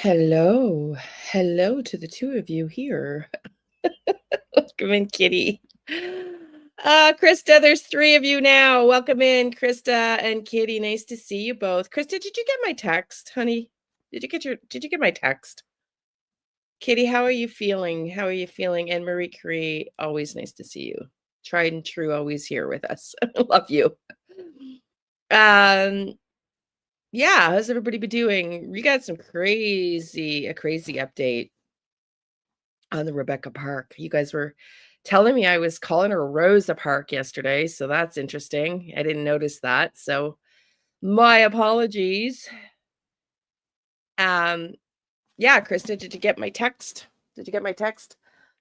Hello. Hello to the two of you here. Welcome in, Kitty. Krista, there's three of you now. Welcome in, Krista and Kitty. Nice to see you both. Krista, did you get my text, honey? Did you get my text? Kitty, how are you feeling? How are you feeling? And Marie Curie, always nice to see you. Tried and true, always here with us. Love you. Yeah, how's everybody been doing? We got some crazy update on the Rebecca Park. You guys were telling me I was calling her Rosa Park yesterday, so that's interesting. I didn't notice that, so my apologies. Yeah, Krista, did you get my text? Did you get my text?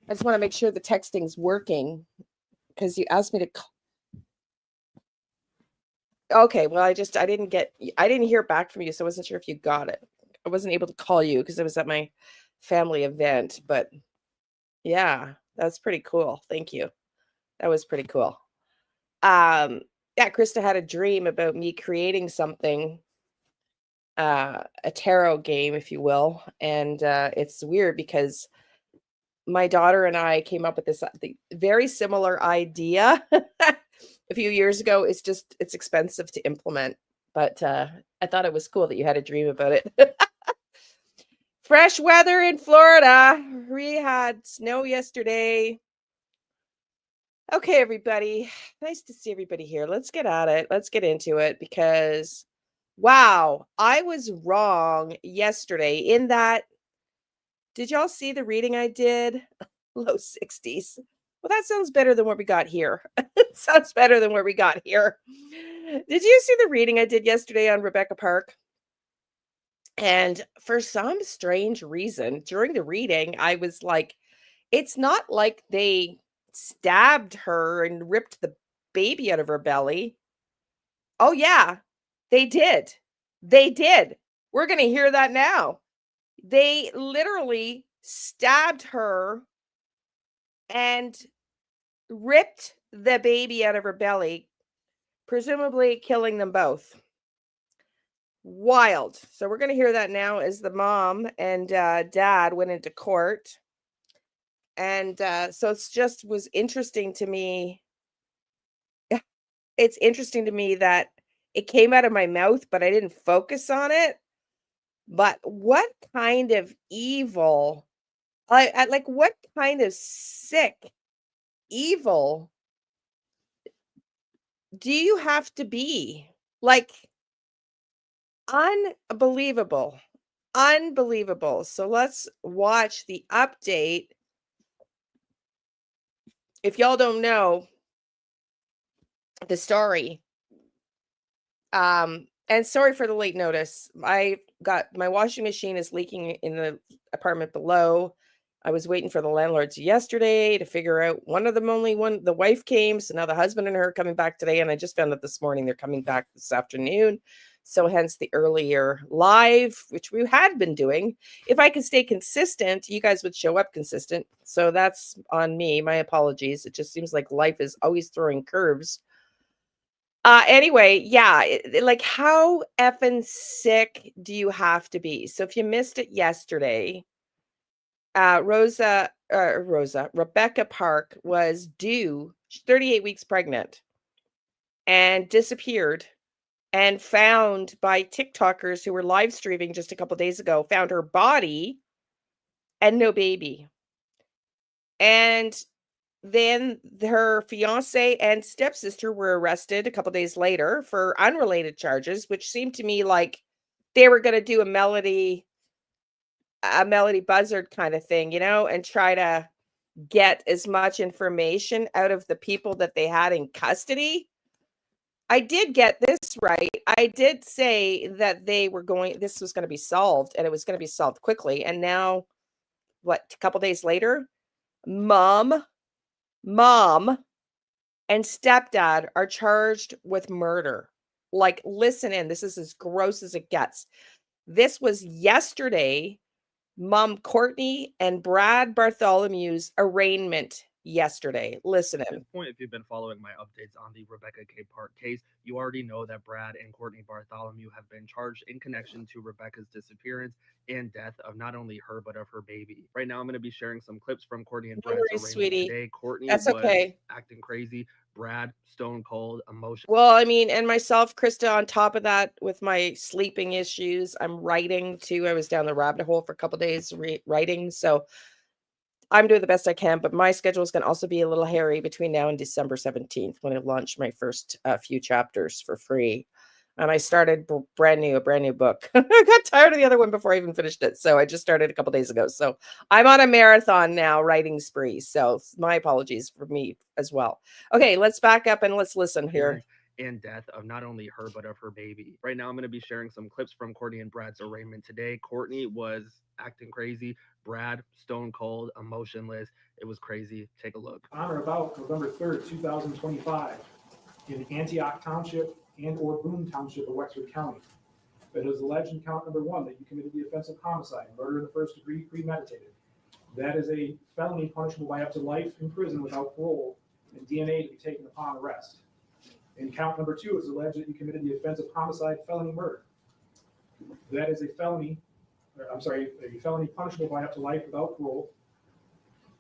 I just want to make sure the texting's working because you asked me to call. Okay, well, I didn't hear back from you, so I wasn't sure if you got it. I wasn't able to call you because I was at my family event, but yeah, that's pretty cool. Thank you. That was pretty cool. Yeah, Krista had a dream about me creating something, a tarot game, if you will. And it's weird because my daughter and I came up with this very similar idea a few years ago. It's expensive to implement, but I thought it was cool that you had a dream about it. Fresh weather in Florida. We had snow yesterday. Okay, everybody. Nice to see everybody here. Let's get at it. Let's get into it because, wow, I was wrong yesterday in that. Did y'all see the reading I did? Low 60s. Well, that sounds better than what we got here. It sounds better than what we got here. Did you see the reading I did yesterday on Rebecca Park? And for some strange reason, during the reading, I was like, it's not like they stabbed her and ripped the baby out of her belly. Oh, yeah, they did. They did. We're gonna hear that now. They literally stabbed her and ripped the baby out of her belly, presumably killing them both. Wild. So we're gonna hear that now as the mom and dad went into court. And so it's just was interesting to me. It's interesting to me that it came out of my mouth, but I didn't focus on it. But what kind of evil, like what kind of sick evil do you have to be? Like unbelievable. Unbelievable. So let's watch the update if y'all don't know the story, and sorry for the late notice. I got my washing machine is leaking in the apartment below. I was waiting for the landlords yesterday to figure out one of them only one. The wife came, so now the husband and her are coming back today, and I just found out this morning they're coming back this afternoon. So hence the earlier live, which we had been doing. If I could stay consistent, you guys would show up consistent. So that's on me. My apologies. It just seems like life is always throwing curves. Anyway, yeah, like how effing sick do you have to be? So if you missed it yesterday, Rebecca Park was due, she's 38 weeks pregnant, and disappeared and found by TikTokers who were live streaming just a couple days ago, found her body and no baby. And then her fiance and stepsister were arrested a couple days later for unrelated charges, which seemed to me like they were going to do a Melody Buzzard kind of thing, and try to get as much information out of the people that they had in custody. I did get this right. I did say that this was going to be solved, and it was going to be solved quickly. And now, a couple days later, mom and stepdad are charged with murder. Like, listen in. This is as gross as it gets. This was yesterday, Mom Courtney and Brad Bartholomew's arraignment yesterday. Listen in. At this point, if you've been following my updates on the Rebecca K. Park case, you already know that Brad and Courtney Bartholomew have been charged in connection to Rebecca's disappearance and death of not only her, but of her baby. Right now, I'm going to be sharing some clips from Courtney and Brad's arraignment sweetie. today. Courtney That's was okay. acting crazy. Brad, stone cold, emotional. Well, I mean, and myself, Krista, on top of that, with my sleeping issues, I'm writing too. I was down the rabbit hole for a couple days writing. So I'm doing the best I can, but my schedule is going to also be a little hairy between now and December 17th when I launch my first few chapters for free. And I started a brand new book. I got tired of the other one before I even finished it. So I just started a couple days ago. So I'm on a marathon now, writing spree. So my apologies for me as well. Okay, let's back up and let's listen here. And death of not only her, but of her baby. Right now, I'm going to be sharing some clips from Courtney and Brad's arraignment today. Courtney was acting crazy. Brad, stone cold, emotionless. It was crazy. Take a look. On or about November 3rd, 2025, in Antioch Township and or Boone Township of Wexford County, it is alleged in count number 1 that you committed the offense of homicide, murder in the first degree, premeditated. That is a felony punishable by up to life in prison without parole and DNA to be taken upon arrest. In count number 2, it is alleged that you committed the offense of homicide, felony murder. That is a felony punishable by up to life without parole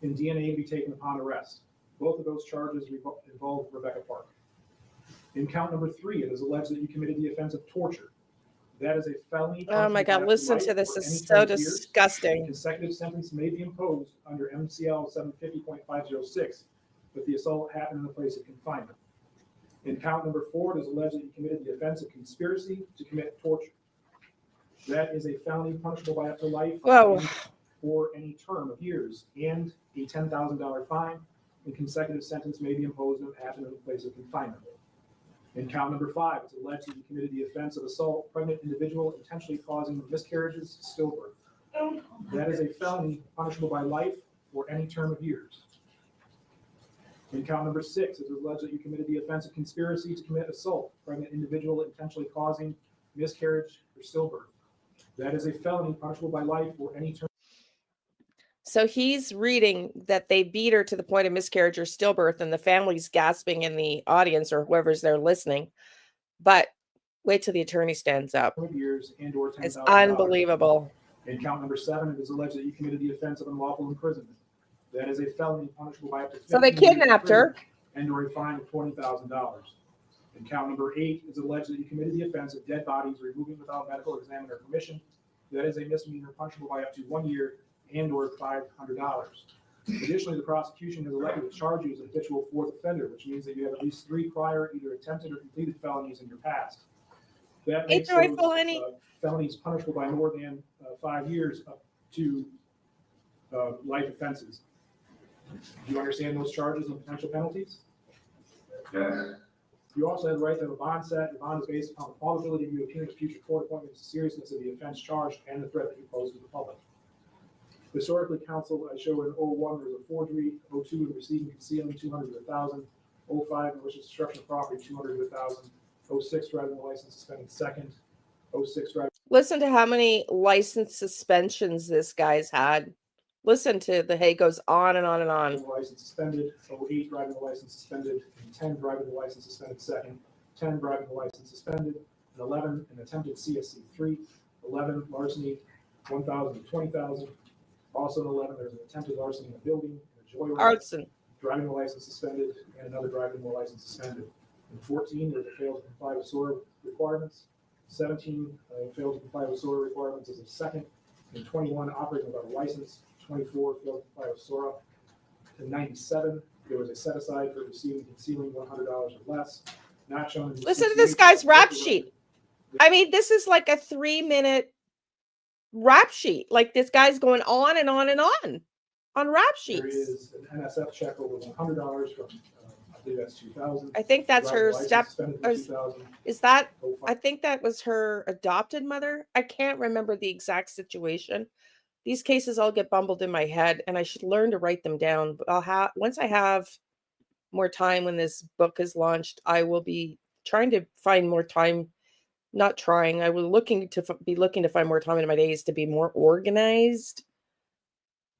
and DNA to be taken upon arrest. Both of those charges involve Rebecca Park. In count number 3, it is alleged that you committed the offense of torture. That is a felony. Oh my God, listen to this. This is so disgusting. Consecutive sentence may be imposed under MCL 750.506 if the assault happened in the place of confinement. In count number 4, it is alleged that you committed the offense of conspiracy to commit torture. That is a felony punishable by up to life or any term of years and a $10,000 fine, and consecutive sentence may be imposed if it happened in the place of confinement. In count number 5, it's alleged that you committed the offense of assault, pregnant individual, intentionally causing miscarriages, stillbirth. That is a felony punishable by life or any term of years. In count number 6, it is alleged that you committed the offense of conspiracy to commit assault, pregnant individual, intentionally causing miscarriage or stillbirth. That is a felony punishable by life or any term. So he's reading that they beat her to the point of miscarriage or stillbirth, and the family's gasping in the audience or whoever's there listening. But wait till the attorney stands up. Years and or it's unbelievable. In count number 7, it is alleged that you committed the offense of unlawful imprisonment. That is a felony punishable by up to 15 So they kidnapped her and or a fine of $20,000. In count number 8, it's alleged that you committed the offense of dead bodies removing without medical examiner permission. That is a misdemeanor punishable by up to 1 year and or $500. Additionally, the prosecution has elected to charge you as a habitual fourth offender, which means that you have at least 3 prior either attempted or completed felonies in your past. That makes those felonies punishable by more than 5 years up to life offenses. Do you understand those charges and potential penalties? Yes. You also have the right to have a bond set. The bond is based upon the probability of you appearing at future court appointments, the seriousness of the offense charged, and the threat that you pose to the public. Historically, counsel, I show in 01 there was a forgery, 02 the receiving concealing, 200 to 1,000, 05 malicious destruction of property, 200 to 1,000, 06 driving the license suspended second, 06 driving. Listen to how many license suspensions this guy's had. Listen to the hay goes on and on and on. The license suspended, 08 driving the license suspended, and 10 driving the license suspended second, 10 driving the license suspended, and 11 an attempted CSC 3, 11 larceny, 1,000 to 20,000. Also in 11 there's an attempted larceny in a building, and a joyride, Arson. driving the license suspended, and another driving the license suspended. In 14 there's a failed to comply with SORA requirements. 17 failed to comply with SORA requirements as a second. In 21 operating without a license. 24 failed to comply with SORA. In 97, there was a set aside for receiving concealing $100 or less. Not shown in the Listen to CCA this guy's rap record. sheet. I mean, this is like a 3-minute rap sheet. Like this guy's going on and on and on rap There sheets. is an NSF check over $100 from, I believe that's 2000. I think that's her Driver's step. license suspended for 2000. Is that? 05. I think that was her adopted mother. I can't remember the exact situation. These cases all get bumbled in my head, and I should learn to write them down. But once I have more time when this book is launched, I will be trying to find more time. Not trying. I will be looking to find more time in my days to be more organized.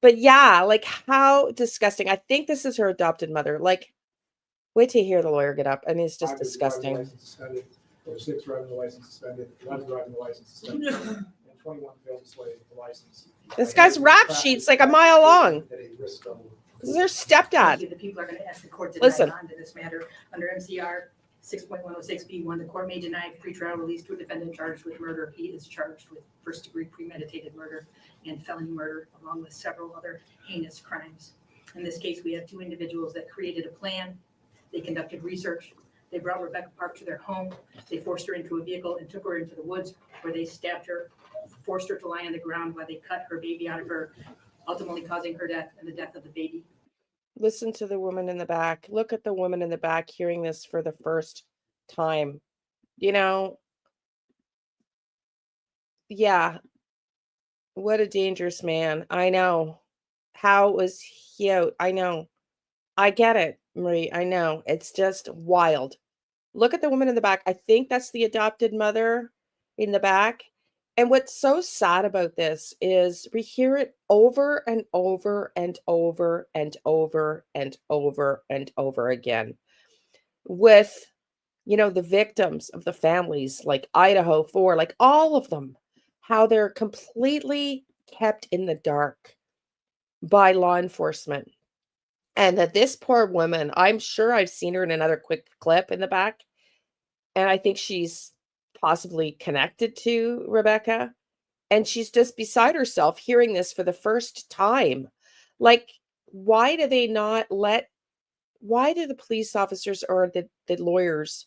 But yeah, like how disgusting. I think this is her adopted mother. Like, wait till you hear the lawyer get up. I mean, it's just 5 was disgusting. driving the license suspended. 06 driving the license suspended. 11 driving the license suspended. And 21 failed to display the license. This guy's rap sheet's like a mile long. At a risk level. This is her Thank stepdad. you. The people are going to ask the court to Listen. deny bond in this matter under MCR 6.106B1. The court may deny pretrial release to a defendant charged with murder. He is charged with first-degree premeditated murder and felony murder, along with several other heinous crimes. In this case, we have 2 individuals that created a plan. They conducted research. They brought Rebecca Park to their home. They forced her into a vehicle and took her into the woods where they stabbed her, forced her to lie on the ground while they cut her baby out of her, ultimately causing her death and the death of the baby. Listen to the woman in the back. Look at the woman in the back hearing this for the first time. You know, yeah, what a dangerous man. I know. How was he out? I know. I get it, Marie. I know. It's just wild. Look at the woman in the back. I think that's the adopted mother in the back. And what's so sad about this is we hear it over and over and over and over and over and over again with, the victims of the families like Idaho 4, like all of them, how they're completely kept in the dark by law enforcement. And that this poor woman, I'm sure I've seen her in another quick clip in the back. And I think she's possibly connected to Rebecca. And she's just beside herself hearing this for the first time. Like, why do the police officers or the lawyers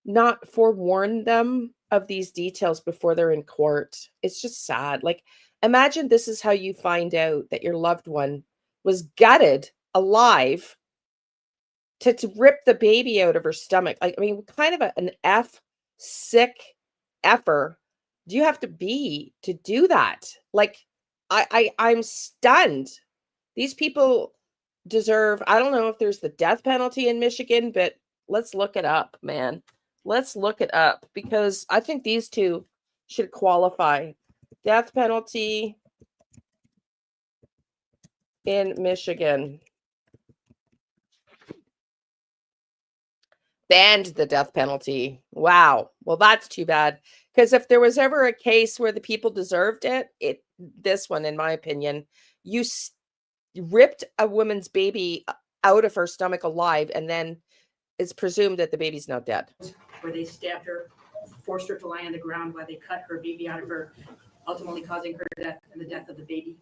not forewarn them of these details before they're in court? It's just sad. Like, imagine this is how you find out that your loved one was gutted alive to rip the baby out of her stomach. Like, I mean, what kind of an sick effer do you have to be to do that? Like, I'm stunned. These people deserve, I don't know if there's the death penalty in Michigan, but let's look it up, man. Let's look it up because I think these two should qualify. Death penalty in Michigan. Banned the death penalty. Wow. Well, that's too bad. Because if there was ever a case where the people deserved it, this one, in my opinion, you ripped a woman's baby out of her stomach alive, and then it's presumed that the baby's now dead. Where they stabbed her, forced her to lie on the ground while they cut her baby out of her, ultimately causing her death and the death of the baby.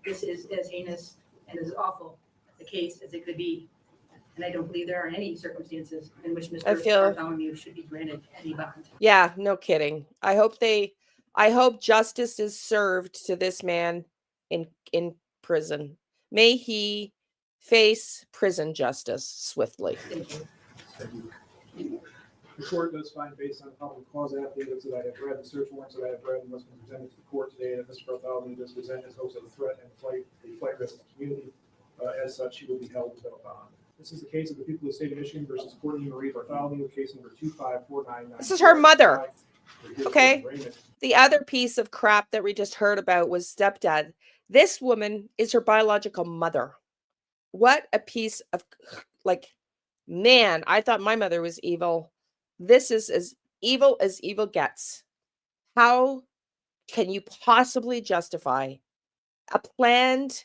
This is as heinous and as awful a case as it could be. And I don't believe there are any circumstances in which Mr. Bartholomew should be granted any bond. Yeah, no kidding. I hope justice is served to this man in prison. May he face prison justice swiftly. Thank you. The court does find, based on probable cause affidavits that I have read, the search warrants that I have read, and what's been presented to the court today, that Mr. Bartholomew does present his hopes of a threat and a flight risk to the community. As such, he will be held without bond. This is the case of the people of the state of Michigan versus Courtney Marie Bartholomew, case number 25499. This is her mother. Okay. The other piece of crap that we just heard about was stepdad. This woman is her biological mother. What a piece of, like, man, I thought my mother was evil. This is as evil gets. How can you possibly justify a planned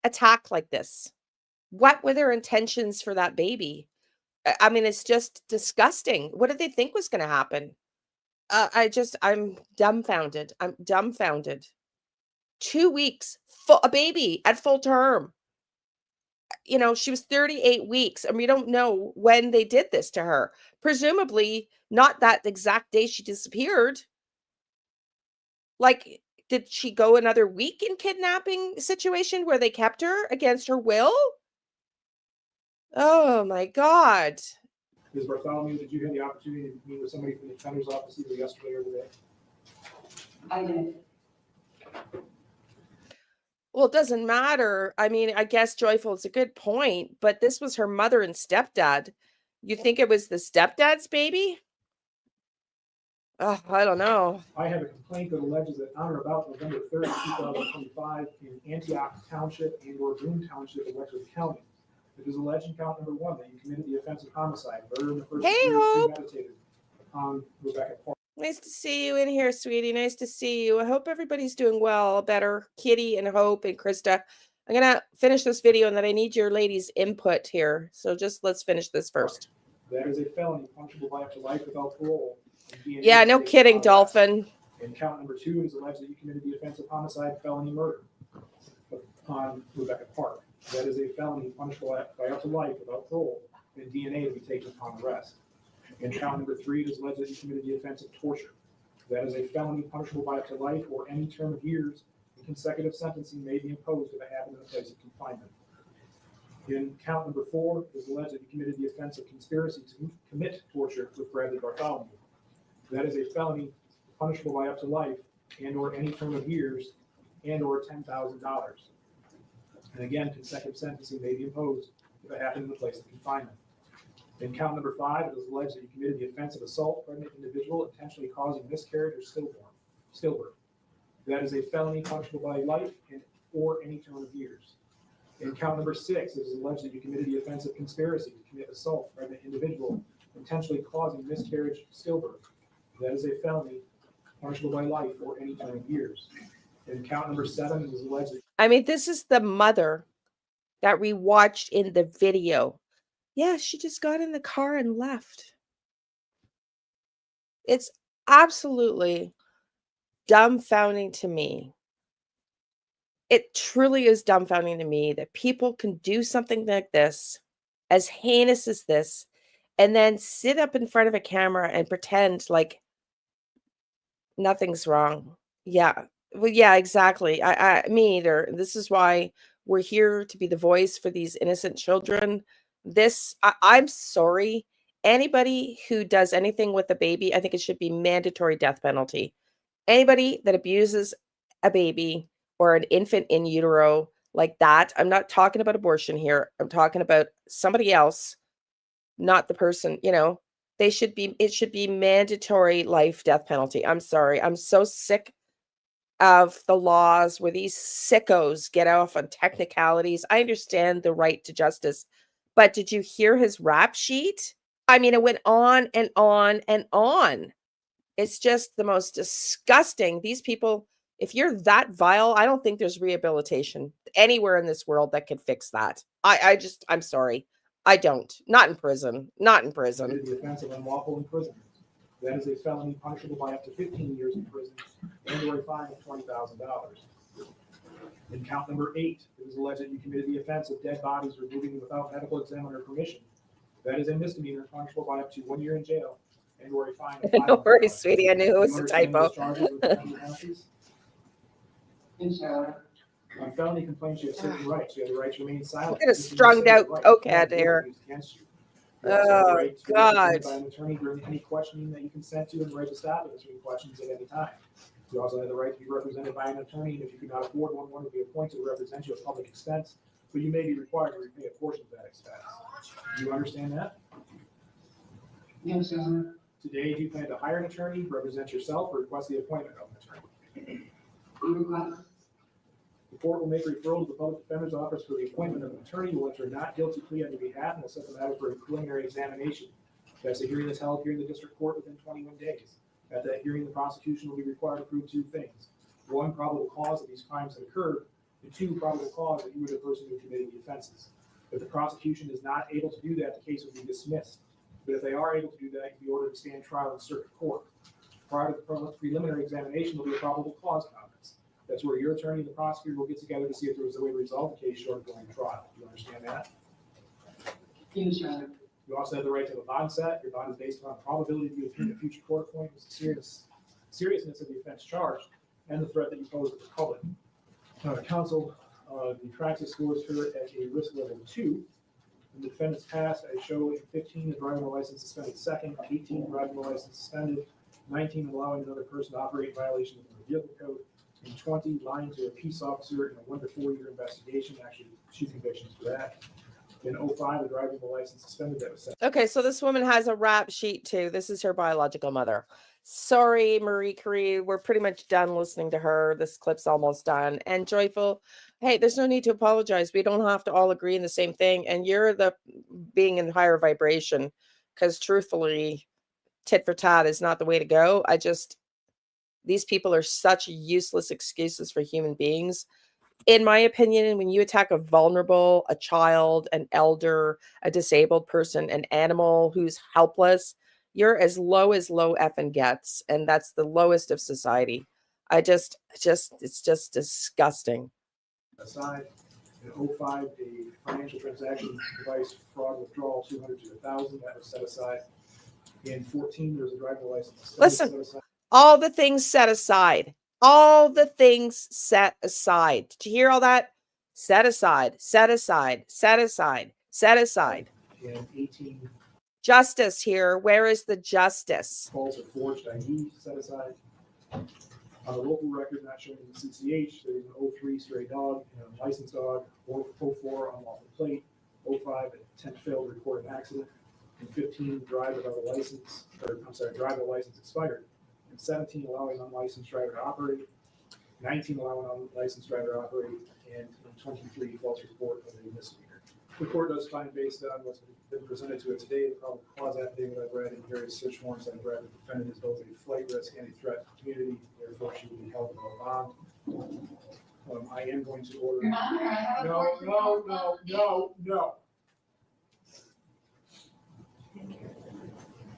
attack like this? What were their intentions for that baby? I mean, it's just disgusting. What did they think was going to happen? I'm dumbfounded. I'm dumbfounded. 2 weeks, a baby at full term. You know, she was 38 weeks, and we don't know when they did this to her. Presumably, not that exact day she disappeared. Like, did she go another week in kidnapping situation where they kept her against her will? Oh my God. Ms. Bartholomew, did you have the opportunity to meet with somebody from the defender's office either yesterday or today? I did. Well, it doesn't matter. I mean, I guess Joyful is a good point, but this was her mother and stepdad. You think it was the stepdad's baby? Oh, I don't know. I have a complaint that alleges that on or about November 3rd, 2025, in Antioch Township and or Boone Township in Wexford County, it is alleged in count number 1 that you committed the offense of homicide, murder in the first degree premeditated upon Rebecca Park. Nice to see you in here, sweetie. Nice to see you. I hope everybody's doing well, better. Kitty and Hope and Krista. I'm going to finish this video and then I need your ladies' input here. So just let's finish this first. That is a felony punishable by up to life without parole. Yeah, no kidding, Dolphin. And count number 2, it is alleged that you committed the offense of homicide, felony murder upon Rebecca Park. That is a felony punishable by up to life without parole, and DNA to be taken upon arrest. And count number 3, it is alleged that you committed the offense of torture. That is a felony punishable by up to life or any term of years, and consecutive sentencing may be imposed if it happened in a place of confinement. In count number 4, it is alleged that you committed the offense of conspiracy to commit torture with Bradley Bartholomew. That is a felony punishable by up to life and or any term of years and or $10,000. And again, consecutive sentencing may be imposed if it happened in the place of confinement. In count number 5, it is alleged that you committed the offense of assault pregnant individual intentionally causing miscarriage or stillbirth. That is a felony punishable by life and or any term of years. In count number 6, it is alleged that you committed the offense of conspiracy to commit assault pregnant individual intentionally causing miscarriage or stillbirth. That is a felony punishable by life or any term of years. In count number 7, it is alleged that I mean, this is the mother that we watched in the video. Yeah, she just got in the car and left. It's absolutely dumbfounding to me. It truly is dumbfounding to me that people can do something like this, as heinous as this, and then sit up in front of a camera and pretend like nothing's wrong. Yeah. Well, yeah, exactly. Me either. This is why we're here to be the voice for these innocent children. I'm sorry. Anybody who does anything with a baby, I think it should be mandatory death penalty. Anybody that abuses a baby or an infant in utero like that, I'm not talking about abortion here. I'm talking about somebody else, not the person, it should be mandatory death penalty. I'm sorry. I'm so sick of the laws where these sickos get off on technicalities. I understand the right to justice, but did you hear his rap sheet? I mean, it went on and on and on. It's just the most disgusting. These people, if you're that vile, I don't think there's rehabilitation anywhere in this world that can fix that. I'm sorry. I don't. Not in prison. Not in prison. committed the offense of unlawful imprisonment. That is a felony punishable by up to 15 years in prison and or a fine of $20,000. In count number 8, it is alleged that you committed the offense of dead bodies removing without medical examiner permission. That is a misdemeanor punishable by up to 1 year in jail and or a fine of $500. No worries, sweetie. I knew it was You a understand typo. those charges with the penalties? Inshallah. On felony complaints, you have certain rights. You have the right to remain silent. Look at a You can strung say your out rights. cokehead You here. can't use against you. You also have the Oh, right to be represented God. by an attorney during any questioning that you consent to, and the right to stop answering questions at any time. You also have the right to be represented by an attorney, and if you cannot afford one will be appointed to represent you at public expense, but you may be required to repay a portion of that expense. Do you understand that? Yes, Your Honor. Today, do you plan to hire an attorney, represent yourself, or request the appointment of an attorney? Request. The court will make referral to the public defender's office for the appointment of an attorney who will enter a not guilty plea on your behalf and will set the matter for a preliminary examination. That's a hearing that's held here in the district court within 21 days. At that hearing, the prosecution will be required to prove two things. One, probable cause that these crimes had occurred, and two, probable cause that you were the person who committed the offenses. If the prosecution is not able to do that, the case will be dismissed. But if they are able to do that, you'll be ordered to stand trial in circuit court. Prior to the preliminary examination, will be a probable cause conference. That's where your attorney and the prosecutor will get together to see if there was a way to resolve the case short of going to trial. Do you understand that? Yes, Your Honor. You also have the right to have a bond set. Your bond is based upon the probability that you obtain a future court appointment, the seriousness of the offense charged, and the threat that you pose to the public. Counsel, the practice scores her at a risk level 2. The defendant's passed, I show 15 the driving license suspended second, 18 driving license suspended, 19 allowing another person to operate in violation of the vehicle code, and 20 lying to a peace officer in a 1 to 4 year investigation. Actually, 2 convictions for that. In 05, the driving license suspended that was set. Okay, so this woman has a rap sheet too. This is her biological mother. Sorry, Marie Curie. We're pretty much done listening to her. This clip's almost done. And Joyful, hey, there's no need to apologize. We don't have to all agree in the same thing. And you're the being in higher vibration, because truthfully, tit for tat is not the way to go. These people are such useless excuses for human beings. In my opinion, when you attack a vulnerable, a child, an elder, a disabled person, an animal who's helpless, you're as low effing gets. And that's the lowest of society. It's just disgusting. Aside. In 05, a financial transaction device fraud withdrawal 200 to 1,000 that was set aside. In 14, there was a driving license suspended, Listen. set aside. All the things set aside. All the things set aside. Did you hear all that? Set aside, set aside, set aside, set aside. In 18, Justice here. Where is the justice? calls of forged ID set aside. On the local record not showing in the CCH, there is an 03 stray dog and a licensed dog, 04 unlawful plate, 05 attempt failed to report an accident, and 15 drive without a license, drive a license expired, and 17 allowing unlicensed driver to operate, 19 allowing unlicensed driver to operate, and 23 false report of a misdemeanor. The court does find, based on what's been presented to it today, the probable cause affidavit I've read and various search warrants I've read, the defendant is both a flight risk and a threat to the community, therefore she will be held without bond. I am going to order. Your Honor, I have a question. No.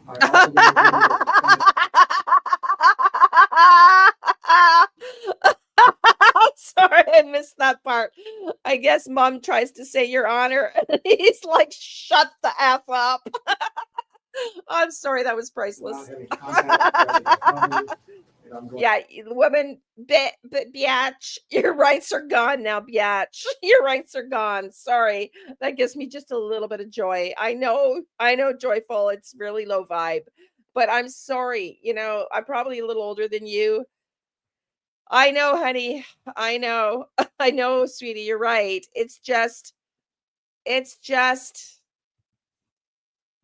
I'm also going to order I'm sorry, I missed that part. I guess Mom tries to say Your Honor, and he's like, shut the F up. I'm sorry, that was priceless. Yeah, woman, biatch, your rights are gone now, biatch. Your rights are gone. Sorry, that gives me just a little bit of joy. I know, Joyful, it's really low vibe, but I'm sorry. I'm probably a little older than you. I know, honey. I know, sweetie. You're right. It's just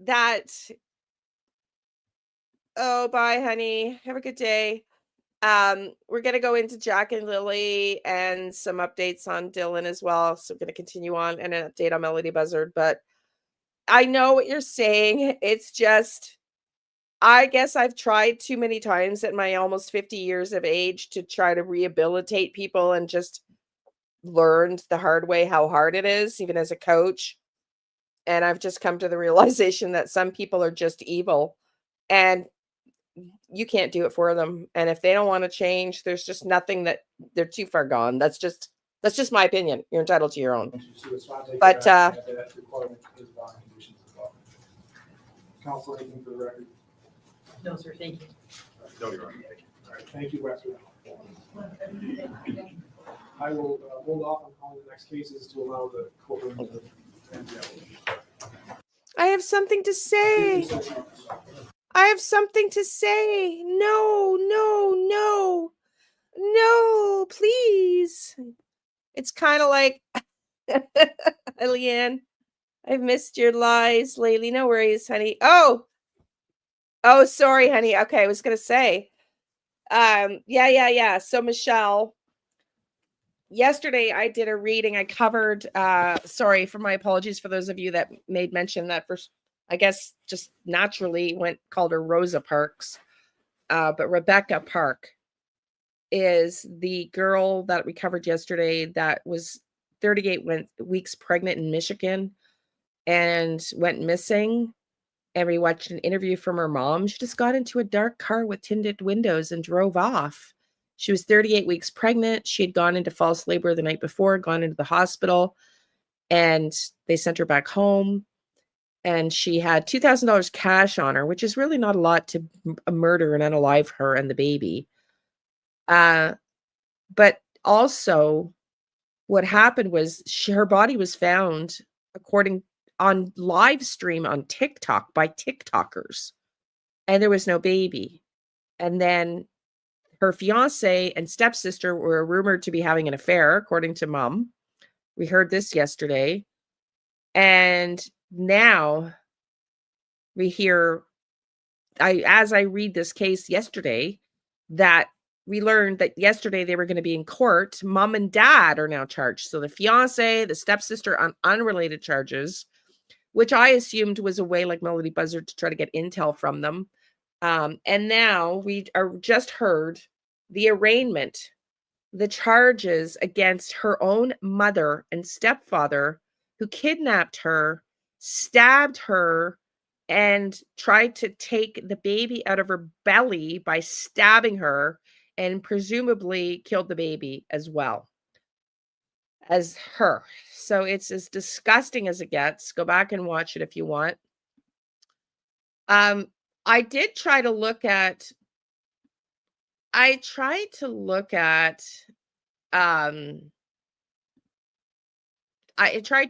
that. Oh, bye, honey. Have a good day. We're going to go into Jack and Lily and some updates on Dylan as well. So we're going to continue on and an update on Melody Buzzard. But I know what you're saying. It's just, I guess I've tried too many times at my almost 50 years of age to try to rehabilitate people, and just learned the hard way how hard it is, even as a coach. And I've just come to the realization that some people are just evil, and you can't do it for them. And if they don't want to change, there's just nothing that they're too far gone. That's just my opinion. You're entitled to your own. But counsel, anything for the record? No, sir, thank you. No, Your Honor. All right, thank you, Webster. I will hold off on calling the next cases to allow the courtroom to end the application. I have something to say. I have something to say. No, no, no, no, please. It's kind of like, Liane, I've missed your lies lately. No worries, honey. Oh, sorry, honey. Okay, I was going to say, yeah. So Michelle, yesterday I did a reading. I covered, sorry for my apologies for those of you that made mention that first, I guess just naturally called her Rosa Parks. But Rebecca Park is the girl that we covered yesterday that was 38 weeks pregnant in Michigan and went missing. And we watched an interview from her mom. She just got into a dark car with tinted windows and drove off. She was 38 weeks pregnant. She had gone into false labor the night before, gone into the hospital, and they sent her back home. And she had $2,000 cash on her, which is really not a lot to murder and unalive her and the baby. But also what happened was her body was found on live stream on TikTok by TikTokers, and there was no baby. And then her fiance and stepsister were rumored to be having an affair, according to mom. We heard this yesterday. And now we hear, as I read this case yesterday, that we learned that yesterday they were going to be in court. Mom and dad are now charged. So the fiance, the stepsister on unrelated charges, which I assumed was a way like Melody Buzzard to try to get intel from them. And now we are just heard the arraignment, the charges against her own mother and stepfather who kidnapped her, stabbed her, and tried to take the baby out of her belly by stabbing her, and presumably killed the baby as well as her. So it's as disgusting as it gets. Go back and watch it if you want. I did try to look at I tried to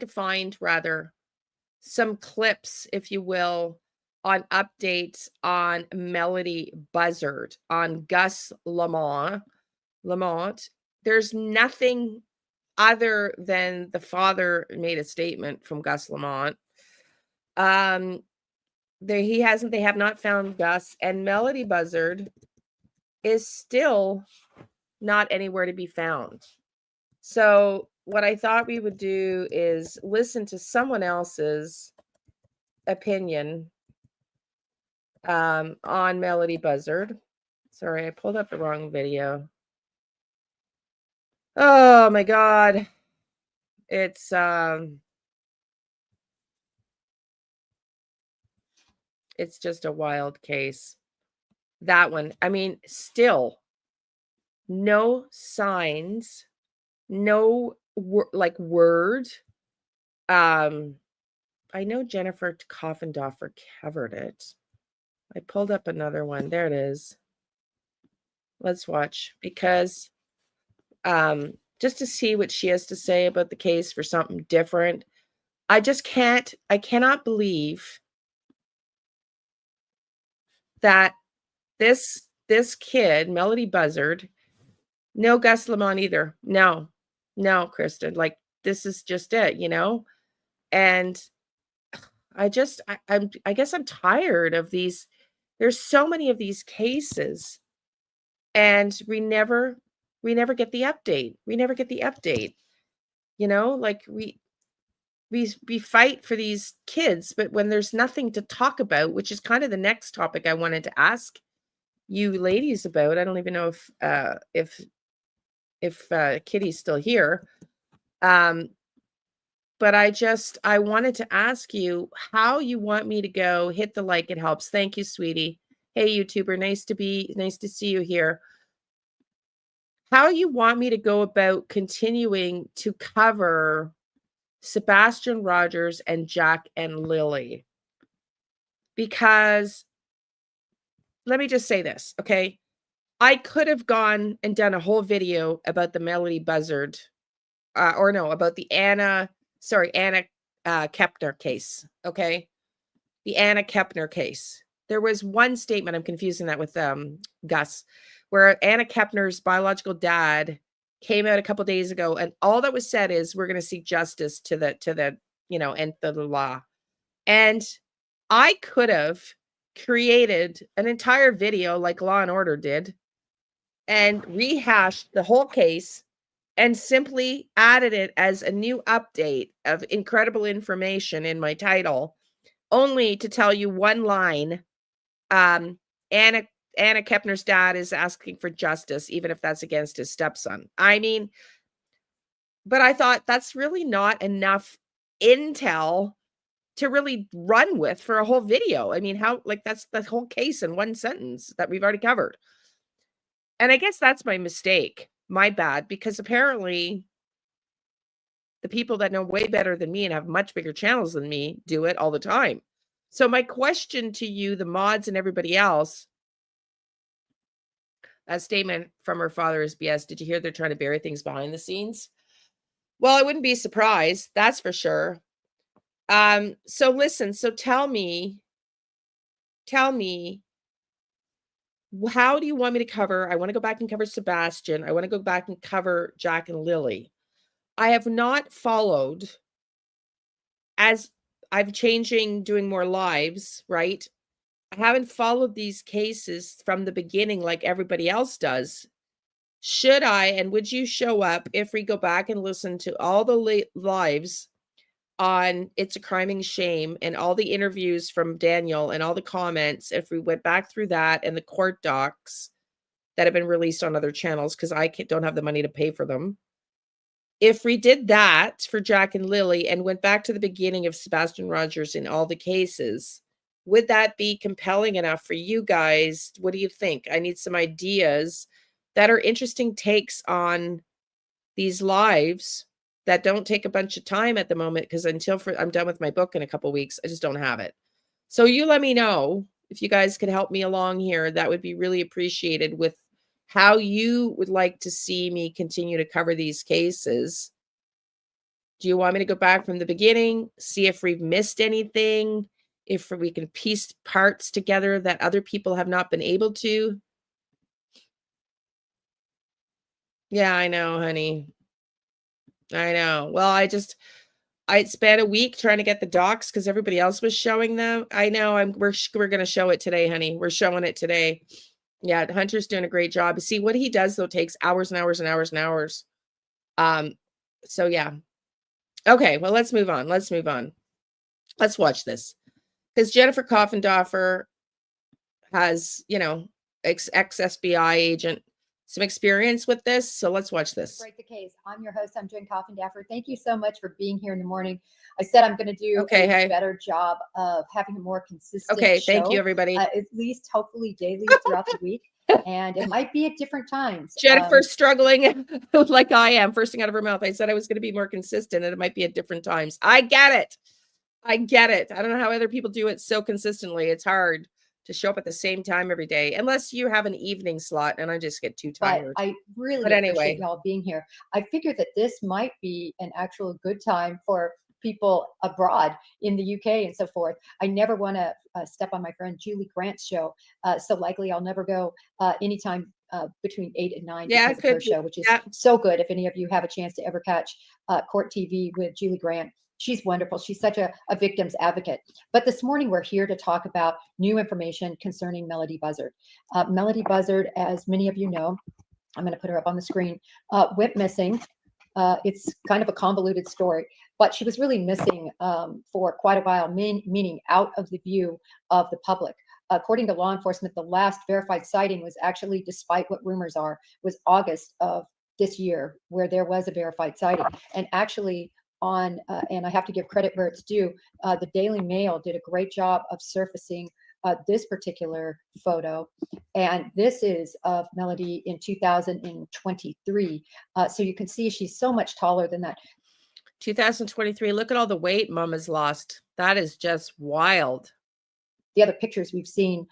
find rather some clips, if you will, on updates on Melody Buzzard, on Gus Lamont. There's nothing other than the father made a statement from Gus Lamont. They have not found Gus, and Melody Buzzard is still not anywhere to be found. So what I thought we would do is listen to someone else's opinion on Melody Buzzard. Sorry, I pulled up the wrong video. Oh my God. It's just a wild case. That one. I mean, still no signs, no word. I know Jennifer Coffendorfer covered it. I pulled up another one. There it is. Let's watch, because just to see what she has to say about the case for something different. I cannot believe that this kid, Melody Buzzard, no Gus Lamont either. No, Kristen, like this is just it, And I guess I'm tired of these. There's so many of these cases, and we never get the update. Like we fight for these kids, but when there's nothing to talk about, which is kind of the next topic I wanted to ask you ladies about. I don't even know if Kitty's still here. But I wanted to ask you how you want me to go. Hit the like, it helps. Thank you, sweetie. Hey, YouTuber, nice to see you here. How you want me to go about continuing to cover Sebastian Rogers and Jack and Lily. Because let me just say this, okay? I could have gone and done a whole video about the Melody Buzzard, about the Anna Kepner case. Okay. The Anna Kepner case. There was one statement, I'm confusing that with Gus, where Anna Kepner's biological dad came out a couple days ago, and all that was said is we're going to seek justice to the nth of the law. And I could have created an entire video like Law and Order did and rehashed the whole case and simply added it as a new update of incredible information in my title, only to tell you one line. Anna Kepner's dad is asking for justice, even if that's against his stepson. I mean, but I thought that's really not enough intel to really run with for a whole video. I mean, that's the whole case in one sentence that we've already covered. And I guess that's my mistake, my bad, because apparently the people that know way better than me and have much bigger channels than me do it all the time. So my question to you, the mods and everybody else, that statement from her father is BS. Did you hear they're trying to bury things behind the scenes? Well, I wouldn't be surprised. That's for sure. So listen, so tell me, how do you want me to cover? I want to go back and cover Sebastian. I want to go back and cover Jack and Lily. I have not followed, as I'm doing more lives, right? I haven't followed these cases from the beginning like everybody else does. Should I, and would you show up if we go back and listen to all the lives on It's a Crime and Shame and all the interviews from Daniel and all the comments, if we went back through that and the court docs that have been released on other channels, because I don't have the money to pay for them. If we did that for Jack and Lily and went back to the beginning of Sebastian Rogers in all the cases, would that be compelling enough for you guys? What do you think? I need some ideas that are interesting takes on these lives that don't take a bunch of time at the moment, because I'm done with my book in a couple of weeks, I just don't have it. So you let me know if you guys could help me along here. That would be really appreciated with how you would like to see me continue to cover these cases. Do you want me to go back from the beginning, see if we've missed anything, if we can piece parts together that other people have not been able to? Yeah, I know, honey. I know. Well, I spent a week trying to get the docs because everybody else was showing them. I know. We're going to show it today, honey. We're showing it today. Yeah, Hunter's doing a great job. See, what he does though takes hours and hours and hours and hours. So yeah. Okay, well, let's move on. Let's watch this. Because Jennifer Coffendorfer has, ex-FBI agent, some experience with this. So let's watch this. Break the case. I'm your host. I'm Jen Coffendorfer. Thank you so much for being here in the morning. I said I'm going to do a better job of having a more consistent show. Thank you, everybody. At least, hopefully, daily throughout the week. And it might be at different times. Jennifer's struggling like I am, first thing out of her mouth. I said I was going to be more consistent, and it might be at different times. I get it. I don't know how other people do it so consistently. It's hard to show up at the same time every day, unless you have an evening slot, and I just get too tired. But I really appreciate y'all being here. I figured that this might be an actual good time for people abroad in the UK and so forth. I never want to step on my friend Julie Grant's show. So likely I'll never go anytime between 8 and 9 because of her show, which is so good. If any of you have a chance to ever catch Court TV with Julie Grant, she's wonderful. She's such a victim's advocate. But this morning, we're here to talk about new information concerning Melody Buzzard. Melody Buzzard, as many of you know, I'm going to put her up on the screen, went missing. It's kind of a convoluted story, but she was really missing for quite a while, meaning out of the view of the public. According to law enforcement, the last verified sighting was actually, despite what rumors are, was August of this year, where there was a verified sighting. And actually, and I have to give credit where it's due, the Daily Mail did a great job of surfacing this particular photo. And this is of Melody in 2023. So you can see she's so much taller than that. 2023, look at all the weight Mama's lost. That is just wild. the other pictures we've seen,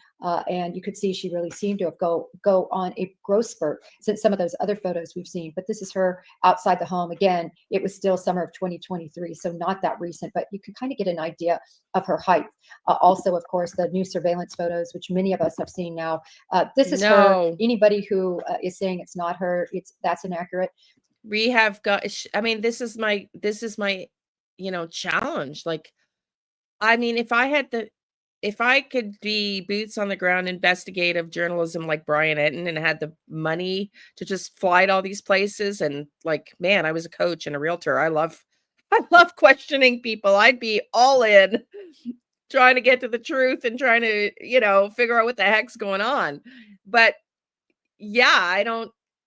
and you could see she really seemed to have go on a growth spurt since some of those other photos we've seen. But this is her outside the home. Again, it was still summer of 2023, so not that recent, but you can kind of get an idea of her height. Also, of course, the new surveillance photos, which many of us have seen now. This is her. No. Anybody who is saying it's not her, that's inaccurate. We have got, I mean, this is my, challenge. Like, I mean, if I could be boots on the ground investigative journalism like Brian Etten and had the money to just fly to all these places, and like, man, I was a coach and a realtor. I love questioning people. I'd be all in trying to get to the truth and trying to, figure out what the heck's going on. But yeah,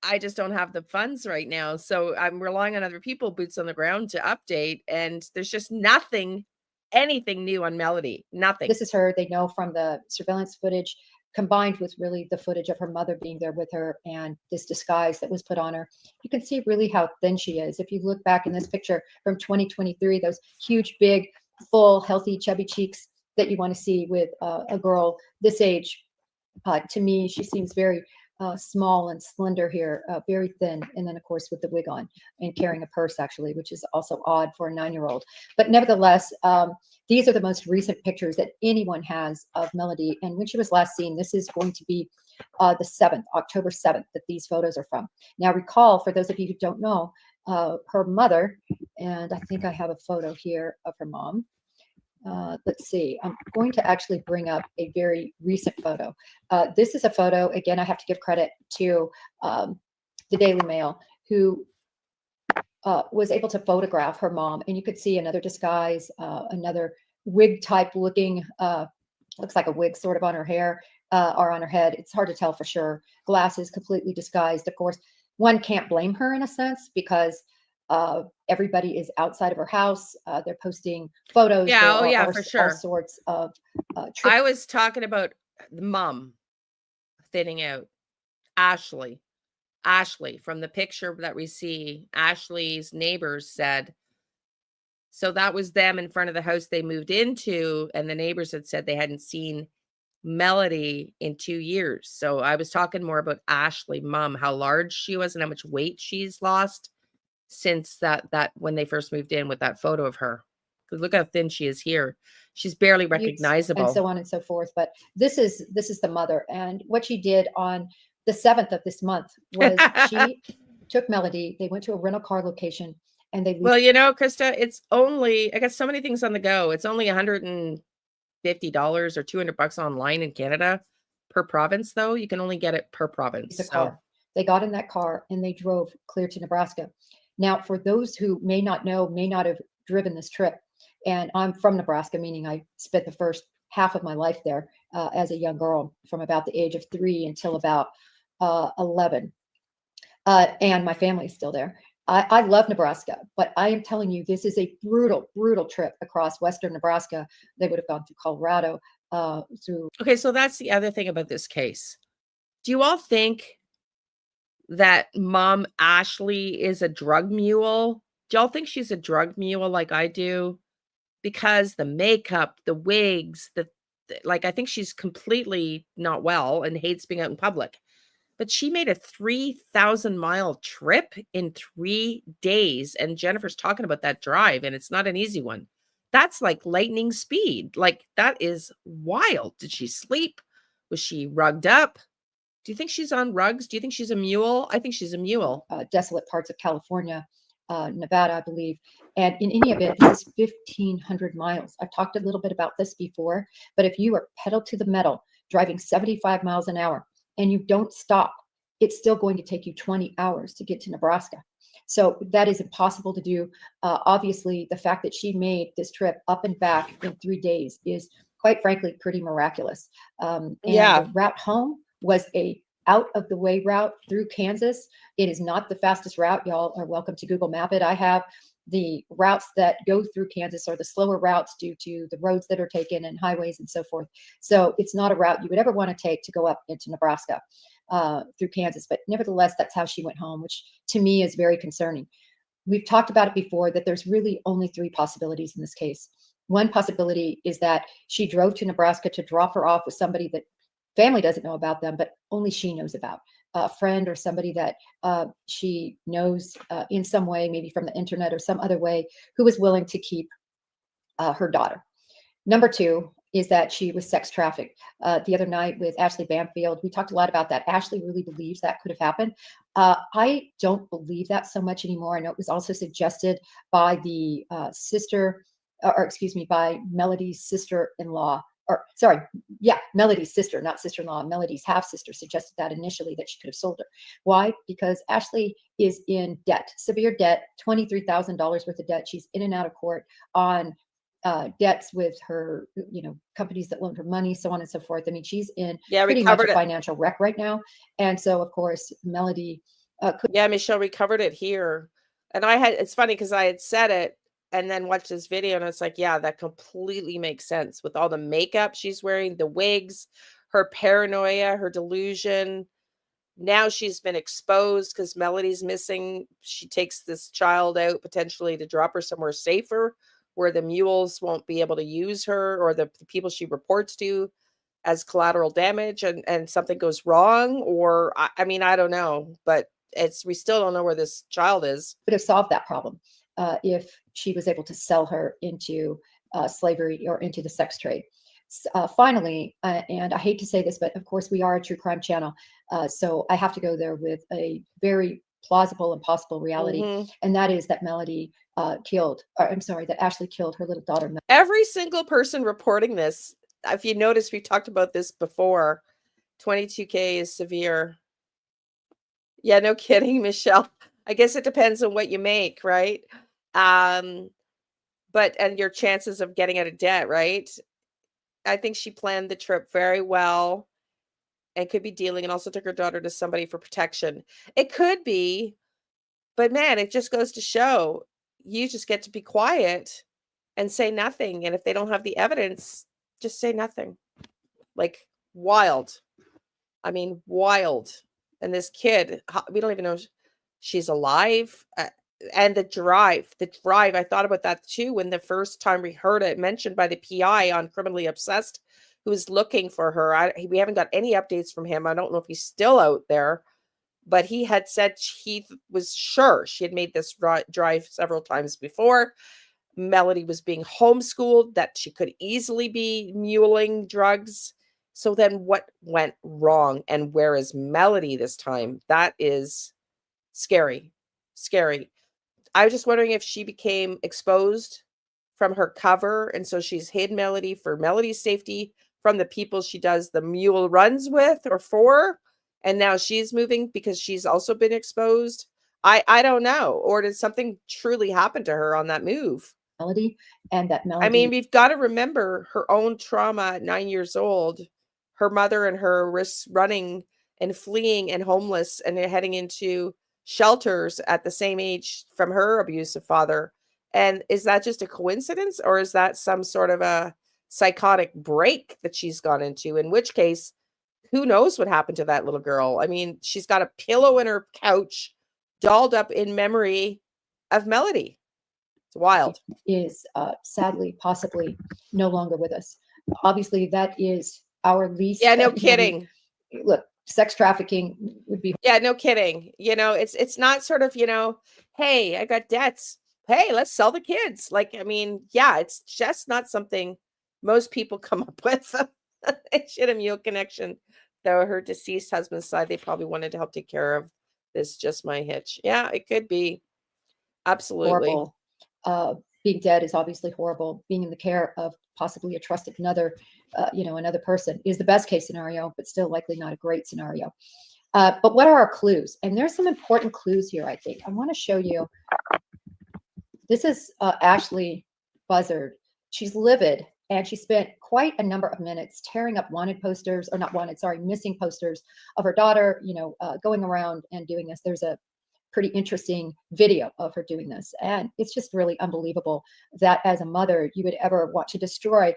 I just don't have the funds right now. So I'm relying on other people, boots on the ground, to update. And there's just anything new on Melody. Nothing. This is her. They know from the surveillance footage combined with really the footage of her mother being there with her and this disguise that was put on her. You can see really how thin she is. If you look back in this picture from 2023, those huge, big, full, healthy, chubby cheeks that you want to see with a girl this age. To me, she seems very small and slender here, very thin. And then, of course, with the wig on and carrying a purse, actually, which is also odd for a 9-year-old. But nevertheless, these are the most recent pictures that anyone has of Melody. And when she was last seen, this is going to be the 7th, October 7th, that these photos are from. Now, recall, for those of you who don't know, her mother, and I think I have a photo here of her mom. Let's see, I'm going to actually bring up a very recent photo. This is a photo, again, I have to give credit to the Daily Mail, who was able to photograph her mom. And you could see another disguise, another wig type looking, looks like a wig sort of on her hair or on her head. It's hard to tell for sure. Glasses, completely disguised. Of course, one can't blame her in a sense because everybody is outside of her house. They're posting photos. Yeah, for sure. All sorts of trips. I was talking about the mom thinning out. Ashley, from the picture that we see, Ashley's neighbors said, so that was them in front of the house they moved into, and the neighbors had said they hadn't seen Melody in 2 years. So I was talking more about Ashley, mom, how large she was and how much weight she's lost since that when they first moved in, with that photo of her. Look how thin she is here. She's barely recognizable. And so on and so forth. But this is the mother. And what she did on the 7th of this month was she took Melody. They went to a rental car location and they. Well, Krista, it's only, I got so many things on the go. It's only $150 or $200 online in Canada per province, though. You can only get it per province. The car. They got in that car and they drove clear to Nebraska. Now, for those who may not know, may not have driven this trip, and I'm from Nebraska, meaning I spent the first half of my life there as a young girl from about the age of 3 until about 11. And my family is still there. I love Nebraska, but I am telling you, this is a brutal, brutal trip across Western Nebraska. They would have gone through Colorado, through. Okay, so that's the other thing about this case. Do you all think that mom Ashley is a drug mule? Do y'all think she's a drug mule like I do? Because the makeup, the wigs, I think she's completely not well and hates being out in public. But she made a 3,000-mile trip in 3 days. And Jennifer's talking about that drive, and it's not an easy one. That's like lightning speed. Like, that is wild. Did she sleep? Was she rugged up? Do you think she's on rugs? Do you think she's a mule? I think she's a mule. Desolate parts of California, Nevada, I believe. And in any event, this is 1,500 miles. I've talked a little bit about this before, but if you are pedal to the metal, driving 75 miles an hour, and you don't stop, it's still going to take you 20 hours to get to Nebraska. So that is impossible to do. Obviously, the fact that she made this trip up and back in 3 days is, quite frankly, pretty miraculous. And the route home was a out of the way route through Kansas. It is not the fastest route. Y'all are welcome to Google Map it. I have the routes that go through Kansas are the slower routes due to the roads that are taken and highways and so forth. So it's not a route you would ever want to take to go up into Nebraska through Kansas. But nevertheless, that's how she went home, which to me is very concerning. We've talked about it before, that there's really only 3 possibilities in this case. One possibility is that she drove to Nebraska to drop her off with somebody that family doesn't know about them, but only she knows about. A friend or somebody that she knows in some way, maybe from the internet or some other way, who was willing to keep her daughter. Number two is that she was sex trafficked. The other night with Ashley Banfield, we talked a lot about that. Ashley really believes that could have happened. I don't believe that so much anymore. I know it was also suggested by the by Melody's sister-in-law, or sorry, yeah, Melody's sister, not sister-in-law. Melody's half-sister suggested that initially, that she could have sold her. Why? Because Ashley is in debt, severe debt, $23,000 worth of debt. She's in and out of court on debts with her, companies that loaned her money, so on and so forth. I mean, she's in pretty much a financial wreck right now. And so, of course, Melody Yeah, Michelle, we covered it here. And it's funny because I had said it and then watched this video and it's like, yeah, that completely makes sense with all the makeup she's wearing, the wigs, her paranoia, her delusion. Now she's been exposed because Melody's missing. She takes this child out potentially to drop her somewhere safer where the mules won't be able to use her, or the people she reports to as collateral damage, and something goes wrong, or I mean, I don't know, but we still don't know where this child is. Would have solved that problem if she was able to sell her into slavery or into the sex trade. Finally, and I hate to say this, but of course we are a true crime channel, so I have to go there with a very plausible and possible reality, and that is that Melody that Ashley killed her little daughter. Every single person reporting this, if you notice, we've talked about this before, 22K is severe. Yeah, no kidding, Michelle. I guess it depends on what you make, right? And your chances of getting out of debt, right? I think she planned the trip very well and could be dealing, and also took her daughter to somebody for protection. It could be, but man, it just goes to show you just get to be quiet and say nothing. And if they don't have the evidence, just say nothing. Like, wild. I mean, wild. And this kid, we don't even know if she's alive. And the drive, I thought about that too when the first time we heard it mentioned by the PI on Criminally Obsessed, who's looking for her. We haven't got any updates from him. I don't know if he's still out there, but he had said he was sure she had made this drive several times before. Melody was being homeschooled, that she could easily be muling drugs. So then what went wrong, and where is Melody this time? That is scary. Scary. I was just wondering if she became exposed from her cover, and so she's hid Melody for Melody's safety from the people she does the mule runs with or for, and now she's moving because she's also been exposed. I don't know. Or did something truly happen to her on that move? Melody, and that Melody. I mean, we've got to remember her own trauma at 9 years old. Her mother and her risks running and fleeing and homeless and heading into shelters at the same age from her abusive father. And is that just a coincidence, or is that some sort of a psychotic break that she's gone into? In which case, who knows what happened to that little girl? I mean, she's got a pillow in her couch dolled up in memory of Melody. It's wild. Is sadly, possibly no longer with us. Obviously, that is our least. Yeah, no kidding. Look, sex trafficking would be. Yeah, no kidding. It's not sort of, hey, I got debts. Hey, let's sell the kids. Like, I mean, yeah, it's just not something most people come up with. She had a mule connection, though her deceased husband's side, they probably wanted to help take care of this. Just my hitch. Yeah, it could be. Absolutely. Horrible. Being dead is obviously horrible. Being in the care of possibly a trusted another person is the best case scenario, but still likely not a great scenario. But what are our clues? And there's some important clues here, I think. I want to show you. This is Ashley Buzzard. She's livid, and she spent quite a number of minutes tearing up missing posters of her daughter, going around and doing this. There's a pretty interesting video of her doing this. And it's just really unbelievable that as a mother, you would ever want to destroy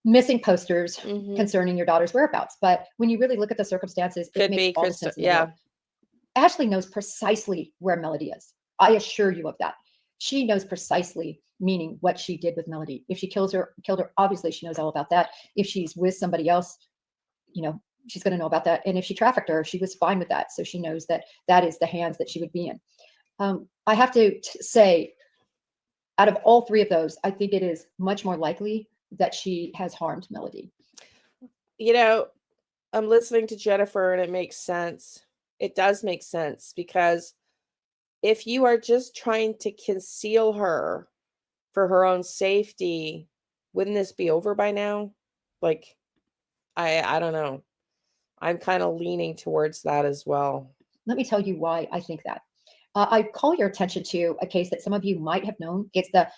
missing posters concerning your daughter's whereabouts. But when you really look at the circumstances, it makes all the sense in the world. Ashley knows precisely where Melody is. I assure you of that. She knows precisely meaning what she did with Melody. If she killed her, obviously she knows all about that. If she's with somebody else, you know, she's going to know about that. And if she trafficked her, she was fine with that. So she knows that that is the hands that she would be in. I have to say, out of all three of those, I think it is much more likely that she has harmed Melody. You know, I'm listening to Jennifer and it makes sense. It does make sense, because if you are just trying to conceal her for her own safety, wouldn't this be over by now? Like, I don't know. I'm kind of leaning towards that as well. Let me tell you why I think that. I call your attention to a case that some of you might have known. It's the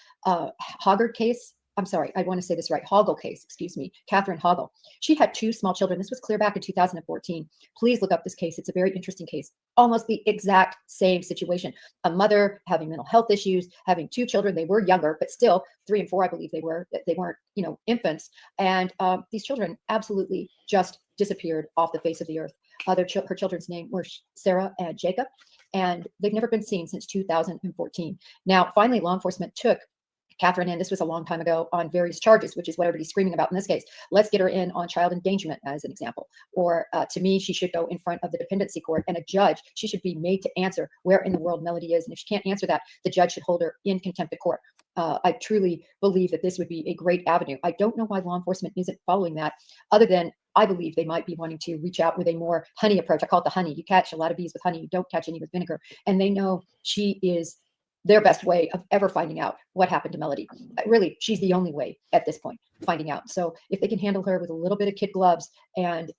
Hoggard case. I'm sorry, I want to say this right. Hoggle case, excuse me, Catherine Hoggle. She had 2 small children. This was clear back in 2014. Please look up this case. It's a very interesting case. Almost the exact same situation. A mother having mental health issues, having 2 children. They were younger, but still 3 and 4, I believe they were. They weren't, you know, infants. And these children absolutely just disappeared off the face of the earth. Her children's name were Sarah and Jacob, and they've never been seen since 2014. Now, finally, law enforcement took Catherine in, this was a long time ago, on various charges, which is what everybody's screaming about in this case. Let's get her in on child endangerment as an example. Or to me, she should go in front of the dependency court, and a judge, she should be made to answer where in the world Melody is. And if she can't answer that, the judge should hold her in contempt of court. I truly believe that this would be a great avenue. I don't know why law enforcement isn't following that, other than I believe they might be wanting to reach out with a more honey approach. I call it the honey. You catch a lot of bees with honey. You don't catch any with vinegar. And they know she is their best way of ever finding out what happened to Melody. Really, she's the only way at this point finding out. So if they can handle her with a little bit of kid gloves and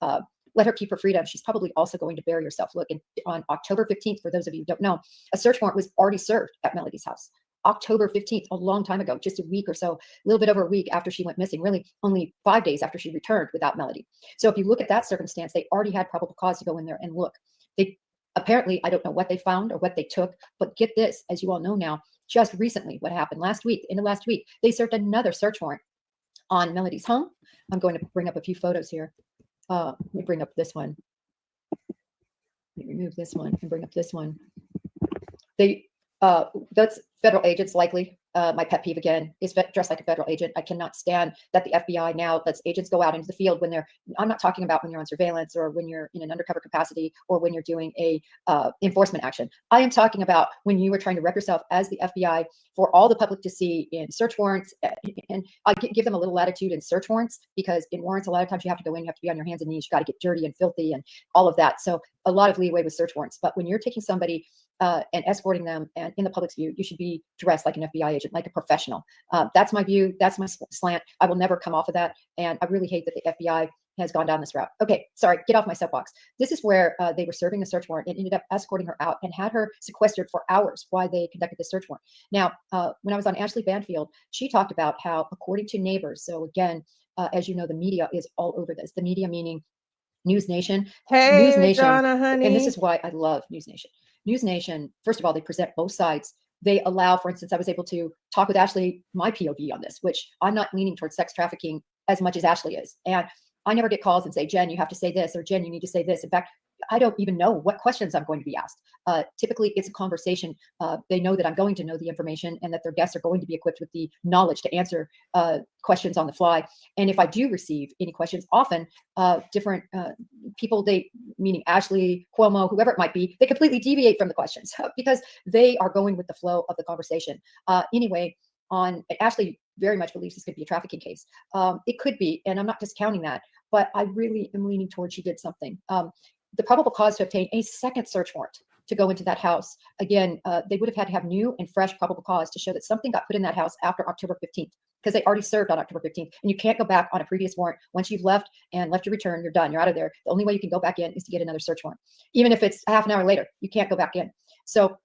let her keep her freedom, she's probably also going to bury herself. Look, on October 15th, for those of you who don't know, a search warrant was already served at Melody's house. October 15th, a long time ago, just a week or so, a little bit over a week after she went missing, really only 5 days after she returned without Melody. So if you look at that circumstance, they already had probable cause to go in there and look. They apparently, I don't know what they found or what they took, but get this, as you all know now, just recently, what happened last week, in the last week, they served another search warrant on Melody's home. I'm going to bring up a few photos here. Let me bring up this one. Let me remove this one and bring up this one. That's federal agents likely. My pet peeve again is dressed like a federal agent. I cannot stand that the FBI now lets agents go out into the field when they're, I'm not talking about when you're on surveillance or when you're in an undercover capacity or when you're doing a enforcement action. I am talking about when you are trying to rep yourself as the FBI for all the public to see in search warrants. And I give them a little latitude in search warrants, because in warrants, a lot of times you have to go in, you have to be on your hands and knees, you got to get dirty and filthy and all of that. So a lot of leeway with search warrants. But when you're taking somebody and escorting them, and in the public's view, you should be dressed like an FBI agent, like a professional. That's my view. That's my slant. I will never come off of that. And I really hate that the FBI has gone down this route. Okay, sorry, get off my soapbox. This is where they were serving a search warrant and ended up escorting her out and had her sequestered for hours while they conducted the search warrant. Now, when I was on Ashley Banfield, she talked about how, according to neighbors, so again, as you know, the media is all over this. The media meaning News Nation. Hey, News Nation, Donna, honey. and this is why I love News Nation. News Nation, first of all, they present both sides. They allow, for instance, I was able to talk with Ashley, my POV on this, which I'm not leaning towards sex trafficking as much as Ashley is. And I never get calls and say, Jen, you have to say this, or Jen, you need to say this. In fact, I don't even know what questions I'm going to be asked. Typically, it's a conversation. They know that I'm going to know the information and that their guests are going to be equipped with the knowledge to answer questions on the fly. And if I do receive any questions, often different people, meaning Ashley, Cuomo, whoever it might be, they completely deviate from the questions because they are going with the flow of the conversation. Anyway, Ashley very much believes this could be a trafficking case. It could be, and I'm not discounting that, but I really am leaning towards she did something. The probable cause to obtain a second search warrant to go into that house, again, they would have had to have new and fresh probable cause to show that something got put in that house after October 15th, because they already served on October 15th. And you can't go back on a previous warrant. Once you've left and left your return, you're done. You're out of there. The only way you can go back in is to get another search warrant. Even if it's half an hour later, you can't go back in. So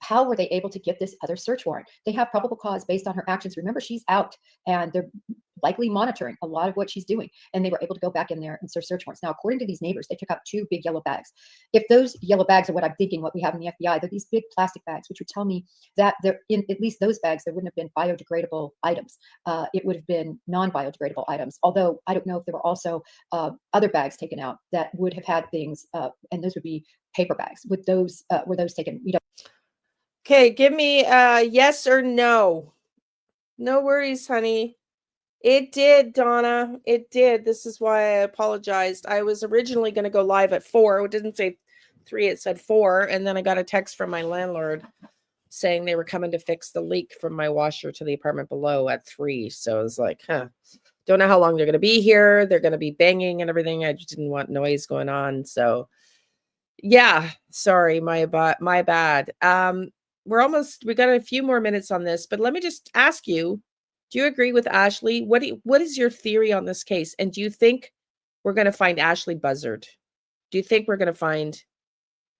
how were they able to get this other search warrant? They have probable cause based on her actions. Remember, she's out and they're likely monitoring a lot of what she's doing. And they were able to go back in there and serve search warrants. Now, according to these neighbors, they took out 2 big yellow bags. If those yellow bags are what I'm thinking, what we have in the FBI, they're these big plastic bags, which would tell me that they're in at least those bags, there wouldn't have been biodegradable items. It would have been non-biodegradable items. Although I don't know if there were also other bags taken out that would have had things, and those would be paper bags. Were those taken? We don't. Okay, give me yes or no. No worries, honey. It did, Donna. It did. This is why I apologized. I was originally going to go live at 4. It didn't say 3, it said 4. And then I got a text from my landlord saying they were coming to fix the leak from my washer to the apartment below at 3. So I was like, don't know how long they're going to be here. They're going to be banging and everything. I just didn't want noise going on. So yeah, sorry, my bad. We got a few more minutes on this, but let me just ask you, do you agree with Ashley? What is your theory on this case? And do you think we're going to find Ashley Buzzard? Do you think we're going to find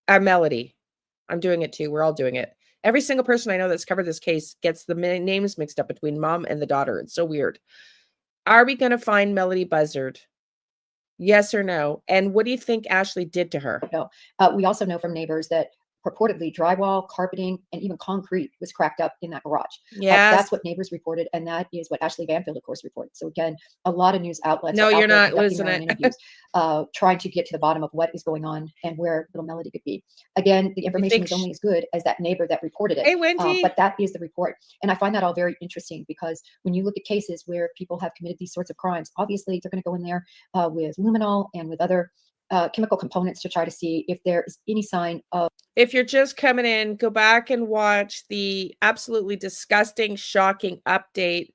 Melody? I'm doing it too. We're all doing it. Every single person I know that's covered this case gets the names mixed up between mom and the daughter. It's so weird. Are we going to find Melody Buzzard? Yes or no? And what do you think Ashley did to her? No. We also know from neighbors that purportedly drywall, carpeting, and even concrete was cracked up in that garage. Yes. That's what neighbors reported, and that is what Ashley Banfield, of course, reported. So again, a lot of news outlets No, are out you're there not conducting losing their own it. interviews, trying to get to the bottom of what is going on and where little Melody could be. Again, the information is only as good as that neighbor that reported it. Hey, Wendy. But that is the report. And I find that all very interesting because when you look at cases where people have committed these sorts of crimes, obviously they're going to go in there with luminol and with other chemical components to try to see if there is any sign of. If you're just coming in, go back and watch the absolutely disgusting, shocking update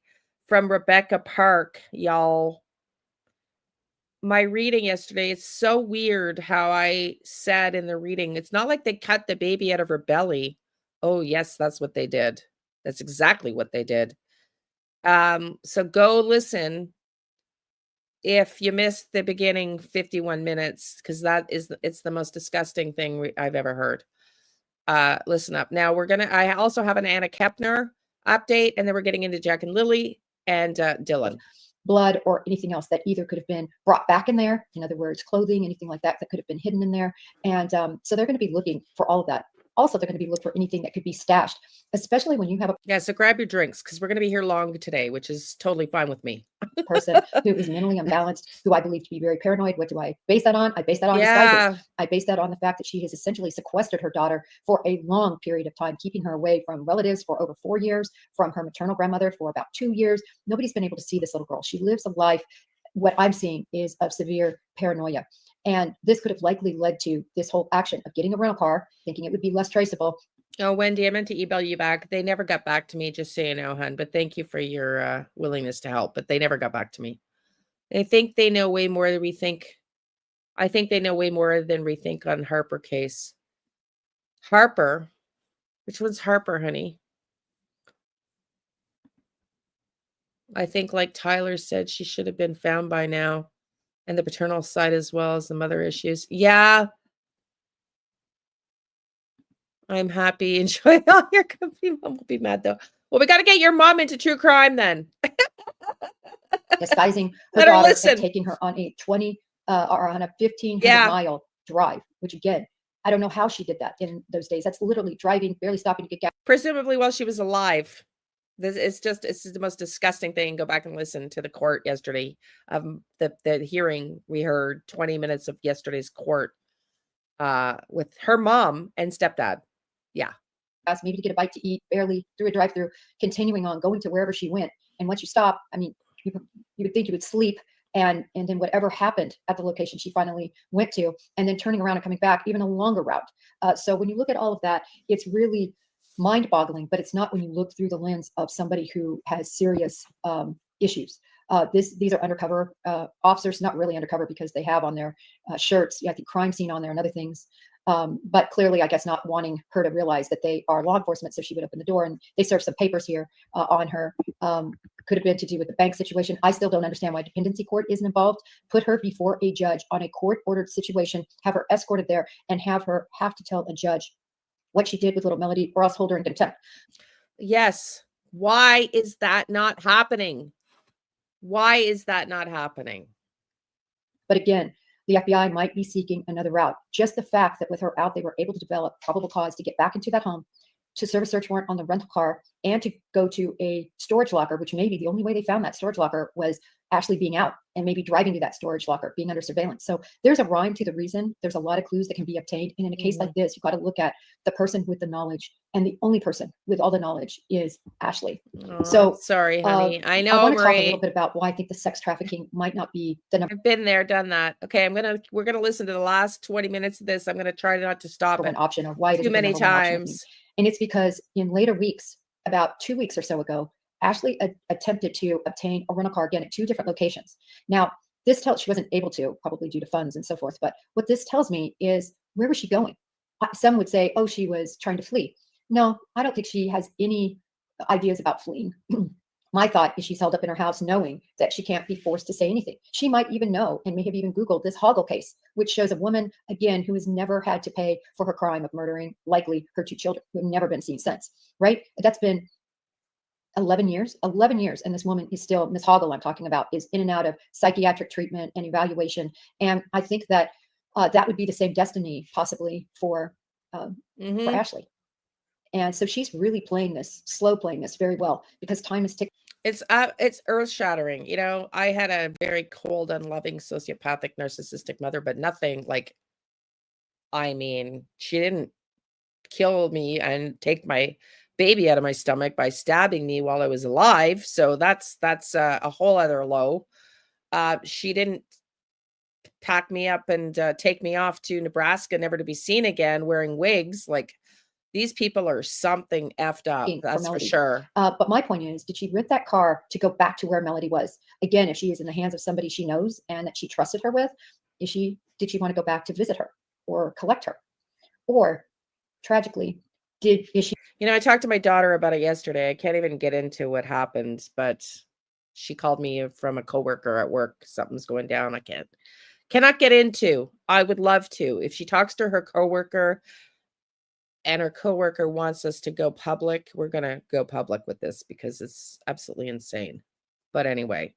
from Rebecca Park, y'all. My reading yesterday, it's so weird how I said in the reading, it's not like they cut the baby out of her belly. Oh, yes, that's what they did. That's exactly what they did. So go listen if you missed the beginning 51 minutes, because it's the most disgusting thing I've ever heard. Listen up. Now I also have an Anna Kepner update, and then we're getting into Jack and Lily and Dylan. Blood or anything else that either could have been brought back in there. In other words, clothing, anything like that could have been hidden in there. And so they're going to be looking for all of that. Also, they're going to be looking for anything that could be stashed, especially when you have a so grab your drinks because we're going to be here long today, which is totally fine with me. person who is mentally unbalanced, who I believe to be very paranoid. What do I base that on? I base that on disguises. I base that on the fact that she has essentially sequestered her daughter for a long period of time, keeping her away from relatives for over 4 years, from her maternal grandmother for about 2 years. Nobody's been able to see this little girl. She lives a life, what I'm seeing is of severe paranoia. And this could have likely led to this whole action of getting a rental car, thinking it would be less traceable. Oh, Wendy, I meant to email you back. They never got back to me, just so you know, hun. But thank you for your willingness to help. But they never got back to me. They think they know way more than we think. I think they know way more than we think on Harper case. Harper? Which one's Harper, honey? I think, like Tyler said, she should have been found by now. And the paternal side as well as the mother issues. Yeah. I'm happy. Enjoy all your company. Mom will be mad, though. Well, we got to get your mom into true crime then. Disguising her daughter and taking her on a 20 or on a 1,500-mile drive, which again, I don't know how she did that in those days. That's literally driving, barely stopping to get gas. Presumably while she was it's the most disgusting thing. Go back and listen to the court yesterday. The hearing, we heard 20 minutes of yesterday's court with her mom and stepdad. Yeah. Maybe to get a bite to eat, barely through a drive-through, continuing on, going to wherever she went. And once you stop, I mean, you would think you would sleep and then whatever happened at the location she finally went to, and then turning around and coming back, even a longer route. So when you look at all of that, it's really mind-boggling, but it's not when you look through the lens of somebody who has serious issues. These are undercover officers, not really undercover because they have on their shirts, I think, crime scene on there and other things. But clearly, I guess, not wanting her to realize that they are law enforcement. So she would open the door, and they served some papers here on her. Could have been to do with the bank situation. I still don't understand why dependency court isn't involved. Put her before a judge on a court-ordered situation, have her escorted there, and have her have to tell a judge what she did with little Melody, or else hold her in contempt. Yes. Why is that not happening? Why is that not happening? But again, the FBI might be seeking another route. Just the fact that with her out, they were able to develop probable cause to get back into that home to serve a search warrant on the rental car and to go to a storage locker, which maybe the only way they found that storage locker was Ashley being out and maybe driving to that storage locker, being under surveillance. So there's a rhyme to the reason. There's a lot of clues that can be obtained. And in a case like this, you've got to look at the person with the knowledge, and the only person with all the knowledge is Ashley. Oh, So, sorry, honey. I I know, want to talk a Marie. little bit about why I think the sex trafficking might not be the number I've been there, done that. Okay, we're gonna listen to the last 20 minutes of this. I'm gonna try not to stop one it option, or why it too isn't the many number one option with me. times. And it's because in later weeks, about 2 weeks or so ago, Ashley attempted to obtain a rental car again at 2 different locations. Now, this tells she wasn't able to, probably due to funds and so forth. But what this tells me is, where was she going? Some would say, oh, she was trying to flee. No, I don't think she has any ideas about fleeing. My thought is she's held up in her house knowing that she can't be forced to say anything. She might even know, and may have even Googled this Hoggle case, which shows a woman, again, who has never had to pay for her crime of murdering, likely her 2 children, who have never been seen since, right? That's been 11 years, and this woman is still, Miss Hoggle I'm talking about, is in and out of psychiatric treatment and evaluation. And I think that that would be the same destiny possibly for Ashley. And so she's really slow playing this very well, because time is ticking. It's earth shattering. You know, I had a very cold, unloving, sociopathic, narcissistic mother, but nothing like, I mean, she didn't kill me and take my baby out of my stomach by stabbing me while I was alive. So that's a whole other low. She didn't pack me up and take me off to Nebraska, never to be seen again, wearing wigs. Like, these people are something effed up. That's for sure. But my point is, did she rent that car to go back to where Melody was? Again, if she is in the hands of somebody she knows and that she trusted her with, did she want to go back to visit her or collect her? Or tragically, is she? You know, I talked to my daughter about it yesterday. I can't even get into what happened, but she called me from a coworker at work. Something's going down. I cannot get into. I would love to. If she talks to her coworker and her coworker wants us to go public, we're going to go public with this, because it's absolutely insane. But anyway,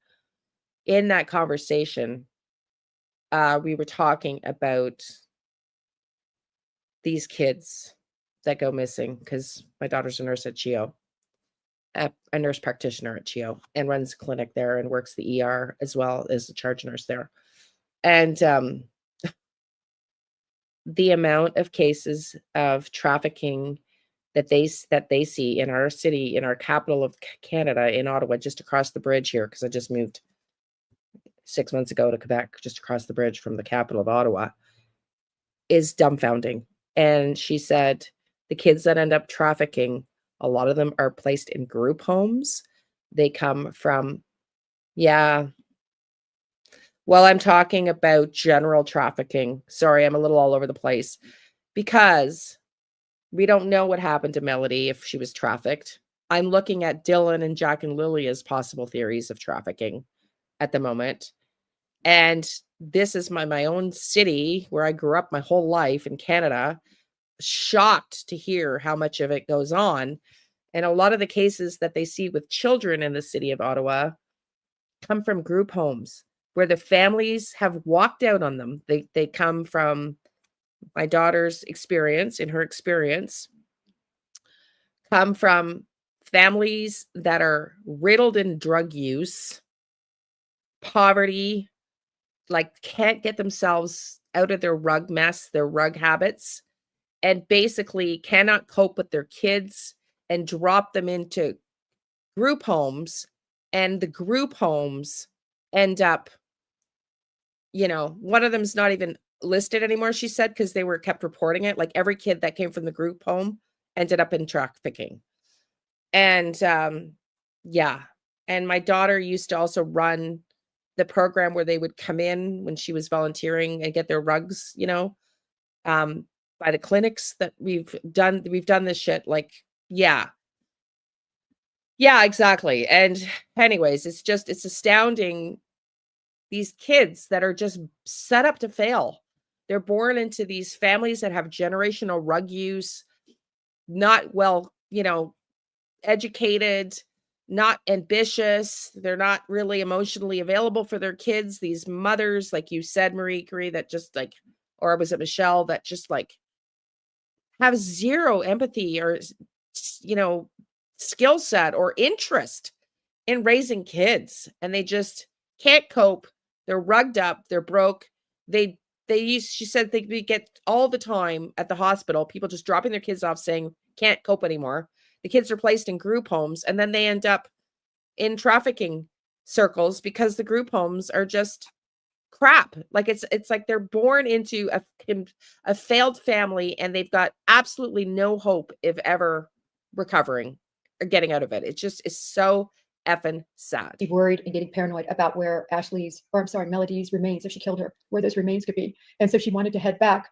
in that conversation, we were talking about these kids that go missing, because my daughter's a nurse at CHEO, a nurse practitioner at CHEO, and runs a clinic there and works the ER as well as the charge nurse there. And the amount of cases of trafficking that they see in our city, in our capital of Canada, in Ottawa, just across the bridge here, because I just moved 6 months ago to Quebec, just across the bridge from the capital of Ottawa, is dumbfounding. And she said the kids that end up trafficking, a lot of them are placed in group homes. They come from, well, I'm talking about general trafficking. Sorry, I'm a little all over the place, because we don't know what happened to Melody if she was trafficked. I'm looking at Dylan and Jack and Lily as possible theories of trafficking at the moment. And this is my own city where I grew up my whole life in Canada. Shocked to hear how much of it goes on. And a lot of the cases that they see with children in the city of Ottawa come from group homes where the families have walked out on them. They come from, my daughter's experience, in her experience, come from families that are riddled in drug use, poverty, like can't get themselves out of their rug mess, their rug habits, and basically cannot cope with their kids and drop them into group homes. And the group homes end up, one of them's not even listed anymore, she said, because they were kept reporting it. Like, every kid that came from the group home ended up in trafficking. And and my daughter used to also run the program where they would come in when she was volunteering and get their rugs, by the clinics that we've done this shit. Like, yeah, exactly. And anyways, it's astounding. These kids that are just set up to fail. They're born into these families that have generational rug use, not well, educated, not ambitious. They're not really emotionally available for their kids. These mothers, like you said, Marie Curie, that just like, or was it Michelle, that just like have zero empathy or skill set or interest in raising kids, and they just can't cope. They're rugged up, they're broke. She said they get all the time at the hospital, people just dropping their kids off saying can't cope anymore. The kids are placed in group homes, and then they end up in trafficking circles because the group homes are just crap. Like it's like they're born into a failed family, and they've got absolutely no hope of ever recovering or getting out of it. It just is so effing sad. Be worried and getting paranoid about where Melody's remains, if she killed her, where those remains could be. And so she wanted to head back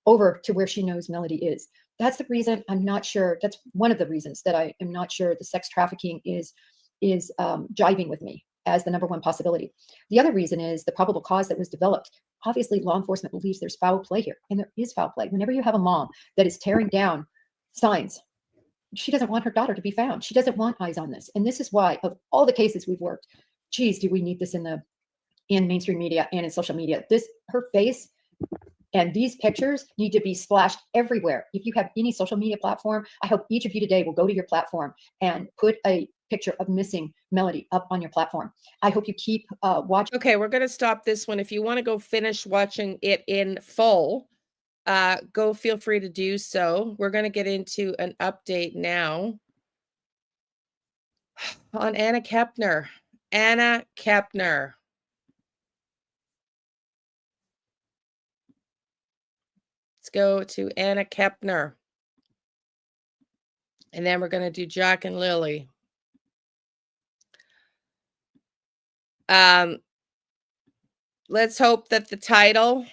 over to where she knows Melody is. That's the reason I'm not sure. That's one of the reasons that I am not sure the sex trafficking is jiving with me as the number one possibility. The other reason is the probable cause that was developed. Obviously, law enforcement believes there's foul play here, and there is foul play. Whenever you have a mom that is tearing down signs, she doesn't want her daughter to be found. She doesn't want eyes on this. And this is why, of all the cases we've worked, geez, do we need this in mainstream media and in social media? Her face and these pictures need to be splashed everywhere. If you have any social media platform, I hope each of you today will go to your platform and put a picture of missing Melody up on your platform. I hope you keep watching. Okay, we're going to stop this one. If you want to go finish watching it in full, go feel free to do so. We're going to get into an update now on Anna Kepner. Anna Kepner. Let's go to Anna Kepner. And then we're going to do Jack and Lily. Let's hope that the title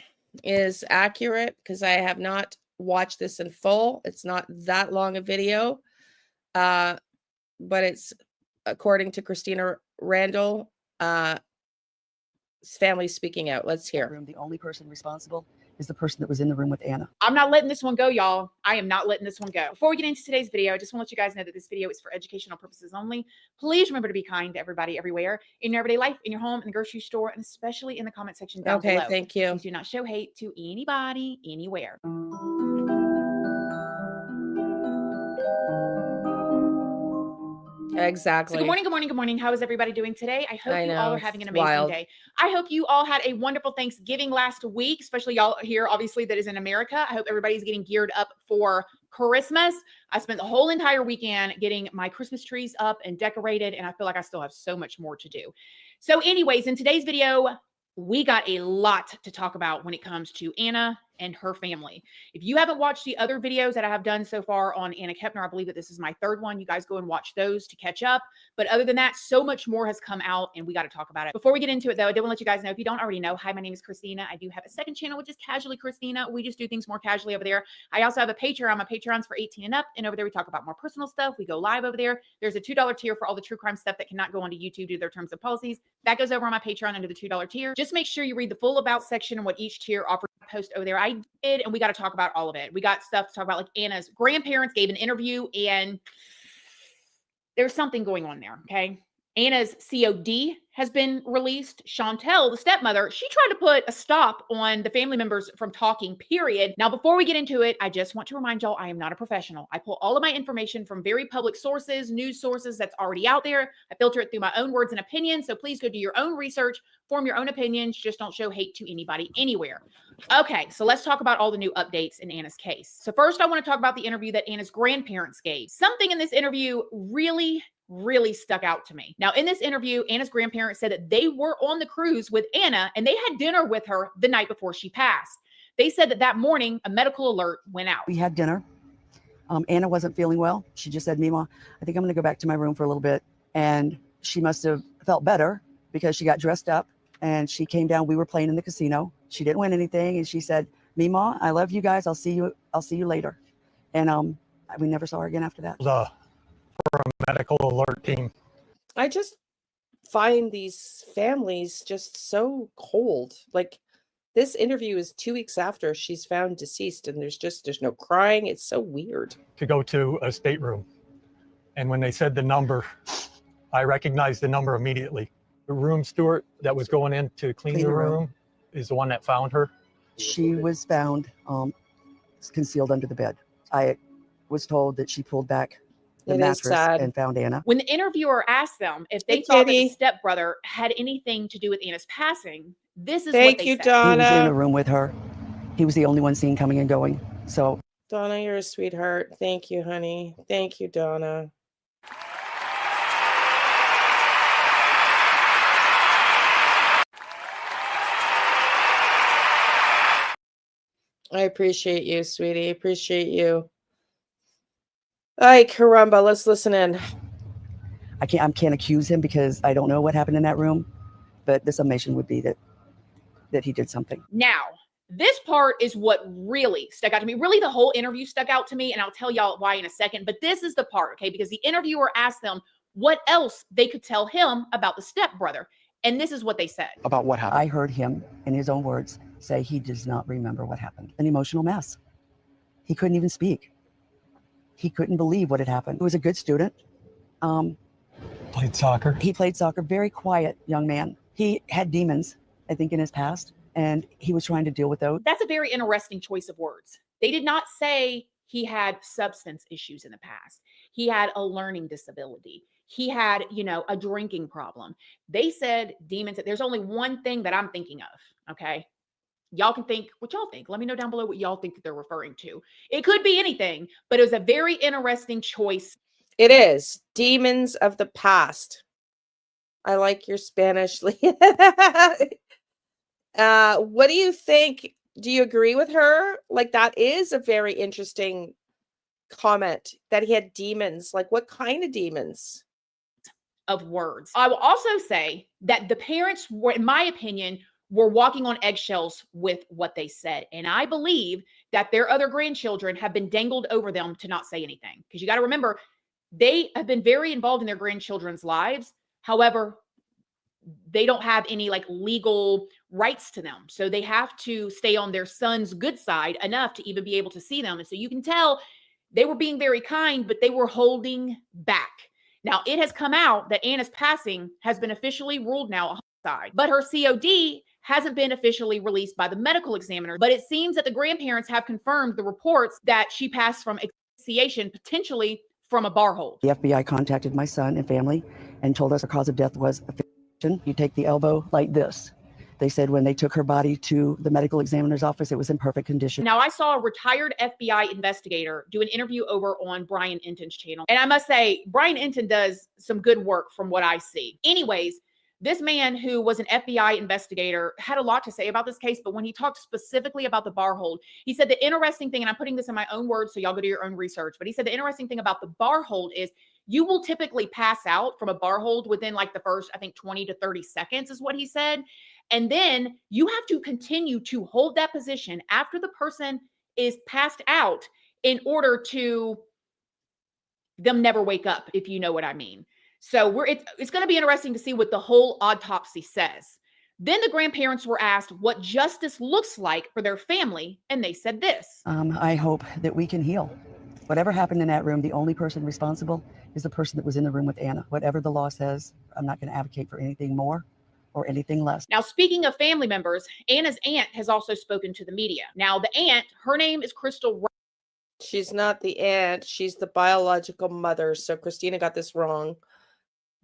is accurate, because I have not watched this in full. It's not that long a video, but it's according to Christina Randall, family speaking out. Let's hear. The only person responsible is the person that was in the room with Anna. I'm not letting this one go, y'all. I am not letting this one go. Before we get into today's video, I just want to let you guys know that this video is for educational purposes only. Please remember to be kind to everybody everywhere, in your everyday life, in your home, in the grocery store, and especially in the comment section down below. Okay, thank you. Please do not show hate to anybody, anywhere. Exactly. So good morning, good morning, good morning. How is everybody doing today? I hope you all are having an amazing wild day. I hope you all had a wonderful Thanksgiving last week, especially y'all here, obviously, that is in America. I hope everybody's getting geared up for Christmas. I spent the whole entire weekend getting my Christmas trees up and decorated, and I feel like I still have so much more to do. So anyways, in today's video, we got a lot to talk about when it comes to Anna and her family. If you haven't watched the other videos that I have done so far on Anna Kepner, I believe that this is my third one. You guys go and watch those to catch up. But other than that, so much more has come out, and we got to talk about it. Before we get into it, though, I did want to let you guys know, if you don't already know, hi, my name is Christina. I do have a second channel, which is Casually Christina. We just do things more casually over there. I also have a Patreon. My Patreon's for 18 and up, and over there we talk about more personal stuff. We go live over there. There's a $2 tier for all the true crime stuff that cannot go onto YouTube due to their terms and policies. That goes over on my Patreon under the $2 tier. Just make sure you read the full about section and what each tier offers. Post over there. I did, and we got to talk about all of it. We got stuff to talk about, like Anna's grandparents gave an interview, and there's something going on there. Okay. Anna's COD has been released. Chantel, the stepmother, she tried to put a stop on the family members from talking, period. Now, before we get into it, I just want to remind y'all, I am not a professional. I pull all of my information from very public sources, news sources that's already out there. I filter it through my own words and opinions. So please go do your own research, form your own opinions. Just don't show hate to anybody anywhere. Okay, so let's talk about all the new updates in Anna's case. So first, I want to talk about the interview that Anna's grandparents gave. Something in this interview really stuck out to me. Now, in this interview, Anna's grandparents said that they were on the cruise with Anna and they had dinner with her the night before she passed. They said that that morning, a medical alert went out. We had dinner. Anna wasn't feeling well. She just said, Mima, I think I'm going to go back to my room for a little bit. And she must have felt better because she got dressed up and she came down. We were playing in the casino. She didn't win anything. And she said, Mima, I love you guys. I'll see you later. And we never saw her again after that. For a medical alert team. I just find these families just so cold. Like, this interview is 2 weeks after she's found deceased, and there's no crying. It's so weird. To go to a stateroom. And when they said the number, I recognized the number immediately. The room steward that was going in to clean the room is the one that found her. She was found concealed under the bed. I was told that she pulled back the It is mattress sad. and found Anna. When the interviewer asked them if they Hey, thought that the Kitty. stepbrother had anything to do with Anna's passing, this is what Thank they you, said. He was in a Donna. room with her. He was the only one seen coming and going. So Donna, you're a sweetheart. Thank you, honey. Thank you, Donna. I appreciate you, sweetie. Appreciate you. Ay, caramba, let's listen in. I can't accuse him because I don't know what happened in that room, but the summation would be that he did something. Now, this part is what really stuck out to me. Really, the whole interview stuck out to me, and I'll tell y'all why in a second. But this is the part, okay? Because the interviewer asked them what else they could tell him about the stepbrother. And this is what they said. About what happened? I heard him, in his own words, say he does not remember what happened. An emotional mess. He couldn't even speak. He couldn't believe what had happened. He was a good student. Played soccer. He played soccer, very quiet young man. He had demons, I think, in his past, and he was trying to deal with those. That's a very interesting choice of words. They did not say he had substance issues in the past. He had a learning disability. He had, a drinking problem. They said demons. There's only one thing that I'm thinking of, okay? Y'all can think what y'all think. Let me know down below what y'all think that they're referring to. It could be anything, but it was a very interesting choice. It is demons of the past. I like your Spanish. What do you think? Do you agree with her? Like, that is a very interesting comment that he had demons. Like, what kind of demons? Of words. I will also say that the parents were, in my opinion, were walking on eggshells with what they said. And I believe that their other grandchildren have been dangled over them to not say anything. Because you got to remember, they have been very involved in their grandchildren's lives. However, they don't have any legal rights to them. So they have to stay on their son's good side enough to even be able to see them. And so you can tell they were being very kind, but they were holding back. Now, it has come out that Anna's passing has been officially ruled now a homicide, but her COD hasn't been officially released by the medical examiner. But it seems that the grandparents have confirmed the reports that she passed from asphyxiation, potentially from a bar hold. The FBI contacted my son and family and told us her cause of death was asphyxiation. You take the elbow like this. They said when they took her body to the medical examiner's office, it was in perfect condition. Now, I saw a retired FBI investigator do an interview over on Brian Enton's channel. And I must say, Brian Enton does some good work from what I see. Anyways, this man who was an FBI investigator had a lot to say about this case, but when he talked specifically about the bar hold, he said the interesting thing, and I'm putting this in my own words, so y'all go do your own research, but he said the interesting thing about the bar hold is you will typically pass out from a bar hold within the first, I think, 20 to 30 seconds is what he said. And then you have to continue to hold that position after the person is passed out in order to them never wake up, if you know what I mean. So it's going to be interesting to see what the whole autopsy says. Then the grandparents were asked what justice looks like for their family, and they said this. I hope that we can heal. Whatever happened in that room, the only person responsible is the person that was in the room with Anna. Whatever the law says, I'm not going to advocate for anything more or anything less. Now, speaking of family members, Anna's aunt has also spoken to the media. Now, the aunt, her name is Crystal. She's not the aunt. She's the biological mother. So Christina got this wrong.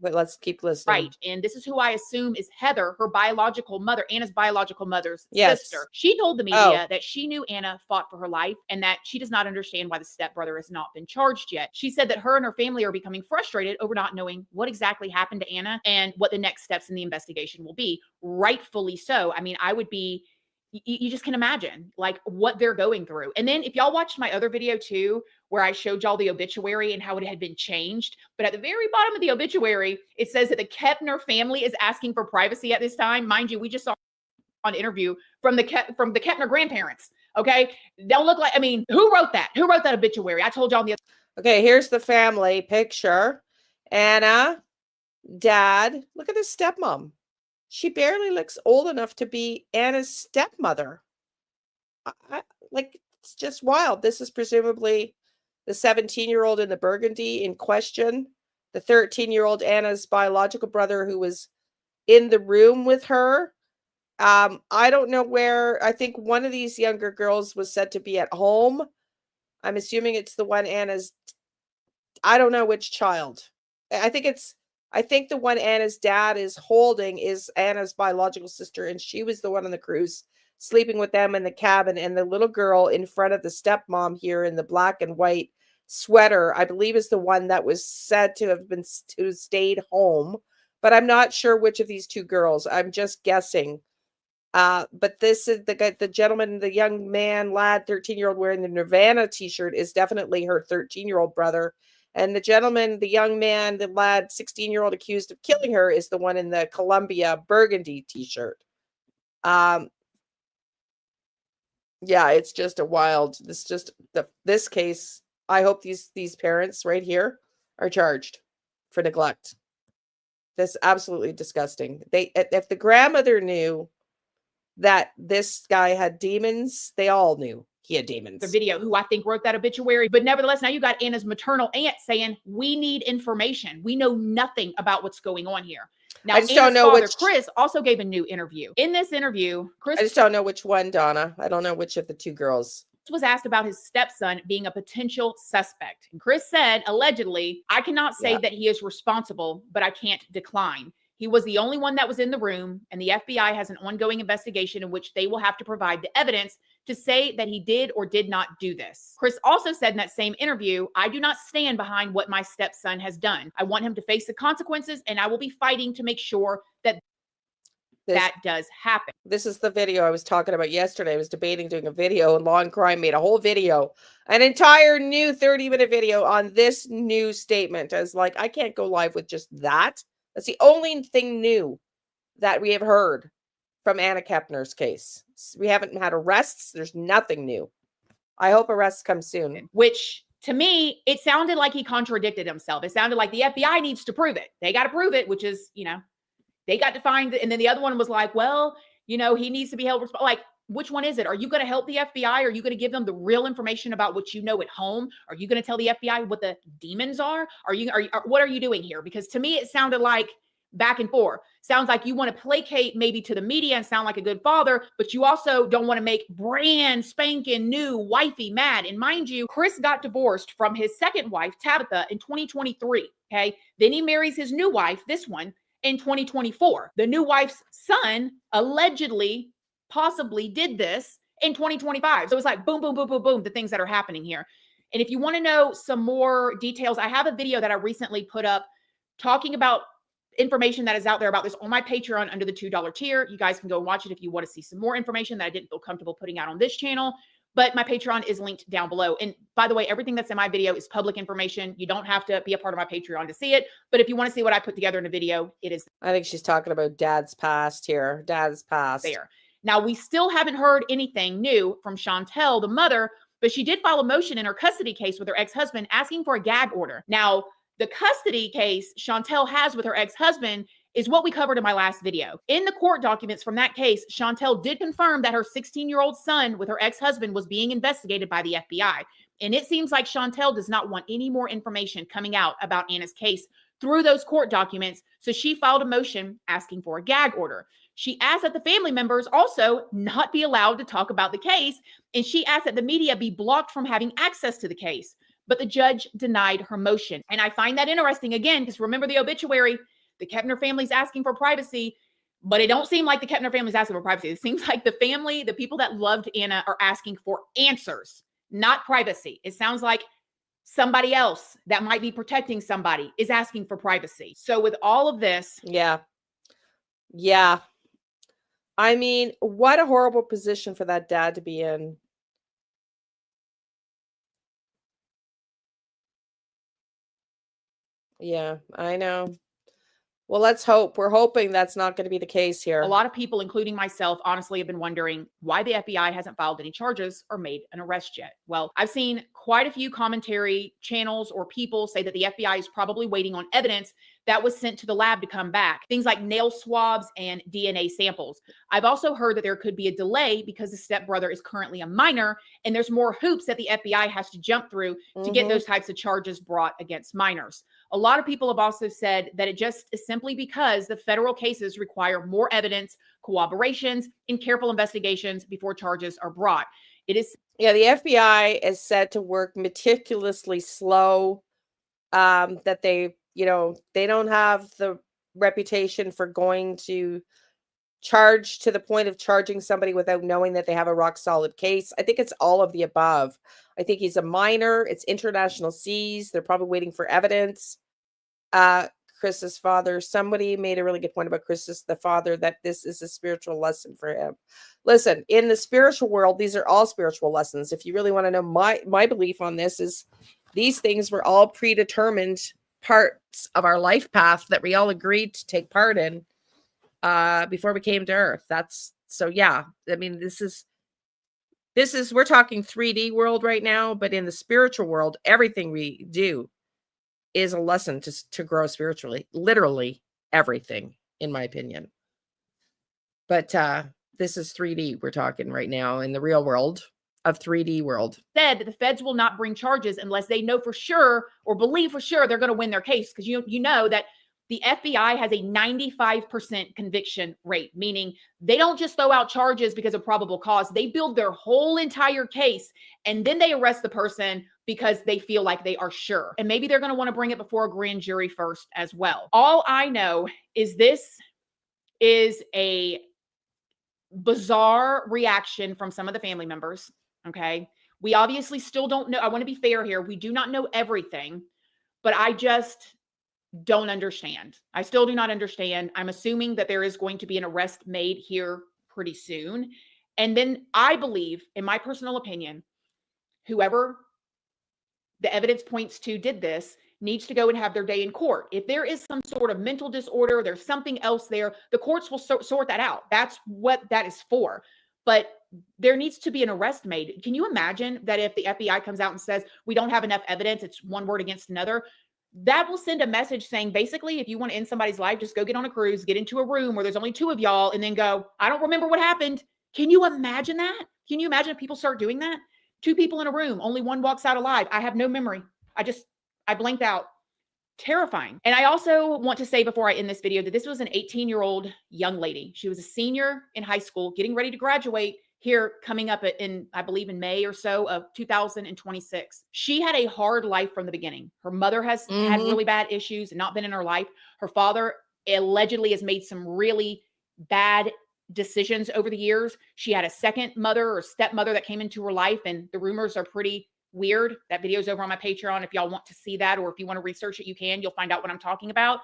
But let's keep listening. Right. And this is who I assume is Heather, her biological mother, Anna's biological mother's Yes. sister. She told the media that she knew Anna fought for her life and that she does not understand why the stepbrother has not been charged yet. She said that her and her family are becoming frustrated over not knowing what exactly happened to Anna and what the next steps in the investigation will be. Rightfully so. I mean, I would be, you just can imagine what they're going through. And then if y'all watched my other video too, where I showed y'all the obituary and how it had been changed, but at the very bottom of the obituary, it says that the Kepner family is asking for privacy at this time. Mind you, we just saw an interview from the Kepner grandparents. Okay. They'll look like, who wrote that? Who wrote that obituary? I told y'all the other. Okay, here's the family picture. Anna, dad, look at his stepmom. She barely looks old enough to be Anna's stepmother. It's just wild. This is presumably the 17-year-old in the burgundy in question, the 13-year-old Anna's biological brother who was in the room with her. I don't know where. I think one of these younger girls was said to be at home. I'm assuming it's the one Anna's I don't know which child. I think the one Anna's dad is holding is Anna's biological sister, and she was the one on the cruise sleeping with them in the cabin. And the little girl in front of the stepmom here in the black and white sweater, I believe, is the one that was said to have been to stayed home. But I'm not sure which of these two girls. I'm just guessing. But this is the gentleman, the young man, lad, 13-year-old wearing the Nirvana t-shirt is definitely her 13-year-old brother. And the gentleman, the young man, the lad, 16-year-old accused of killing her is the one in the Columbia burgundy t-shirt. Yeah, it's just a wild, this case. I hope these parents right here are charged for neglect. That's absolutely disgusting. If the grandmother knew that this guy had demons, they all knew he had demons. The video who I think wrote that obituary. But nevertheless, now you got Anna's maternal aunt saying, we need information. We know nothing about what's going on here. Now, I just Anna's don't know father, which Chris, also gave a new interview. In this interview, Chris I just don't know which one, Donna. I don't know which of the two girls. was asked about his stepson being a potential suspect. And Chris said, allegedly, I cannot say that he is responsible, but I can't decline. He was the only one that was in the room, and the FBI has an ongoing investigation in which they will have to provide the evidence to say that he did or did not do this. Chris also said in that same interview, I do not stand behind what my stepson has done. I want him to face the consequences, and I will be fighting to make sure that that does happen. This is the video I was talking about yesterday. I was debating doing a video, and Law and Crime made a whole video, an entire new 30-minute video on this new statement. I was like, I can't go live with just that. That's the only thing new that we have heard from Anna Kepner's case. We haven't had arrests. There's nothing new. I hope arrests come soon. Which, to me, it sounded like he contradicted himself. It sounded like the FBI needs to prove it. They got to prove it, which is, they got to find it. And then the other one was like, well, he needs to be held responsible. Like, which one is it? Are you going to help the FBI? Are you going to give them the real information about what you know at home? Are you going to tell the FBI what the demons are? What are you doing here? Because to me, it sounded like back and forth. Sounds like you want to placate maybe to the media and sound like a good father, but you also don't want to make brand spanking new wifey mad. And mind you, Chris got divorced from his second wife, Tabitha, in 2023. Okay. Then he marries his new wife, this one, in 2024. The new wife's son allegedly possibly did this in 2025. So it's like boom, boom, boom, boom, boom, the things that are happening here. And if you want to know some more details, I have a video that I recently put up talking about information that is out there about this on my Patreon under the $2 tier. You guys can go watch it if you want to see some more information that I didn't feel comfortable putting out on this channel. But my Patreon is linked down below. And by the way, everything that's in my video is public information. You don't have to be a part of my Patreon to see it. But if you want to see what I put together in a video, it is. I think she's talking about dad's past here. Dad's past. There. Now, we still haven't heard anything new from Chantel, the mother, but she did file a motion in her custody case with her ex-husband asking for a gag order. Now, the custody case Chantel has with her ex-husband is what we covered in my last video. In the court documents from that case, Chantel did confirm that her 16-year-old son with her ex-husband was being investigated by the FBI. And it seems like Chantel does not want any more information coming out about Anna's case through those court documents. So she filed a motion asking for a gag order. She asked that the family members also not be allowed to talk about the case. And she asked that the media be blocked from having access to the case. But the judge denied her motion. And I find that interesting, again, because remember the obituary, the Kepner family's asking for privacy, but it don't seem like the Kepner family's asking for privacy. It seems like the family, the people that loved Anna, are asking for answers, not privacy. It sounds like somebody else that might be protecting somebody is asking for privacy. So with all of this. Yeah. I mean, what a horrible position for that dad to be in. Yeah, I know. Well, let's hope. We're hoping that's not going to be the case here. A lot of people, including myself, honestly have been wondering why the FBI hasn't filed any charges or made an arrest yet. Well, I've seen quite a few commentary channels or people say that the FBI is probably waiting on evidence that was sent to the lab to come back. Things like nail swabs and DNA samples. I've also heard that there could be a delay because the stepbrother is currently a minor and there's more hoops that the FBI has to jump through to get those types of charges brought against minors. A lot of people have also said that it just is simply because the federal cases require more evidence, corroborations, and careful investigations before charges are brought. It is. Yeah, the FBI is said to work meticulously slow that they, they don't have the reputation for going to charge to the point of charging somebody without knowing that they have a rock solid case. I think it's all of the above. I think he's a minor. It's international seas. They're probably waiting for evidence. Chris's father, somebody made a really good point about Chris's the father, that this is a spiritual lesson for him. Listen, in the spiritual world, these are all spiritual lessons. If you really want to know my belief on this, is these things were all predetermined parts of our life path that we all agreed to take part in before we came to Earth. That's so, yeah. I mean, this is we're talking 3D world right now, but in the spiritual world, everything we do is a lesson to grow spiritually. Literally everything, in my opinion. But this is 3D we're talking right now, in the real world of 3D world. Said that the feds will not bring charges unless they know for sure or believe for sure they're going to win their case, because you know that the FBI has a 95% conviction rate, meaning they don't just throw out charges because of probable cause. They build their whole entire case and then they arrest the person because they feel like they are sure. And maybe they're going to want to bring it before a grand jury first as well. All I know is this is a bizarre reaction from some of the family members. Okay. We obviously still don't know. I want to be fair here. We do not know everything, but I just don't understand. I still do not understand. I'm assuming that there is going to be an arrest made here pretty soon. And then I believe, in my personal opinion, whoever the evidence points to did this needs to go and have their day in court. If there is some sort of mental disorder, there's something else there, the courts will sort that out. That's what that is for. But there needs to be an arrest made. Can you imagine that if the FBI comes out and says, we don't have enough evidence, it's one word against another? That will send a message saying, basically, if you want to end somebody's life, just go get on a cruise, get into a room where there's only two of y'all, and then go, I don't remember what happened. Can you imagine that? Can you imagine if people start doing that? Two people in a room, only one walks out alive. I have no memory. I blanked out. Terrifying. And I also want to say before I end this video that this was an 18-year-old young lady. She was a senior in high school, getting ready to graduate here, coming up in, I believe, in May or so of 2026. She had a hard life from the beginning. Her mother has had really bad issues and not been in her life. Her father allegedly has made some really bad decisions over the years. She had a second mother or stepmother that came into her life, and the rumors are pretty weird. That video is over on my Patreon. If y'all want to see that, or if you want to research it, you can. You'll find out what I'm talking about.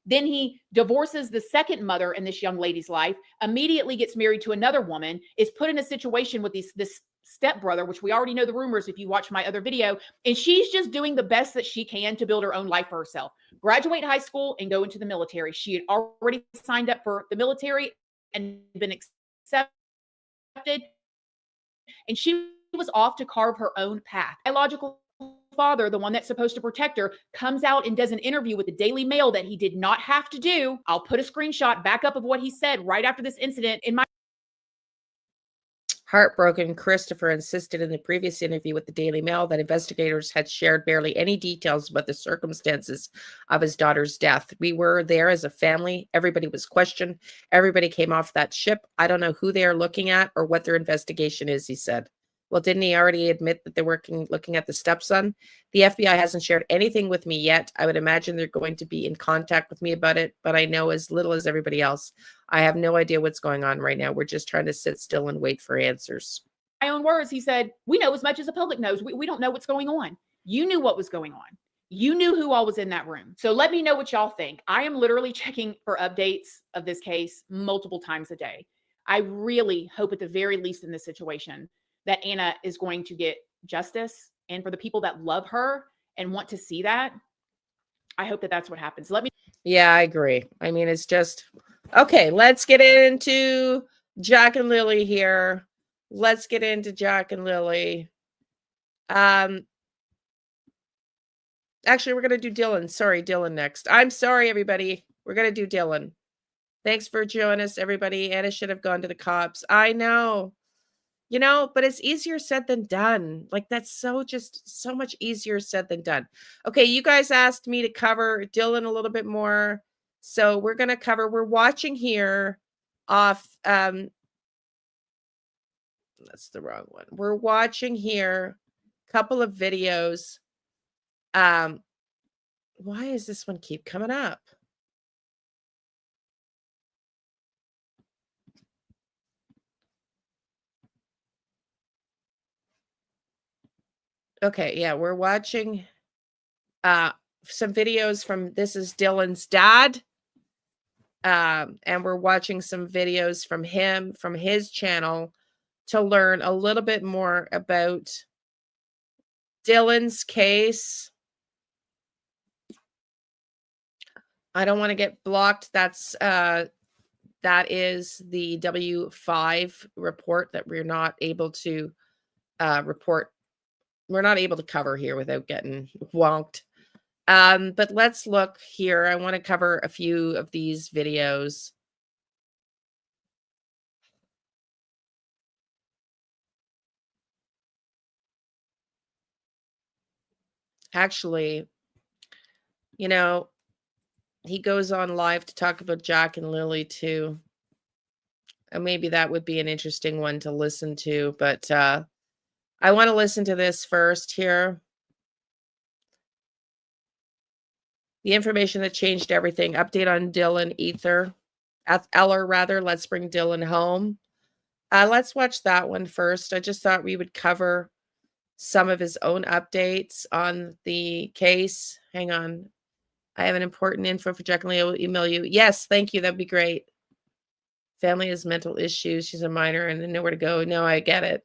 Then he divorces the second mother in this young lady's life, immediately gets married to another woman, is put in a situation with this stepbrother, which we already know the rumors if you watch my other video, and she's just doing the best that she can to build her own life for herself. Graduate high school and go into the military. She had already signed up for the military and been accepted, and she was off to carve her own path. Biological father, the one that's supposed to protect her, comes out and does an interview with the Daily Mail that he did not have to do. I'll put a screenshot back up of what he said right after this incident in my Heartbroken, Christopher insisted in the previous interview with the Daily Mail that investigators had shared barely any details about the circumstances of his daughter's death. We were there as a family. Everybody was questioned. Everybody came off that ship. I don't know who they are looking at or what their investigation is, he said. Well, didn't he already admit that they're looking at the stepson? The FBI hasn't shared anything with me yet. I would imagine they're going to be in contact with me about it, but I know as little as everybody else. I have no idea what's going on right now. We're just trying to sit still and wait for answers. My own words, he said, we know as much as the public knows. We don't know what's going on. You knew what was going on. You knew who all was in that room. So let me know what y'all think. I am literally checking for updates of this case multiple times a day. I really hope at the very least in this situation that Anna is going to get justice. And for the people that love her and want to see that, I hope that that's what happens. Let me. Yeah, I agree. I mean, it's just, okay, let's get into Jack and Lily here. Let's get into Jack and Lily. Actually, we're going to do Dylan. Sorry, Dylan next. I'm sorry, everybody. We're going to do Dylan. Thanks for joining us, everybody. Anna should have gone to the cops. I know. You know, but it's easier said than done. Like, that's so much easier said than done. Okay, you guys asked me to cover Dylan a little bit more. So we're going to cover, we're watching here off, that's the wrong one. We're watching here a couple of videos Why does this one keep coming up? Okay, yeah, we're watching some videos from, this is Dylan's dad. And we're watching some videos from him, from his channel, to learn a little bit more about Dylan's case. I don't want to get blocked. That is the W5 report that we're not able to report. We're not able to cover here without getting wonked. But let's look here. I want to cover a few of these videos. Actually, you know, he goes on live to talk about Jack and Lily too. And maybe that would be an interesting one to listen to, but I want to listen to this first here. The information that changed everything. Update on Dylan Ehler rather. Let's bring Dylan home. Let's watch that one first. I just thought we would cover some of his own updates on the case. Hang on. I have an important info for Jack and Lily. I will email you. Yes, thank you. That'd be great. Family has mental issues. She's a minor and nowhere to go. No, I get it.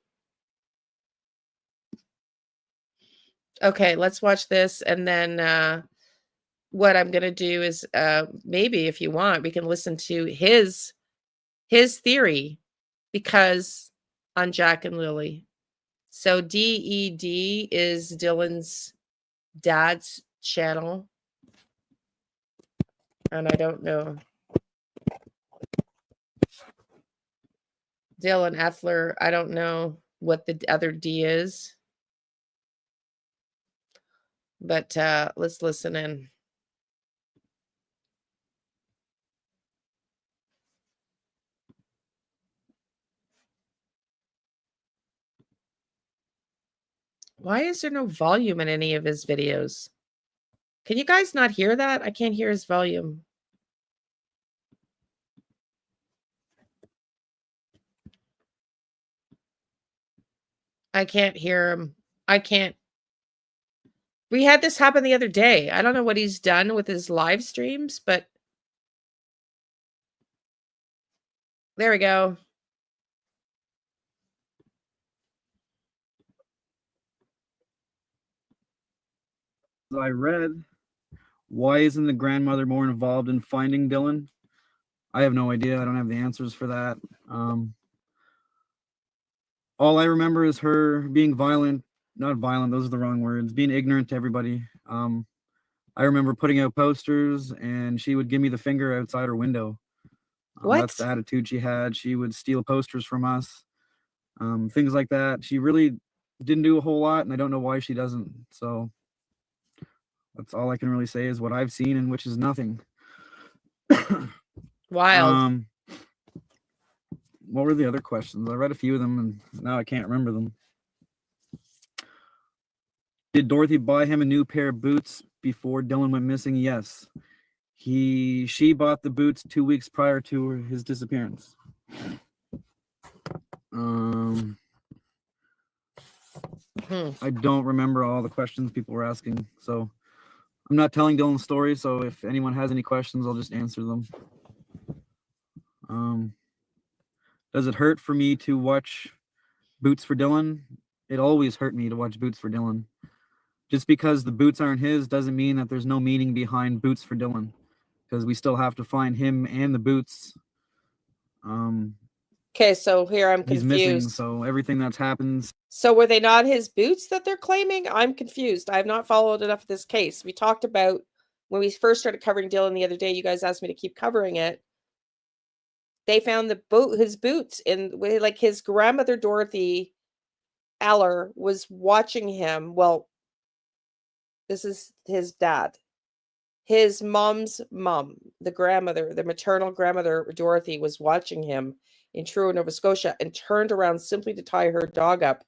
Okay, let's watch this. And then what I'm going to do is maybe if you want, we can listen to his theory, because on Jack and Lily. So DED is Dylan's dad's channel. And I don't know. Dylan Ehler, I don't know what the other D is. But let's listen in. Why is there no volume in any of his videos? Can you guys not hear that? I can't hear his volume. I can't hear him. I can't. We had this happen the other day. I don't know what he's done with his live streams, but there we go. I read, why isn't the grandmother more involved in finding Dylan? I have no idea. I don't have the answers for that. All I remember is her being violent, not violent, those are the wrong words, being ignorant to everybody. I remember putting out posters and she would give me the finger outside her window. That's the attitude she had. She would steal posters from us, things like that. She really didn't do a whole lot, and I don't know why she doesn't. So that's all I can really say is what I've seen, and which is nothing. Wild. What were the other questions? I read a few of them, and now I can't remember them. Did Dorothy buy him a new pair of boots before Dylan went missing? Yes. She bought the boots 2 weeks prior to his disappearance. I don't remember all the questions people were asking, so I'm not telling Dylan's story, so if anyone has any questions, I'll just answer them. Does it hurt for me to watch Boots for Dylan? It always hurt me to watch Boots for Dylan. Just because the boots aren't his doesn't mean that there's no meaning behind Boots for Dylan, because we still have to find him and the boots. Okay, so here I'm confused. He's missing, so everything that's happened. So were they not his boots that they're claiming? I'm confused. I have not followed enough of this case. We talked about when we first started covering Dylan the other day. You guys asked me to keep covering it. They found his boots in, like, his grandmother Dorothy Ehler was watching him. Well, this is his dad. His mom's mom, the grandmother, the maternal grandmother Dorothy, was watching him in Truro, Nova Scotia, and turned around simply to tie her dog up,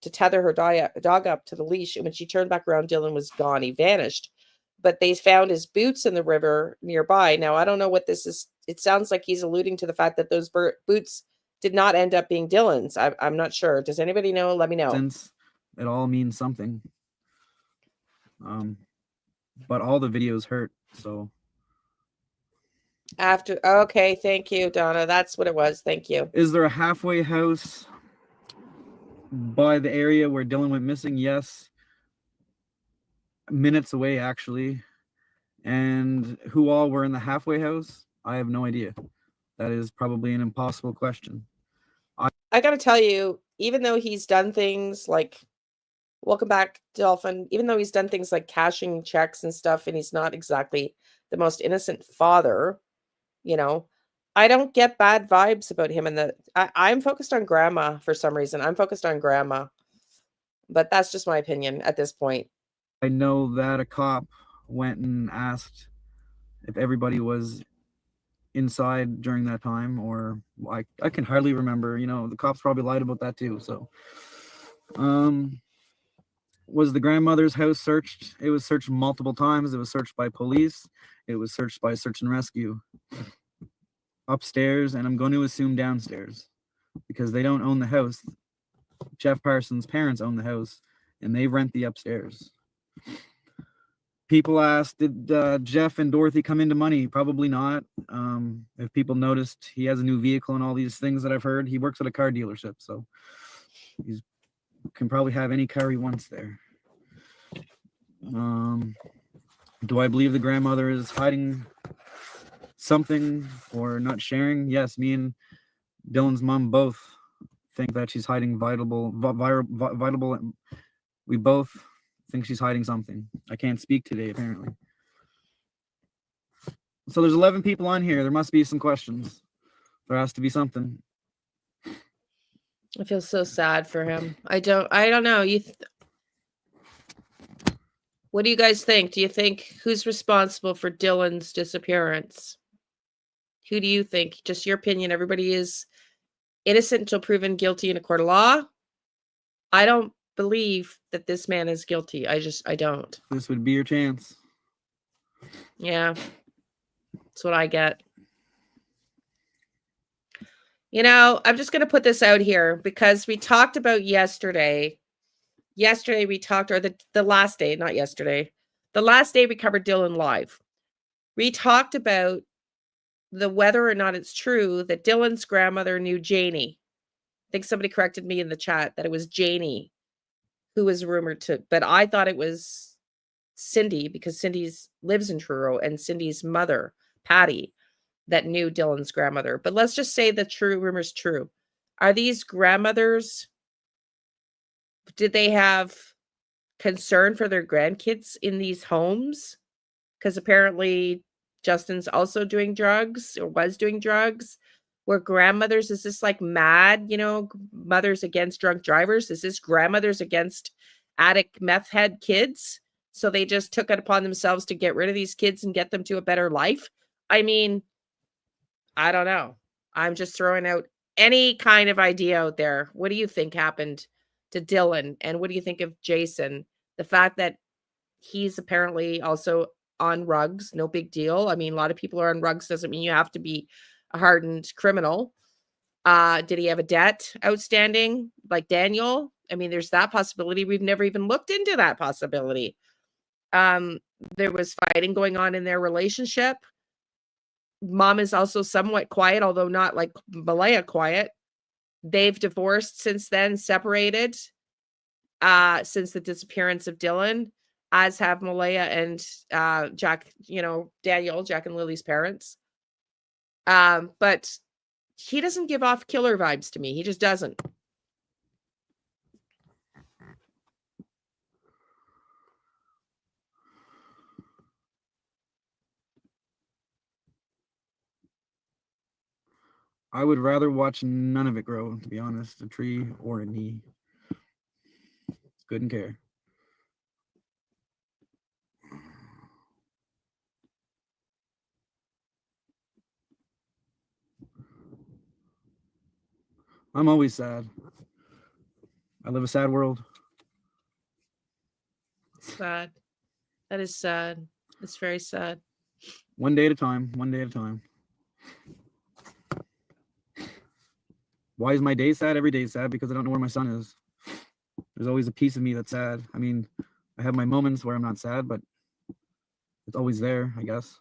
to tether her dog up to the leash. And when she turned back around, Dylan was gone. He vanished. but they found his boots in the river nearby. Now, I don't know what this is. It sounds like he's alluding to the fact that those boots did not end up being Dylan's. I'm not sure. Does anybody know? Let me know. Since it all means something. But all the videos hurt, so. Okay, thank you, Donna. That's what it was. Thank you. Is there a halfway house by the area where Dylan went missing? Yes. Minutes away, actually. And who all were in the halfway house? I have no idea. That is probably an impossible question. I got to tell you, even though he's done things like, welcome back, Dolphin, even though he's done things like cashing checks and stuff, and he's not exactly the most innocent father, you know, I don't get bad vibes about him. And I'm focused on grandma for some reason. I'm focused on grandma, but that's just my opinion at this point. I know that a cop went and asked if everybody was inside during that time, or I can hardly remember. You know, the cops probably lied about that too. So, was the grandmother's house searched? It was searched multiple times. It was searched by police. It was searched by search and rescue. Upstairs, and I'm going to assume downstairs, because they don't own the house. Jeff Parsons' parents own the house, and they rent the upstairs. People asked, did Jeff and Dorothy come into money? Probably not. If people noticed, he has a new vehicle and all these things that I've heard. He works at a car dealership, so he can probably have any car he wants there. Do I believe the grandmother is hiding something or not sharing? Yes, me and Dylan's mom both think that she's hiding vital. We both think she's hiding something. I can't speak today, apparently. So there's 11 people on here. There must be some questions. There has to be something. I feel so sad for him. I don't know. What do you guys think? Do you think who's responsible for Dylan's disappearance? Who do you think? Just your opinion. Everybody is innocent until proven guilty in a court of law. I don't believe that this man is guilty. I don't. This would be your chance. Yeah. That's what I get. You know, I'm just going to put this out here because we talked about yesterday. Yesterday we talked, or the last day, not yesterday. The last day we covered Dylan Live. We talked about whether or not it's true that Dylan's grandmother knew Janie. I think somebody corrected me in the chat that it was Janie who was rumored to, but I thought it was Cindy, because Cindy's lives in Truro, and Cindy's mother, Patty, that knew Dylan's grandmother. But let's just say the true rumor's true. Are these grandmothers, did they have concern for their grandkids in these homes? Because apparently Justin's also doing drugs, or was doing drugs. Were grandmothers, is this like mad, mothers against drunk drivers? Is this grandmothers against addict meth head kids? So they just took it upon themselves to get rid of these kids and get them to a better life? I mean, I don't know. I'm just throwing out any kind of idea out there. What do you think happened to Dylan? And what do you think of Jason? The fact that he's apparently also on rugs, no big deal. I mean, a lot of people are on rugs, doesn't mean you have to be a hardened criminal. Did he have a debt outstanding like Daniel? I mean, there's that possibility. We've never even looked into that possibility. There was fighting going on in their relationship. Mom is also somewhat quiet, although not like Malaya quiet. They've divorced since then, separated since the disappearance of Dylan, as have Malaya and Jack, Daniel, Jack and Lily's parents. But he doesn't give off killer vibes to me. He just doesn't. I would rather watch none of it grow, to be honest, a tree or a knee. Couldn't care. I'm always sad. I live a sad world. Sad. That is sad. It's very sad. One day at a time. One day at a time. Why is my day sad? Every day is sad because I don't know where my son is. There's always a piece of me that's sad. I mean, I have my moments where I'm not sad, but it's always there, I guess.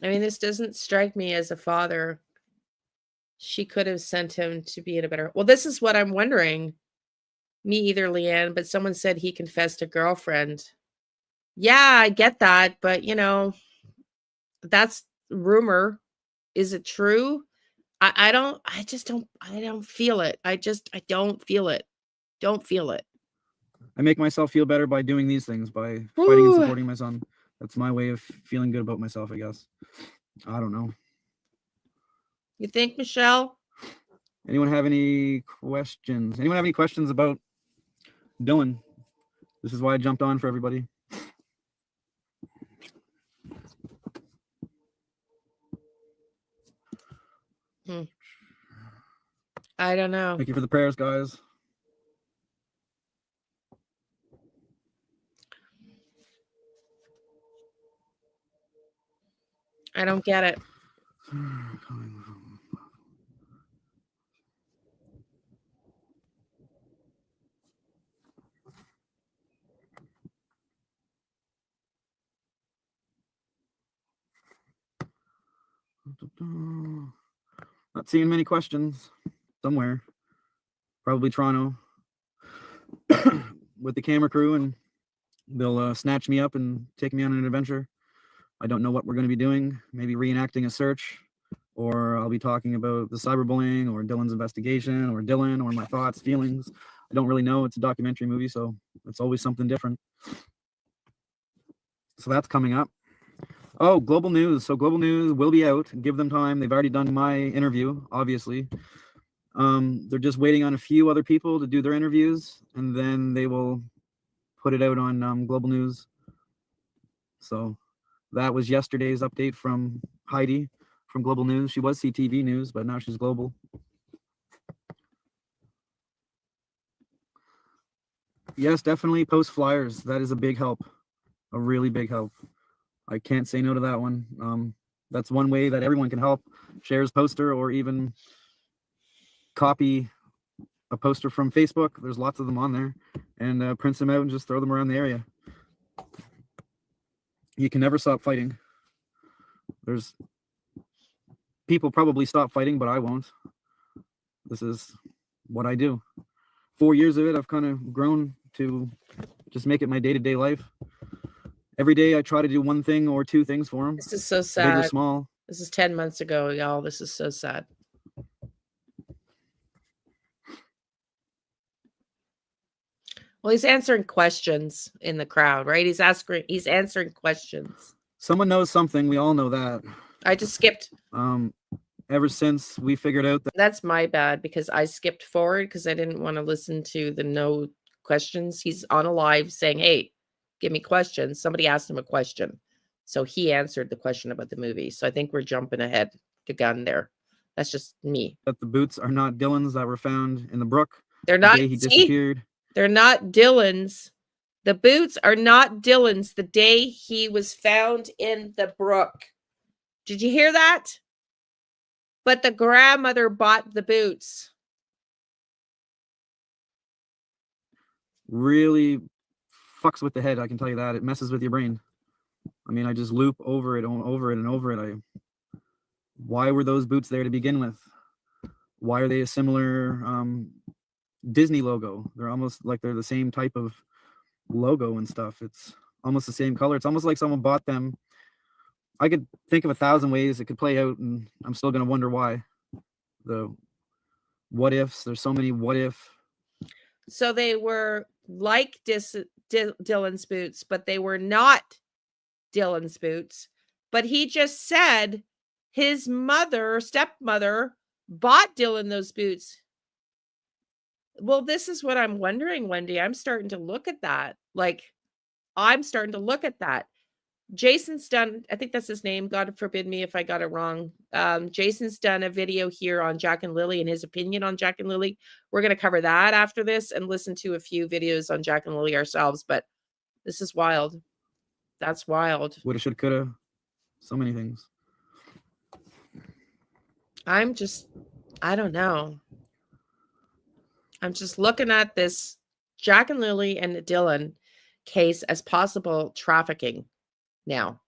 I mean, this doesn't strike me as a father. She could have sent him to be in a better. Well, this is what I'm wondering. Me either, Liane, but someone said he confessed to girlfriend. Yeah, I get that, but that's rumor. Is it true? I don't feel it. I don't feel it. Don't feel it. I make myself feel better by doing these things, by fighting and Ooh. supporting my son. That's my way of feeling good about myself, I guess. I don't know. You think, Michelle? Anyone have any questions? Anyone have any questions about Dylan? This is why I jumped on for everybody. I don't know. Thank you for the prayers, guys. I don't get it. Not seeing many questions. Somewhere. Probably Toronto. With the camera crew, and they'll snatch me up and take me on an adventure. I don't know what we're going to be doing. Maybe reenacting a search, or I'll be talking about the cyberbullying or Dylan's investigation or Dylan or my thoughts, feelings. I don't really know. It's a documentary movie, so it's always something different. So that's coming up. Oh, Global News. So Global News will be out. Give them time. They've already done my interview, obviously. They're just waiting on a few other people to do their interviews, and then they will put it out on Global News. So that was yesterday's update from Heidi from Global News. She was CTV News, but now she's Global. Yes, definitely post flyers. That is a big help, a really big help. I can't say no to that one. That's one way that everyone can help. Shares poster, or even copy a poster from Facebook. There's lots of them on there, and print them out and just throw them around the area. You can never stop fighting. There's people probably stop fighting, but I won't. This is what I do. 4 years of it, I've kind of grown to just make it my day-to-day life. Every day I try to do one thing or two things for them. This is so sad. Big or small. This is 10 months ago, y'all. This is so sad. Well, he's answering questions in the crowd, right? He's answering questions. Someone knows something. We all know that. I just skipped. Ever since we figured out that That's my bad, because I skipped forward because I didn't want to listen to the no questions. He's on a live saying, hey, give me questions. Somebody asked him a question. So he answered the question about the movie. So I think we're jumping ahead the gun there. That's just me. the boots are not Dylan's that were found in the brook. They're The not. day he See? disappeared. They're not Dylan's. The boots are not Dylan's the day he was found in the brook. Did you hear that? But the grandmother bought the boots. Really fucks with the head, I can tell you that. It messes with your brain. I mean, I just loop over it, over it, and over it. Why were those boots there to begin with? Why are they a similar Disney logo? They're almost like they're the same type of logo and stuff. It's almost the same color. It's almost like someone bought them. I could think of 1,000 ways it could play out, and I'm still going to wonder why. The what ifs. There's so many what if. So they were like Dylan's boots, but they were not Dylan's boots. But he just said his stepmother, bought Dylan those boots. Well, this is what I'm wondering, Wendy. I'm starting to look at that. Jason's done, I think that's his name. God forbid me if I got it wrong. Jason's done a video here on Jack and Lily and his opinion on Jack and Lily. We're going to cover that after this and listen to a few videos on Jack and Lily ourselves. But this is wild. That's wild. Woulda, shoulda, coulda. So many things. I don't know. I'm just looking at this Jack and Lily and Dylan case as possible trafficking now.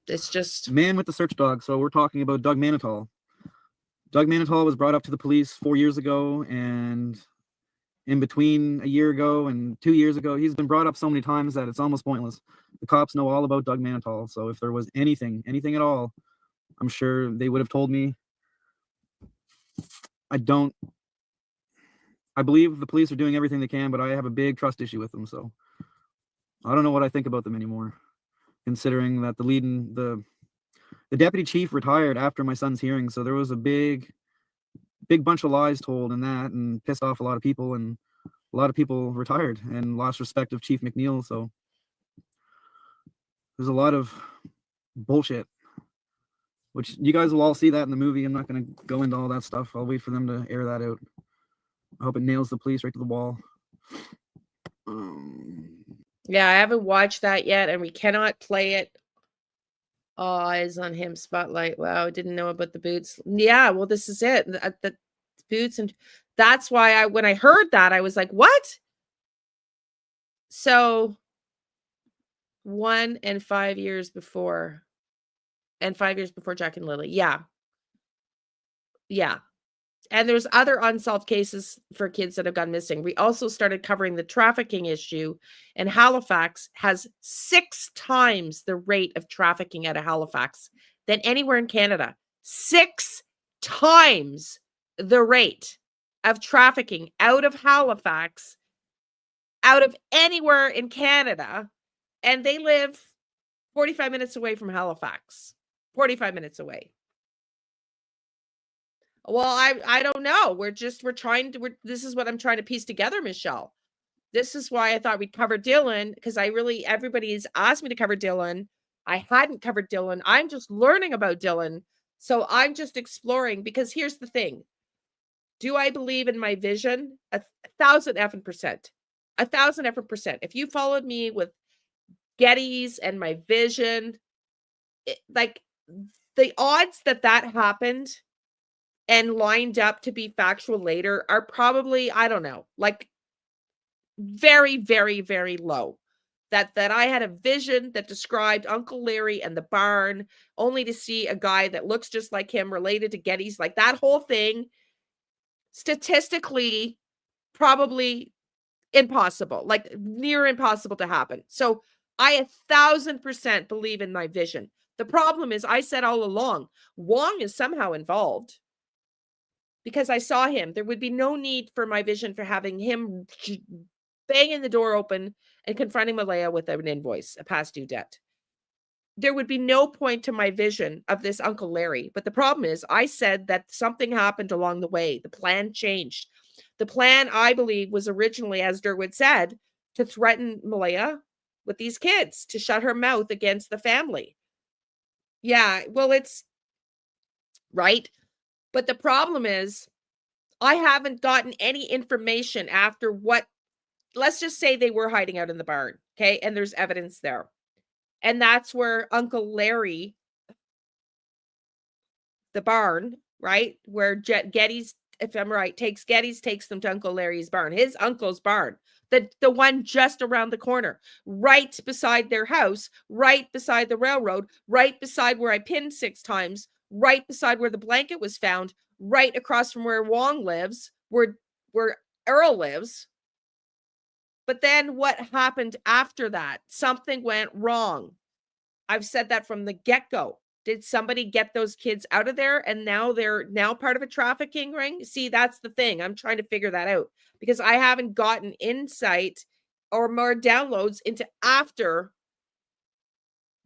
It's just, Man with the search dog. So we're talking about Doug Manitoul. Doug Manitoul was brought up to the police 4 years ago, and in between a year ago and 2 years ago, he's been brought up so many times that it's almost pointless. The cops know all about Doug Manitoul. So if there was anything at all, I'm sure they would have told me. I believe the police are doing everything they can, but I have a big trust issue with them. So I don't know what I think about them anymore, considering that the deputy chief retired after my son's hearing. So there was a big bunch of lies told in that, and pissed off a lot of people, and a lot of people retired and lost respect of Chief McNeil. So there's a lot of bullshit, which you guys will all see that in the movie. I'm not going to go into all that stuff. I'll wait for them to air that out. I hope it nails the police right to the wall. yeah, I haven't watched that yet, and we cannot play it. All eyes on him, spotlight. Wow, didn't know about the boots. Yeah, well, this is it. The boots, and that's why when I heard that, I was like, what? So 1 and 5 years before, and 5 years before Jack and Lily. Yeah. Yeah. And there's other unsolved cases for kids that have gone missing. We also started covering the trafficking issue, and Halifax has 6 times the rate of trafficking out of Halifax than anywhere in Canada. 6 times the rate of trafficking out of Halifax, out of anywhere in Canada. And they live 45 minutes away from Halifax. 45 minutes away. Well, I don't know. This is what I'm trying to piece together, Michelle. This is why I thought we'd cover Dylan, because everybody's asked me to cover Dylan. I hadn't covered Dylan. I'm just learning about Dylan. So I'm just exploring, because here's the thing. Do I believe in my vision? 1,000 effing percent. 1,000 effing percent. If you followed me with Getty's and my vision, like the odds that happened and lined up to be factual later are probably, I don't know, like very, very, very low. That I had a vision that described Uncle Larry and the barn, only to see a guy that looks just like him related to Getty's. Like that whole thing, statistically, probably impossible, like near impossible to happen. So I 1,000% believe in my vision. The problem is, I said all along, Wong is somehow involved. Because I saw him. There would be no need for my vision for having him banging the door open and confronting Malaya with an invoice, a past due debt. There would be no point to my vision of this Uncle Larry. But the problem is, I said that something happened along the way. The plan changed. The plan, I believe, was originally, as Durwood said, to threaten Malaya with these kids, to shut her mouth against the family. Yeah, well, it's right. But the problem is, I haven't gotten any information after let's just say they were hiding out in the barn, okay? And there's evidence there. And that's where Uncle Larry, the barn, right? Where Getty's, if I'm right, takes them to Uncle Larry's barn, his uncle's barn, the one just around the corner, right beside their house, right beside the railroad, right beside where I pinned 6 times, right beside where the blanket was found, right across from where Wong lives, where Earl lives. But then what happened after that? Something went wrong. I've said that from the get-go. Did somebody get those kids out of there and now they're part of a trafficking ring? See, that's the thing. I'm trying to figure that out because I haven't gotten insight or more downloads into after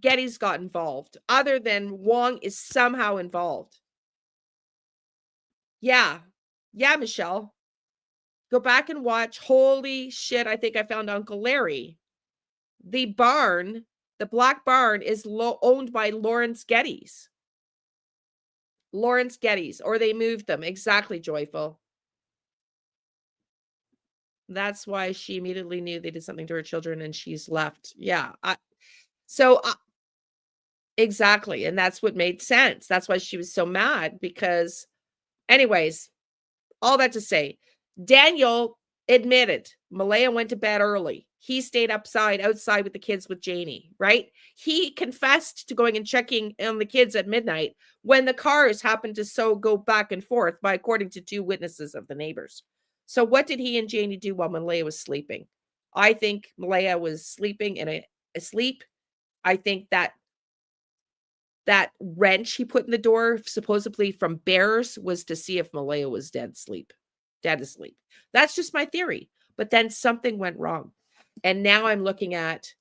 Getty's got involved, other than Wong is somehow involved. Yeah, Michelle. Go back and watch. Holy shit, I think I found Uncle Larry. The barn, the black barn, is owned by Lawrence Getty's. Or they moved them. Exactly, Joyful. That's why she immediately knew they did something to her children and she's left. Yeah. So exactly. And that's what made sense. That's why she was so mad because, anyways, all that to say, Daniel admitted Malaya went to bed early. He stayed outside with the kids with Janie, right? He confessed to going and checking on the kids at midnight when the cars happened to go back and forth, by according to 2 witnesses of the neighbors. So what did he and Janie do while Malaya was sleeping? I think Malaya was sleeping asleep. I think that wrench he put in the door, supposedly from bears, was to see if Malaya was dead asleep. That's just my theory. But then something went wrong. And now I'm looking at,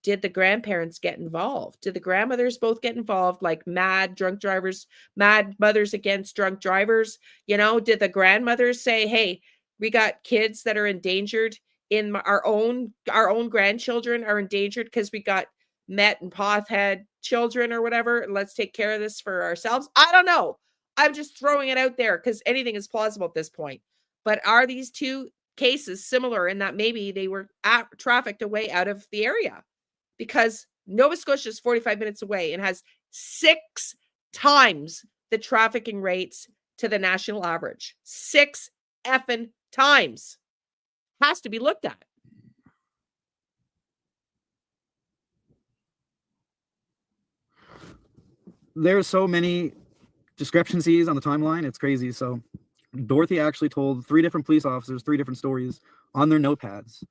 did the grandparents get involved? Did the grandmothers both get involved, like mad drunk drivers, mad mothers against drunk drivers? Did the grandmothers say, hey, we got kids that are endangered, in our own grandchildren are endangered because we got Met and Poth had children or whatever. Let's take care of this for ourselves. I don't know. I'm just throwing it out there because anything is plausible at this point. But are these 2 cases similar in that maybe they were trafficked away out of the area? Because Nova Scotia is 45 minutes away and has 6 times the trafficking rates to the national average. 6 effing times. Has to be looked at. There's so many discrepancies on the timeline. It's crazy. So Dorothy actually told 3 different police officers 3 different stories on their notepads.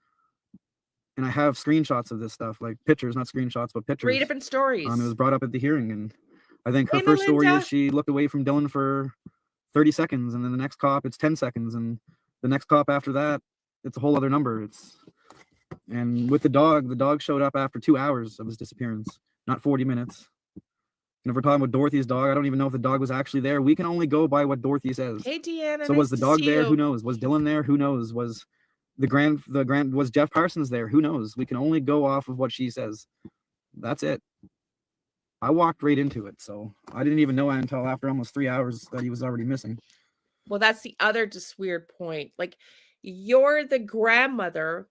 And I have screenshots of this stuff, like pictures, not screenshots, but pictures. 3 different stories. It was brought up at the hearing. And I think her Hey, first story Melinda. is she looked away from Dylan for 30 seconds. And then the next cop, it's 10 seconds. And the next cop after that, it's a whole other number. And with the dog showed up after 2 hours of his disappearance, not 40 minutes. And if we're talking about Dorothy's dog, I don't even know if the dog was actually there. We can only go by what Dorothy says. Hey, Deanna. So was the dog there? Who knows? Was Dylan there? Who knows? Was was Jeff Parsons there? Who knows? We can only go off of what she says. That's it. I walked right into it, so I didn't even know until after almost 3 hours that he was already missing. Well, that's the other just weird point. Like, you're the grandmother.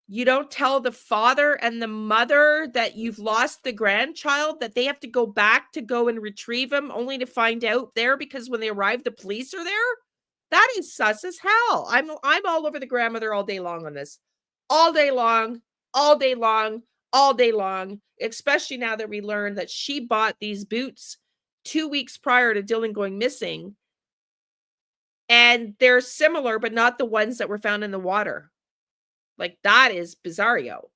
You don't tell the father and the mother that you've lost the grandchild, that they have to go back to go and retrieve him, only to find out there because when they arrive, the police are there. That is sus as hell. I'm all over the grandmother all day long on this. All day long, all day long, all day long, especially now that we learned that she bought these boots 2 weeks prior to Dylan going missing. And they're similar, but not the ones that were found in the water. Like, that is bizarro.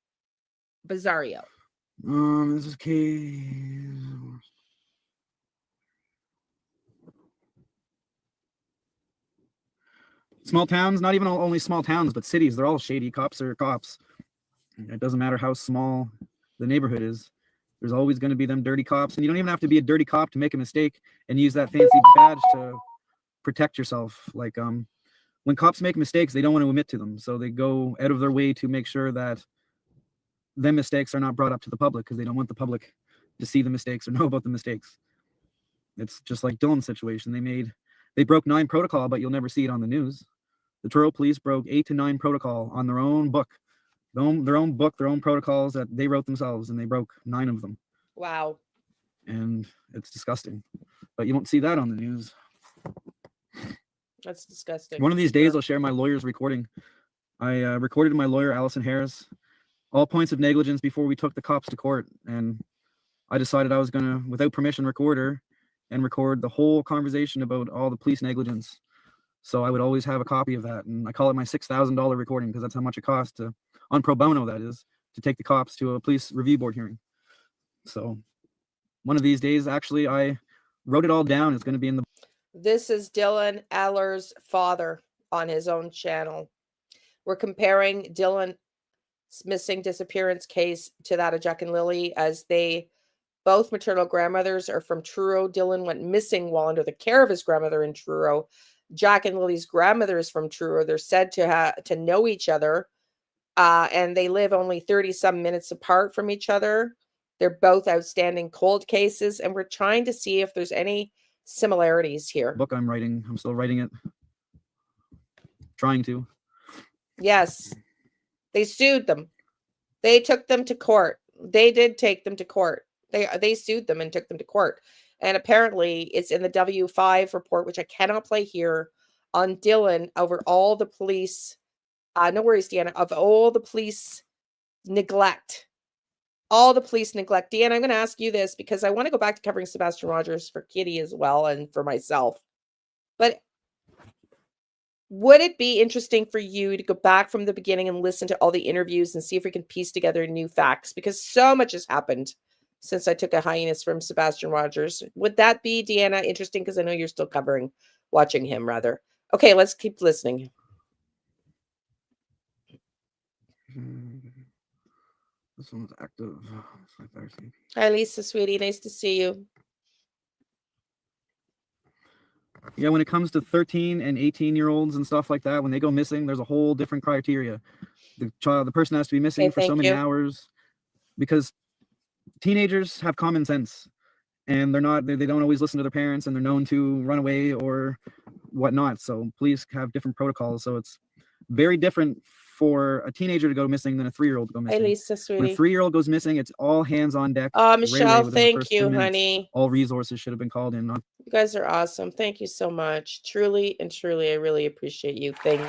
Bizarro. This is case. Small towns, not even only small towns, but cities, they're all shady. Cops are cops. It doesn't matter how small the neighborhood is. There's always going to be them dirty cops. And you don't even have to be a dirty cop to make a mistake and use that fancy badge to protect yourself. Like, when cops make mistakes, they don't want to admit to them. So they go out of their way to make sure that them mistakes are not brought up to the public because they don't want the public to see the mistakes or know about the mistakes. It's just like Dylan's situation. They broke 9 protocol, but you'll never see it on the news. The Truro police broke 8 to 9 protocol on their own book. Their own book, their own protocols that they wrote themselves, and they broke 9 of them. Wow. And it's disgusting. But you won't see that on the news. That's disgusting. One of these days, I'll share my lawyer's recording. I recorded my lawyer, Allison Harris, all points of negligence before we took the cops to court. And I decided I was going to, without permission, record her and record the whole conversation about all the police negligence. So I would always have a copy of that. And I call it my $6,000 recording because that's how much it costs to, on pro bono, that is, to take the cops to a police review board hearing. So one of these days, actually, I wrote it all down. It's going to be in the... This is Dylan Ehler's father on his own channel. We're comparing Dylan's missing disappearance case to that of Jack and Lily, as they both maternal grandmothers are from Truro. Dylan went missing while under the care of his grandmother in Truro. Jack and Lily's grandmother is from Truro. They're said to know each other, and they live only 30-some minutes apart from each other. They're both outstanding cold cases, and we're trying to see if there's any similarities here. book I'm writing. I'm still writing it. Trying to. Yes. They sued them. They took them to court. They did take them to court. They sued them and took them to court. And apparently it's in the W5 report, which I cannot play here, on Dylan over all the police. No worries, Deanna, of all the police neglect. All the police neglect. Deanna, I'm going to ask you this because I want to go back to covering Sebastian Rogers for Kitty as well and for myself. But would it be interesting for you to go back from the beginning and listen to all the interviews and see if we can piece together new facts? Because so much has happened since I took a hiatus from Sebastian Rogers. Would that be, Deanna, interesting? Because I know you're still watching him rather. Okay, let's keep listening. This one's active. Hi, Lisa, sweetie. Nice to see you. Yeah, when it comes to 13 and 18-year-olds and stuff like that, when they go missing, there's a whole different criteria. The person has to be missing for so many hours, because teenagers have common sense, and they don't always listen to their parents, and they're known to run away or whatnot. So police have different protocols. So it's very different for a teenager to go missing than a 3-year-old to go missing. Hi, Lisa, When a sweetie. 3-year-old goes missing, it's all hands on deck. Michelle, within the thank first you, 2 minutes. honey. All resources should have been called in. You guys are awesome. Thank you so much. Truly and truly, I really appreciate you. Thank you.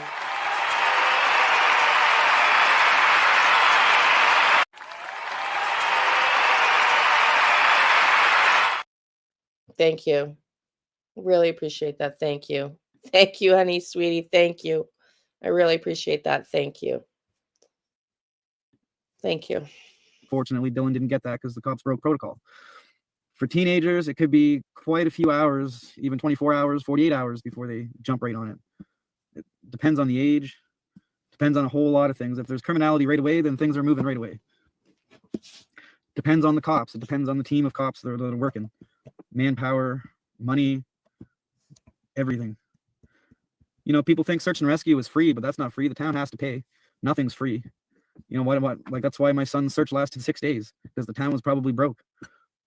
Thank you. Really appreciate that. Thank you. Thank you, honey, sweetie. Thank you. I really appreciate that. Thank you. Thank you. Fortunately, Dylan didn't get that because the cops broke protocol. For teenagers, it could be quite a few hours, even 24 hours, 48 hours before they jump right on it. It depends on the age, depends on a whole lot of things. If there's criminality right away, then things are moving right away. Depends on the cops. It depends on the team of cops that are working. Manpower, money, everything. You know, people think search and rescue is free, but that's not free. The town has to pay. Nothing's free. You know what? Like, that's why my son's search lasted 6 days, because the town was probably broke.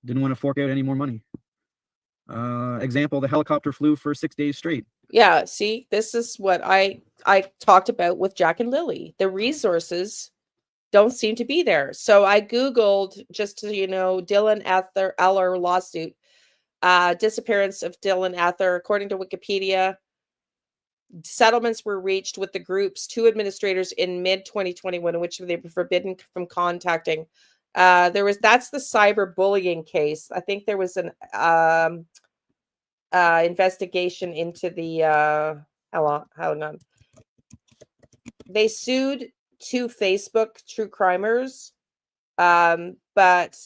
Didn't want to fork out any more money. Example, the helicopter flew for 6 days straight. Yeah, see, this is what I talked about with Jack and Lily. The resources don't seem to be there. So I Googled just to, Dylan Ehler lawsuit, disappearance of Dylan Ehler. According to Wikipedia, settlements were reached with the group's 2 administrators in mid-2021, in which they were forbidden from contacting. That's the cyberbullying case. I think there was an investigation into the how on. They sued 2 Facebook true crimers, but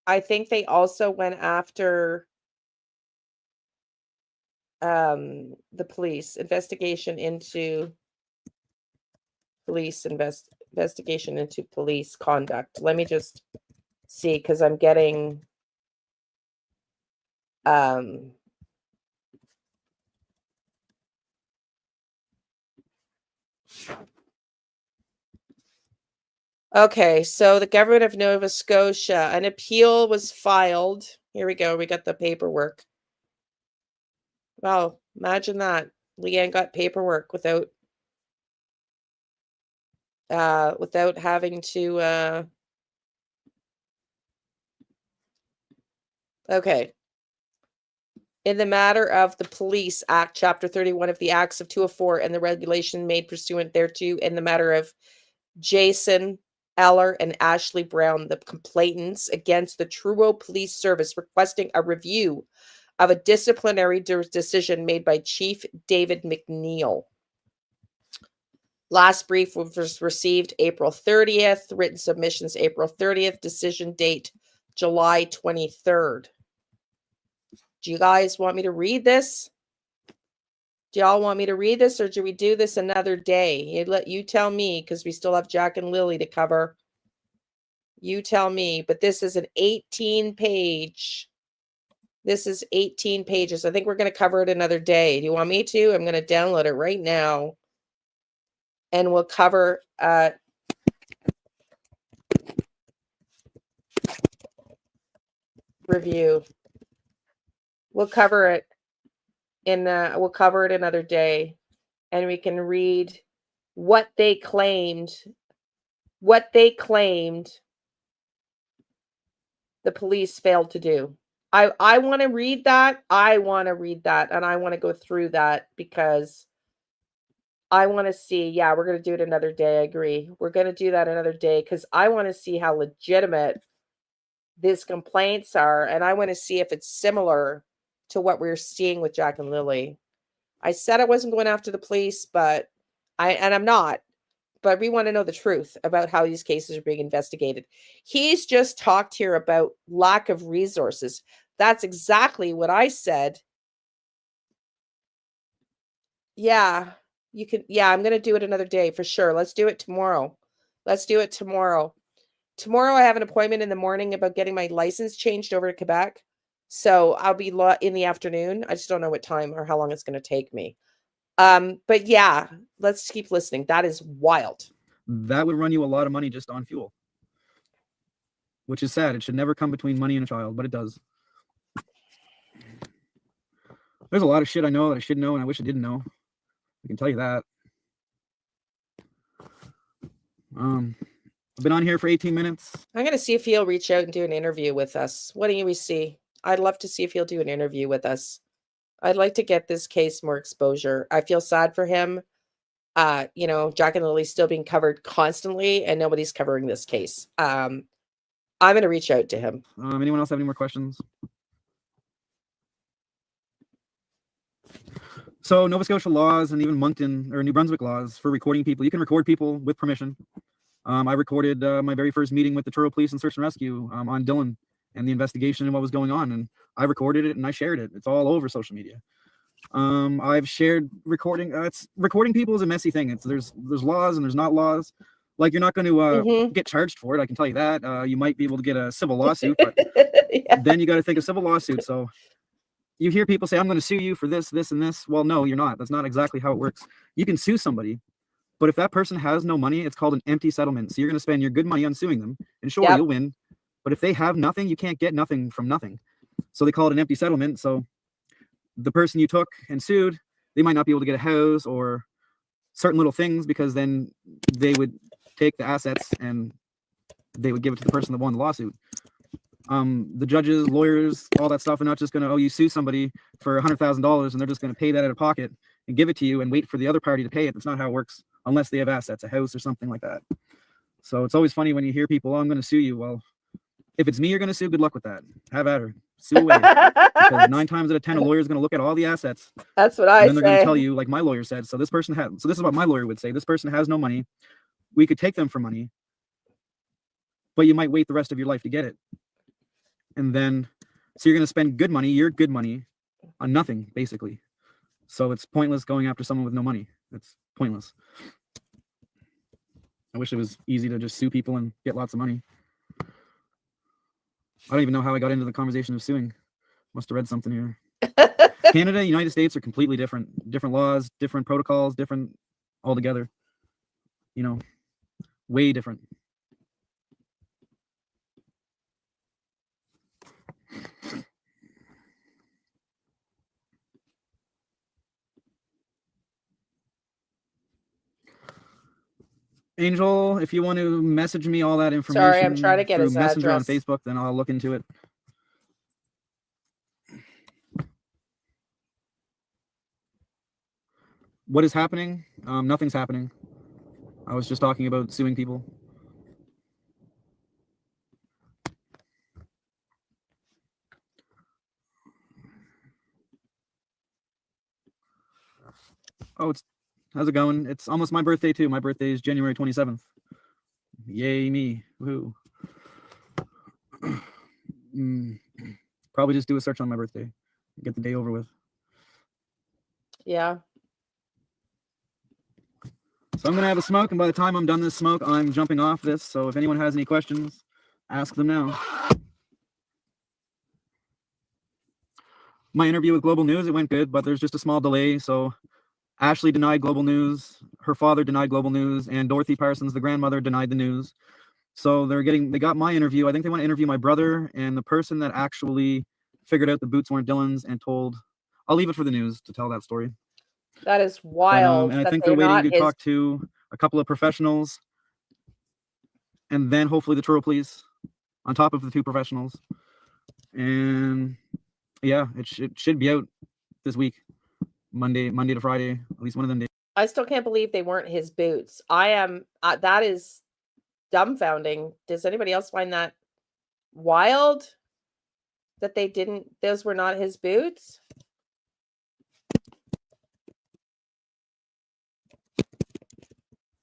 I think they also went after the police. Investigation into police investigation into police conduct. Let me just see, because I'm getting okay, so the government of Nova Scotia, an appeal was filed. Here we go. We got the paperwork. Wow, imagine that. Liane got paperwork without having to okay. In the matter of the Police Act, Chapter 31 of the Acts of 204 and the regulation made pursuant thereto, in the matter of Jason Ehler and Ashley Brown, the complainants against the Truro Police Service, requesting a review of a disciplinary decision made by Chief David McNeil. Last brief was received April 30th, written submissions April 30th, decision date July 23rd. Do you guys want me to read this? Do y'all want me to read this, or do we do this another day? You tell me, because we still have Jack and Lily to cover. You tell me, but this is an 18-page. This is 18 pages. I think we're going to cover it another day. Do you want me to? I'm going to download it right now. And we'll cover review. We'll cover it another day, and we can read what they claimed the police failed to do. I want to read that. I want to read that, and I want to go through that because I want to see. Yeah, we're going to do it another day. I agree. We're going to do that another day because I want to see how legitimate these complaints are, and I want to see if it's similar to what we're seeing with Jack and Lily. I said I wasn't going after the police, but I'm not. But we want to know the truth about how these cases are being investigated. He's just talked here about lack of resources. That's exactly what I said. Yeah, you can. Yeah, I'm going to do it another day for sure. Let's do it tomorrow. Let's do it tomorrow. Tomorrow I have an appointment in the morning about getting my license changed over to Quebec. So I'll be in the afternoon. I just don't know what time or how long it's going to take me. But yeah, let's keep listening. That is wild. That would run you a lot of money just on fuel, which is sad. It should never come between money and a child, but it does. There's a lot of shit I know that I should know and I wish I didn't know. I can tell you that. I've been on here for 18 minutes. I'm going to see if he'll reach out and do an interview with us. What do we see? I'd love to see if he'll do an interview with us. I'd like to get this case more exposure. I feel sad for him. Jack and Lily's still being covered constantly and nobody's covering this case. I'm going to reach out to him. Anyone else have any more questions? So Nova Scotia laws and even Moncton or New Brunswick laws for recording people. You can record people with permission. I recorded my very first meeting with the Truro Police and Search and Rescue on Dylan and the investigation and what was going on. And I recorded it and I shared it. It's all over social media. I've shared recording. Recording people is a messy thing. There's laws and there's not laws. Like, you're not going to get charged for it. I can tell you that. You might be able to get a civil lawsuit, but then you got to think of civil lawsuit. So you hear people say, I'm going to sue you for this, this, and this. Well, no, you're not. That's not exactly how it works. You can sue somebody, but if that person has no money, it's called an empty settlement. So you're going to spend your good money on suing them, and sure, you'll win. But if they have nothing, you can't get nothing from nothing. So they call it an empty settlement. So the person you took and sued, they might not be able to get a house or certain little things, because then they would take the assets and they would give it to the person that won the lawsuit. The judges, lawyers, all that stuff are not just going to, you sue somebody for $100,000 and they're just going to pay that out of pocket and give it to you and wait for the other party to pay it. That's not how it works, unless they have assets, a house or something like that. So it's always funny when you hear people, I'm going to sue you. Well, if it's me you're going to sue, good luck with that. Have at her. Sue away. Because 9 times out of 10, a lawyer is going to look at all the assets. That's what I say. And then they're going to tell you, like my lawyer said, so this is what my lawyer would say. This person has no money. We could take them for money, but you might wait the rest of your life to get it. And then, so you're going to spend good money, your good money, on nothing, basically. So it's pointless going after someone with no money. It's pointless. I wish it was easy to just sue people and get lots of money. I don't even know how I got into the conversation of suing. Must have read something here. Canada, United States are completely different. Different laws, different protocols, different altogether. Way different. Angel, if you want to message me all that information, sorry, I'm trying to get through his Messenger address on Facebook, then I'll look into it. What is happening? Nothing's happening. I was just talking about suing people. Oh, how's it going? It's almost my birthday too. My birthday is January 27th. Yay me. Woohoo. Probably just do a search on my birthday. Get the day over with. Yeah. So I'm going to have a smoke, and by the time I'm done this smoke, I'm jumping off this. So if anyone has any questions, ask them now. My interview with Global News, it went good, but there's just a small delay. So Ashley denied Global News, her father denied Global News, and Dorothy Parsons, the grandmother, denied the news. So they got my interview. I think they want to interview my brother and the person that actually figured out the boots weren't Dylan's and told. I'll leave it for the news to tell that story. That is wild. And I think they're waiting to talk to a couple of professionals and then hopefully the Truro Police. on top of the 2 professionals. And yeah, it should be out this week, Monday to Friday, at least one of them days. I still can't believe they weren't his boots. I am, that is dumbfounding. Does anybody else find that wild that those were not his boots?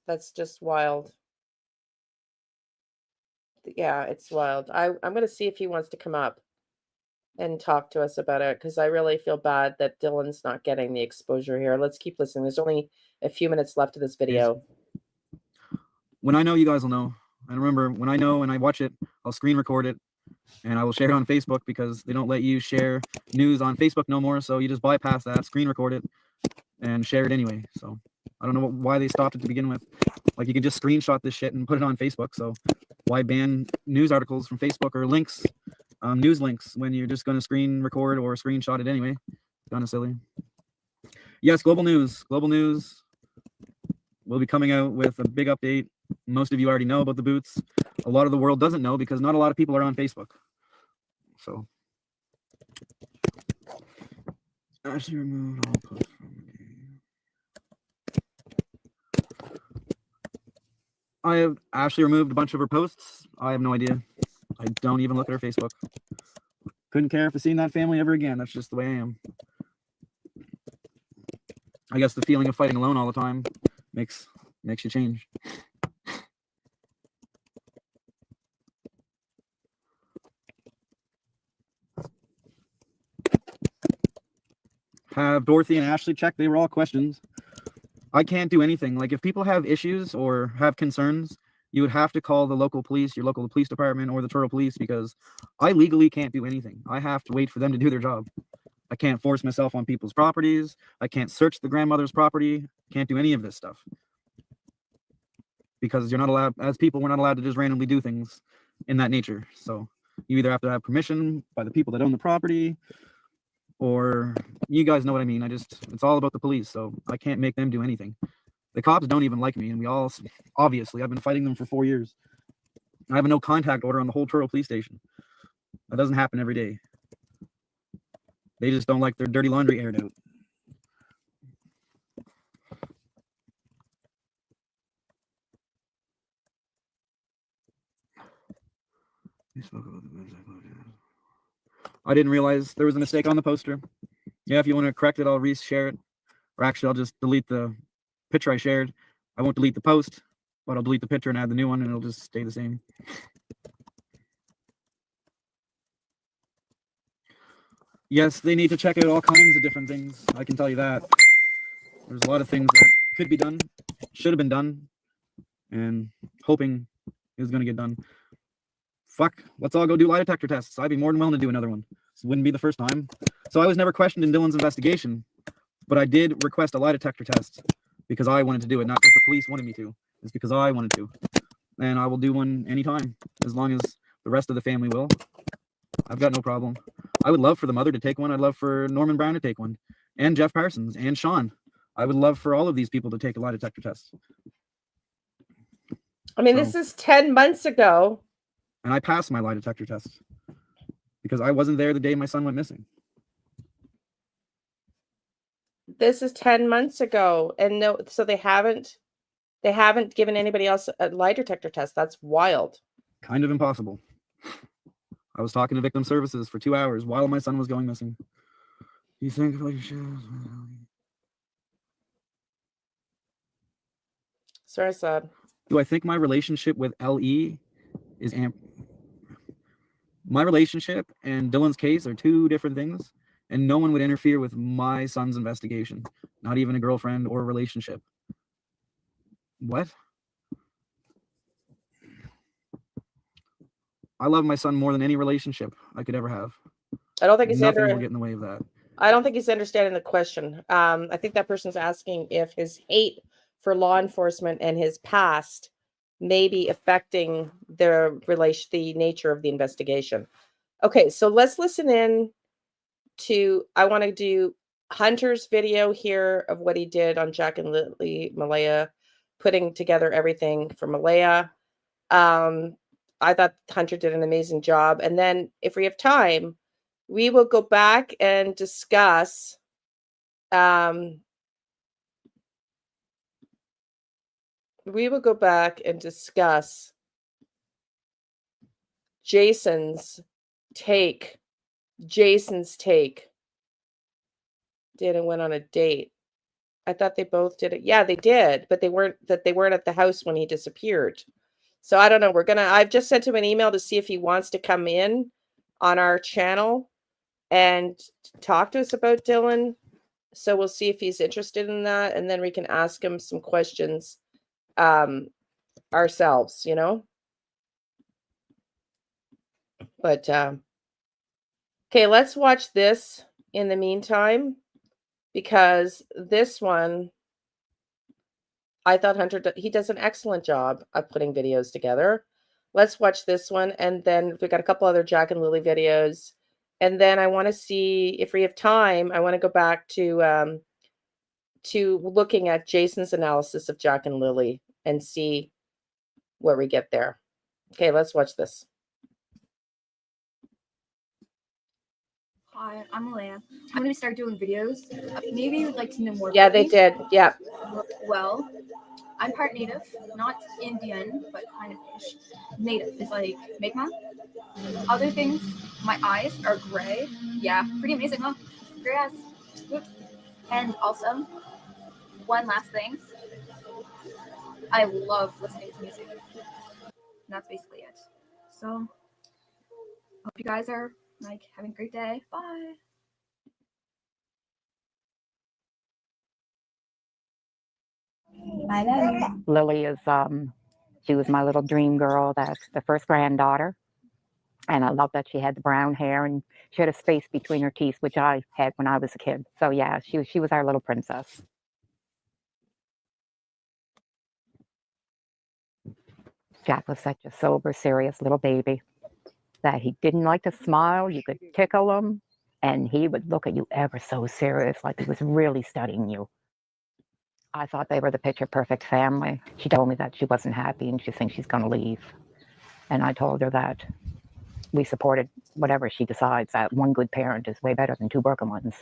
That's just wild. Yeah, it's wild. I'm going to see if he wants to come up and talk to us about it, because I really feel bad that Dylan's not getting the exposure here. Let's keep listening. There's only a few minutes left of this video. When I know, you guys will know. And remember, when I know and I watch it, I'll screen record it and I will share it on Facebook, because they don't let you share news on Facebook no more. So you just bypass that, screen record it, and share it anyway. So I don't know why they stopped it to begin with. Like, you can just screenshot this shit and put it on Facebook. So why ban news articles from Facebook or links, news links, when you're just going to screen record or screenshot it anyway? Kind of silly. Yes, Global News will be coming out with a big update. Most of you already know about the boots. A lot of the world doesn't know, because not a lot of people are on Facebook. So actually removed all posts from the game. I have Ashley removed a bunch of her posts. I have no idea. I don't even look at her Facebook. Couldn't care for seeing that family ever again. That's just the way I am. I guess the feeling of fighting alone all the time makes you change. Have Dorothy and Ashley checked? They were all questions. I can't do anything. Like, if people have issues or have concerns, you would have to call the local police, your local police department, or the Truro Police, because I legally can't do anything. I have to wait for them to do their job. I can't force myself on people's properties. I can't search the grandmother's property. Can't do any of this stuff, because you're not allowed, as people, we're not allowed to just randomly do things in that nature. So you either have to have permission by the people that own the property, or you guys know what I mean. It's all about the police, so I can't make them do anything. The cops don't even like me, and we all, obviously, I've been fighting them for 4 years. I have a no contact order on the whole Truro police station. That doesn't happen every day. They just don't like their dirty laundry aired out. I didn't realize there was a mistake on the poster. Yeah, if you want to correct it, I'll re-share it. Or actually, I'll just delete the picture I shared. I won't delete the post, but I'll delete the picture and add the new one, and it'll just stay the same. Yes, they need to check out all kinds of different things. I can tell you that. There's a lot of things that could be done, should have been done, and hoping is going to get done. Fuck, let's all go do lie detector tests. I'd be more than willing to do another one. This wouldn't be the first time. So I was never questioned in Dylan's investigation, but I did request a lie detector test because I wanted to do it, not because the police wanted me to. It's because I wanted to. And I will do one anytime, as long as the rest of the family will. I've got no problem. I would love for the mother to take one. I'd love for Norman Brown to take one, and Jeff Parsons, and Sean. I would love for all of these people to take a lie detector test. I mean, this is 10 months ago. And I passed my lie detector test because I wasn't there the day my son went missing. This is 10 months ago. And no, so they haven't given anybody else a lie detector test. That's wild. Kind of impossible. I was talking to victim services for 2 hours while my son was going missing. You think like Sorry, sad. Do I think my relationship with LE is my relationship and Dylan's case are two different things, and no one would interfere with my son's investigation, not even a girlfriend or a relationship. What? I love my son more than any relationship I could ever have. I don't think he's Nothing will get in the way of that. I don't think he's understanding the question. I think that person's asking if his hate for law enforcement and his past may be affecting the nature of the investigation. Okay, so let's listen in to, I want to do Hunter's video here of what he did on Jack and Lily Malaya, putting together everything for Malaya. I thought Hunter did an amazing job. And then if we have time, we will go back and discuss Jason's take. Did and went on a date. I thought they both did it. Yeah, they did, but they weren't at the house when he disappeared. So I don't know. I've just sent him an email to see if he wants to come in on our channel and talk to us about Dylan. So we'll see if he's interested in that, and then we can ask him some questions ourselves, you know. But okay, let's watch this in the meantime, because this one, I thought Hunter, he does an excellent job of putting videos together. Let's watch this one, and then we got a couple other Jack and Lily videos, and then I want to see if we have time. I want to go back to looking at Jason's analysis of Jack and Lily and see where we get there. Okay, let's watch this. Hi, I'm Liane. I'm going to start doing videos. Maybe you'd like to know more Yeah, about they me. did. Yeah. Well, I'm part native, not Indian, but kind of ish. Native is like Mi'kmaq. Other things, my eyes are gray. Yeah, pretty amazing, huh? Gray eyes. Whoop. And also, one last thing, I love listening to music. And that's basically it. So, hope you guys are like having a great day. Bye. I love you. Lily is she was my little dream girl. That's the first granddaughter, and I love that she had the brown hair and she had a space between her teeth, which I had when I was a kid. So yeah, she was our little princess. Jack was such a sober, serious little baby that he didn't like to smile. You could tickle him, and he would look at you ever so serious, like he was really studying you. I thought they were the picture perfect family. She told me that she wasn't happy and she thinks she's going to leave. And I told her that we supported whatever she decides, that one good parent is way better than two broken ones.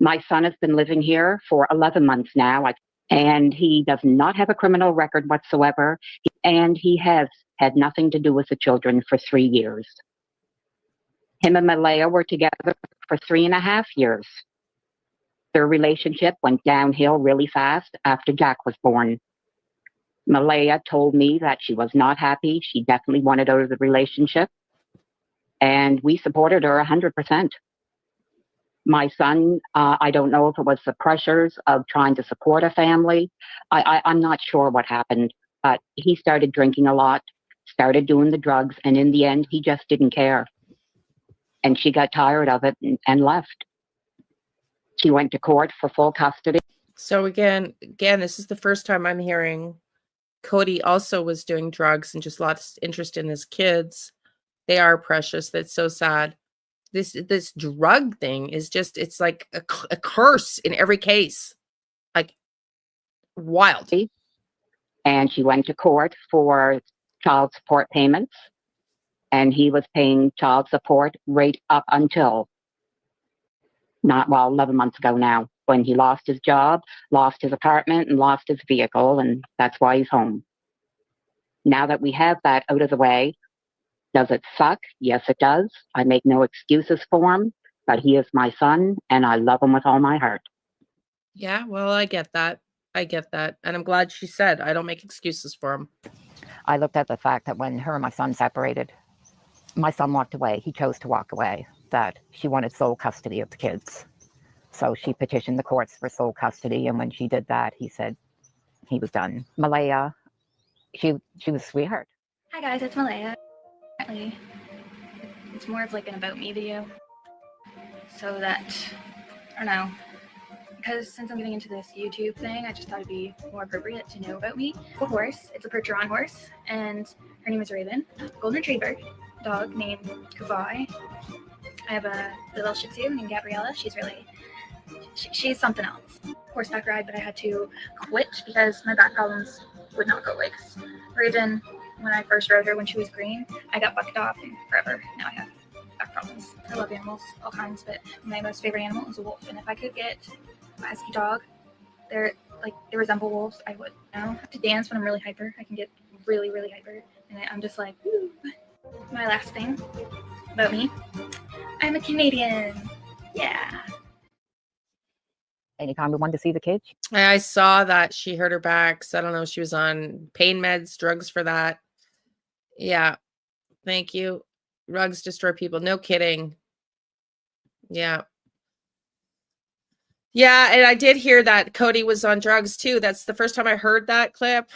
My son has been living here for 11 months now, and he does not have a criminal record whatsoever. And he has had nothing to do with the children for 3 years. Him and Malaya were together for 3.5 years. Their relationship went downhill really fast after Jack was born. Malaya told me that she was not happy. She definitely wanted out of the relationship. And we supported her 100%. My son, I don't know if it was the pressures of trying to support a family. I'm not sure what happened, but he started drinking a lot, started doing the drugs, and in the end, he just didn't care. And she got tired of it and left. She went to court for full custody. So again, this is the first time I'm hearing Cody also was doing drugs and just lots of interest in his kids. They are precious. That's so sad. This drug thing is just, it's like a curse in every case. Like, wild. And she went to court for child support payments. And he was paying child support right up until 11 months ago now, when he lost his job, lost his apartment, and lost his vehicle, and that's why he's home. Now that we have that out of the way, does it suck? Yes, it does. I make no excuses for him, but he is my son, and I love him with all my heart. Yeah, well, I get that. And I'm glad she said, I don't make excuses for him. I looked at the fact that when her and my son separated, my son walked away. He chose to walk away, that she wanted sole custody of the kids. So she petitioned the courts for sole custody. And when she did that, he said he was done. Malaya, she was a sweetheart. Hi guys, it's Malaya. Apparently, it's more of like an about me video. So that, I don't know, because since I'm getting into this YouTube thing, I just thought it'd be more appropriate to know about me. A horse, it's a Percheron horse, and her name is Raven. Golden Retriever dog named Kubai. I have a little Shih Tzu named Gabriella. She's something else. Horseback ride, but I had to quit because my back problems would not go away. Raven when I first rode her when she was green, I got bucked off and forever. Now I have back problems. I love animals, all kinds, but my most favorite animal is a wolf. And if I could get a husky dog, they resemble wolves, I would. I don't have to dance when I'm really hyper. I can get really, really hyper. And I'm just like, woo. My last thing about me, I'm a Canadian. Yeah. Anytime we wanted to see the kids, I saw that she hurt her back. So I don't know. She was on pain meds, drugs for that. Yeah. Thank you. Rugs destroy people. No kidding. Yeah. Yeah. And I did hear that Cody was on drugs too. That's the first time I heard that clip.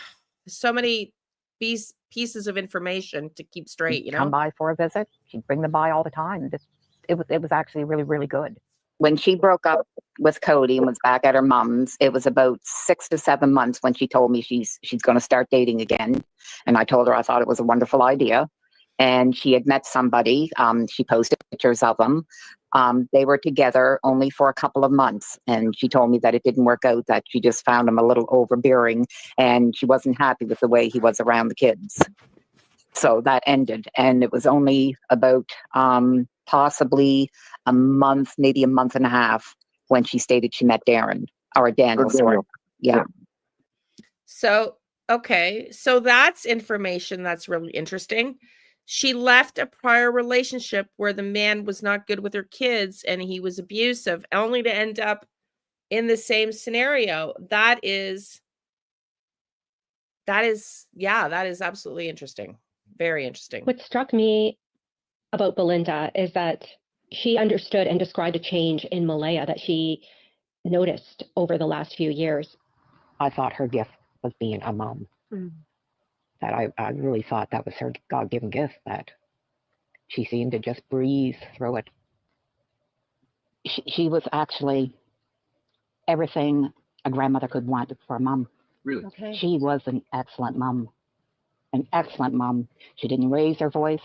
So many pieces of information to keep straight, you come know? by for a visit. She'd bring them by all the time. It was actually really, really good. When she broke up with Cody and was back at her mom's, it was about 6 to 7 months when she told me she's going to start dating again. And I told her I thought it was a wonderful idea. And she had met somebody. She posted pictures of them. They were together only for a couple of months. And she told me that it didn't work out, that she just found him a little overbearing and she wasn't happy with the way he was around the kids. So that ended. And it was only about possibly a month, maybe a month and a half, when she stated she met Daniel. Sorry. Yeah. So, okay. So that's information that's really interesting. She left a prior relationship where the man was not good with her kids and he was abusive, only to end up in the same scenario. That is absolutely interesting. Very interesting. What struck me about Belinda is that she understood and described a change in Malaya that she noticed over the last few years. I thought her gift was being a mom. That I really thought that was her God-given gift, that she seemed to just breeze through it. She was actually everything a grandmother could want for a mom. Really? Okay. She was an excellent mom. An excellent mom. She didn't raise her voice.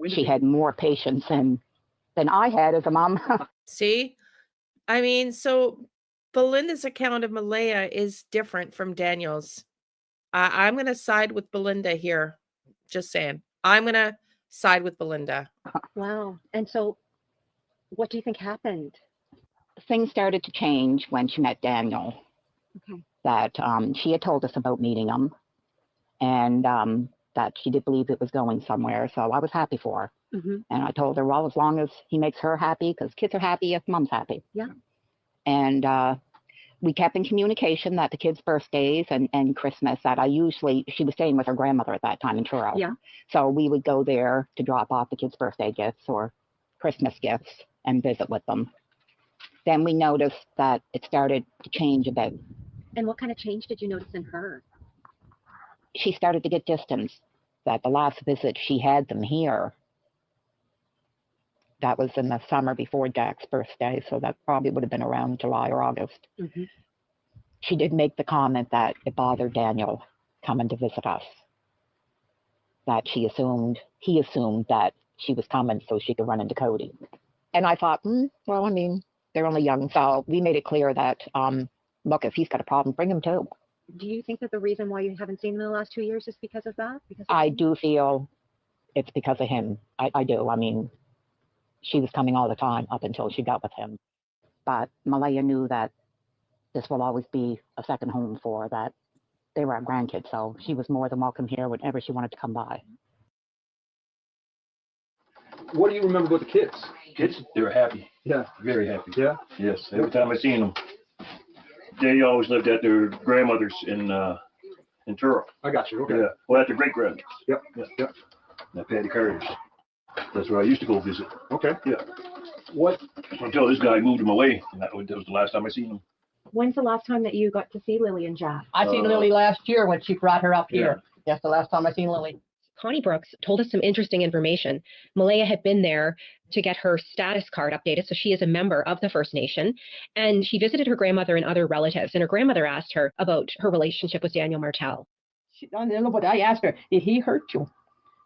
She had more patience than I had as a mom. See? I mean, so Belinda's account of Malaya is different from Daniel's. I'm going to side with Belinda here. Just saying. I'm going to side with Belinda. Wow. And so what do you think happened? Things started to change when she met Daniel. Okay. That she had told us about meeting him, and that she did believe it was going somewhere. So I was happy for her. And I told her, well, as long as he makes her happy, because kids are happy if mom's happy. Yeah. And we kept in communication that the kids' birthdays and Christmas, that she was staying with her grandmother at that time in Truro. Yeah. So we would go there to drop off the kids' birthday gifts or Christmas gifts and visit with them. Then we noticed that it started to change a bit. And what kind of change did you notice in her? She started to get distance. That the last visit she had them here, that was in the summer before Jack's birthday, so that probably would have been around July or August. She did make the comment that it bothered Daniel coming to visit us. That he assumed that she was coming so she could run into Cody. And I thought, well, I mean, they're only young, so we made it clear that, look, if he's got a problem, bring him too. Do you think that the reason why you haven't seen him in the last 2 years is because of that? I do feel it's because of him. I do. I mean, she was coming all the time up until she got with him. But Malaya knew that this will always be a second home for her, that they were our grandkids, so she was more than welcome here whenever she wanted to come by. What do you remember about the kids? Kids, they were happy. Yeah. Very happy. Yeah. Yes. Every time I seen them, they always lived at their grandmother's in Truro. I got you. Okay. Yeah. Well, at their great grandmother's. Yep. Yeah. That Patty Carter's. That's where I used to go visit. Okay. Yeah. What? Until this guy moved him away, and that was the last time I seen him. When's the last time that you got to see Lily and Jack? I seen Lily last year when she brought her up here. That's the last time I seen Lily. Connie Brooks told us some interesting information. Malaya had been there to get her status card updated, so she is a member of the First Nation, and she visited her grandmother and other relatives, and her grandmother asked her about her relationship with Daniel Martel. She don't know, but I asked her, did he hurt you?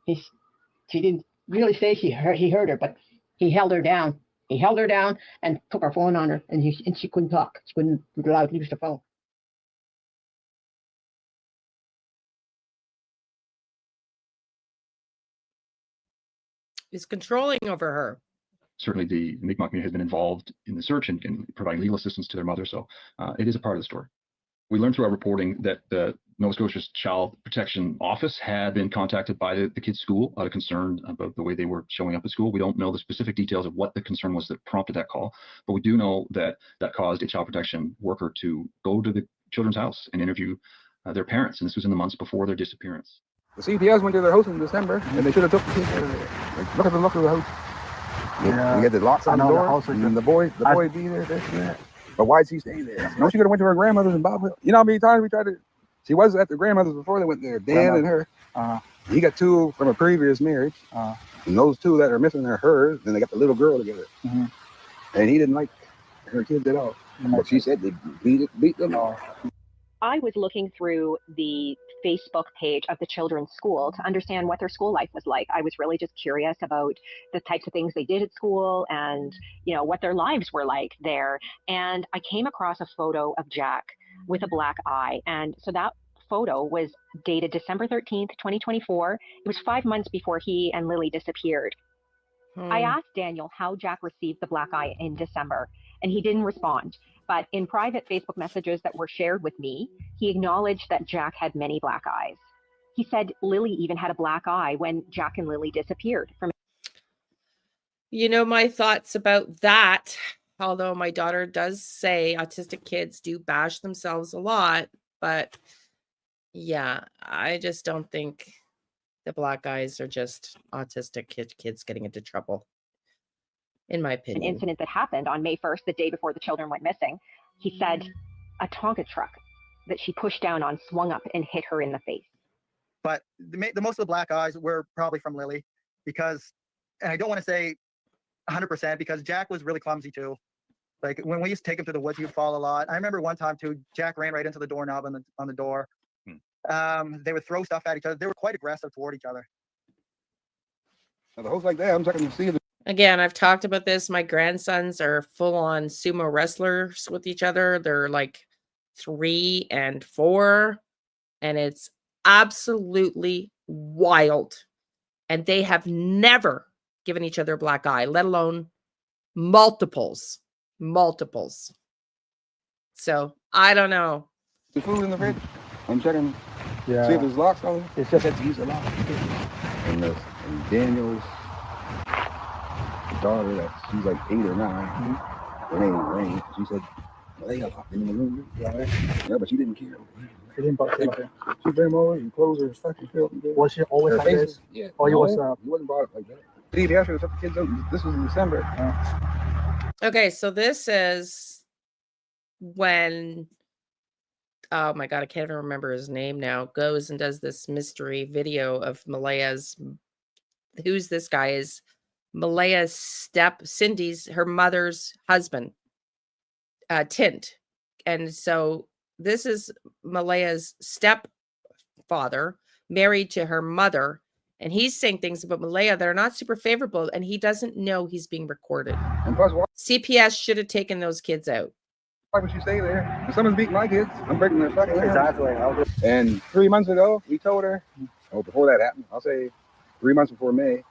She didn't really say he hurt her, but he held her down. He held her down and took her phone on her, and she couldn't talk. She couldn't allow to use the phone. is controlling over her. Certainly the Mi'kmaq community has been involved in the search and providing legal assistance to their mother. So it is a part of the story. We learned through our reporting that the Nova Scotia's Child Protection Office had been contacted by the kids' school out of concern about the way they were showing up at school. We don't know the specific details of what the concern was that prompted that call, but we do know that that caused a child protection worker to go to the children's house and interview their parents. And this was in the months before their disappearance. The CPS went to their house in December, and they should have took the kids out of there. Like, look at the house. You get the locks on the door, and the boy be there, this and that. But why'd she stay there? No, she could have went to her grandmother's and Bob. You know how many times we tried to? She was at the grandmother's before they went there. Dan and her. He got 2 from a previous marriage, and those 2 that are missing are hers. Then they got the little girl together, and he didn't like her kids at all. But she said they beat them all. I was looking through the Facebook page of the children's school to understand what their school life was like. I was really just curious about the types of things they did at school and, you know, what their lives were like there. And I came across a photo of Jack with a black eye. And so that photo was dated December 13th, 2024. It was 5 months before he and Lily disappeared. I asked Daniel how Jack received the black eye in December, and he didn't respond. But in private Facebook messages that were shared with me, he acknowledged that Jack had many black eyes. He said Lily even had a black eye when Jack and Lily disappeared from. You know, my thoughts about that, although my daughter does say autistic kids do bash themselves a lot, but yeah, I just don't think the black eyes are just autistic kids getting into trouble, in my An opinion. incident that happened on May 1st, the day before the children went missing. He said a Tonka truck that she pushed down on swung up and hit her in the face. But the most of the black eyes were probably from Lily, because, and I don't want to say 100% because Jack was really clumsy too. Like when we used to take him to the woods, he would fall a lot. I remember one time too, Jack ran right into the doorknob on the door. They would throw stuff at each other. They were quite aggressive toward each other. Now, the house like that, I'm checking to see the. Again, I've talked about this. My grandsons are full-on sumo wrestlers with each other. They're like 3 and 4, and it's absolutely wild. And they have never given each other a black eye, let alone multiples. So I don't know. The food in the fridge. I'm checking. See if there's locks on it. It's just that to use a lock. And Daniel's daughter, that she's like 8 or 9. Her name is Rain. She said, well, they got locked in the room. Yeah, but she didn't care. She didn't bother. She bring them over and close her stuff and fill. Was she always like this? Yeah. Oh, you wasn't bought like that. See, asked her to took the kids out. This was in December. Okay, so this is when, oh my God, I can't even remember his name now, goes and does this mystery video of Malaya's, who's this guy is Malaya's Cindy's, her mother's husband, Tint. And so this is Malaya's stepfather married to her mother. And he's saying things about Malaya that are not super favorable, and he doesn't know he's being recorded. And plus, CPS should have taken those kids out. Why would you stay there? If someone's beating my kids, I'm breaking their fucking exactly. And 3 months ago, we told her, before that happened, I'll say 3 months before May,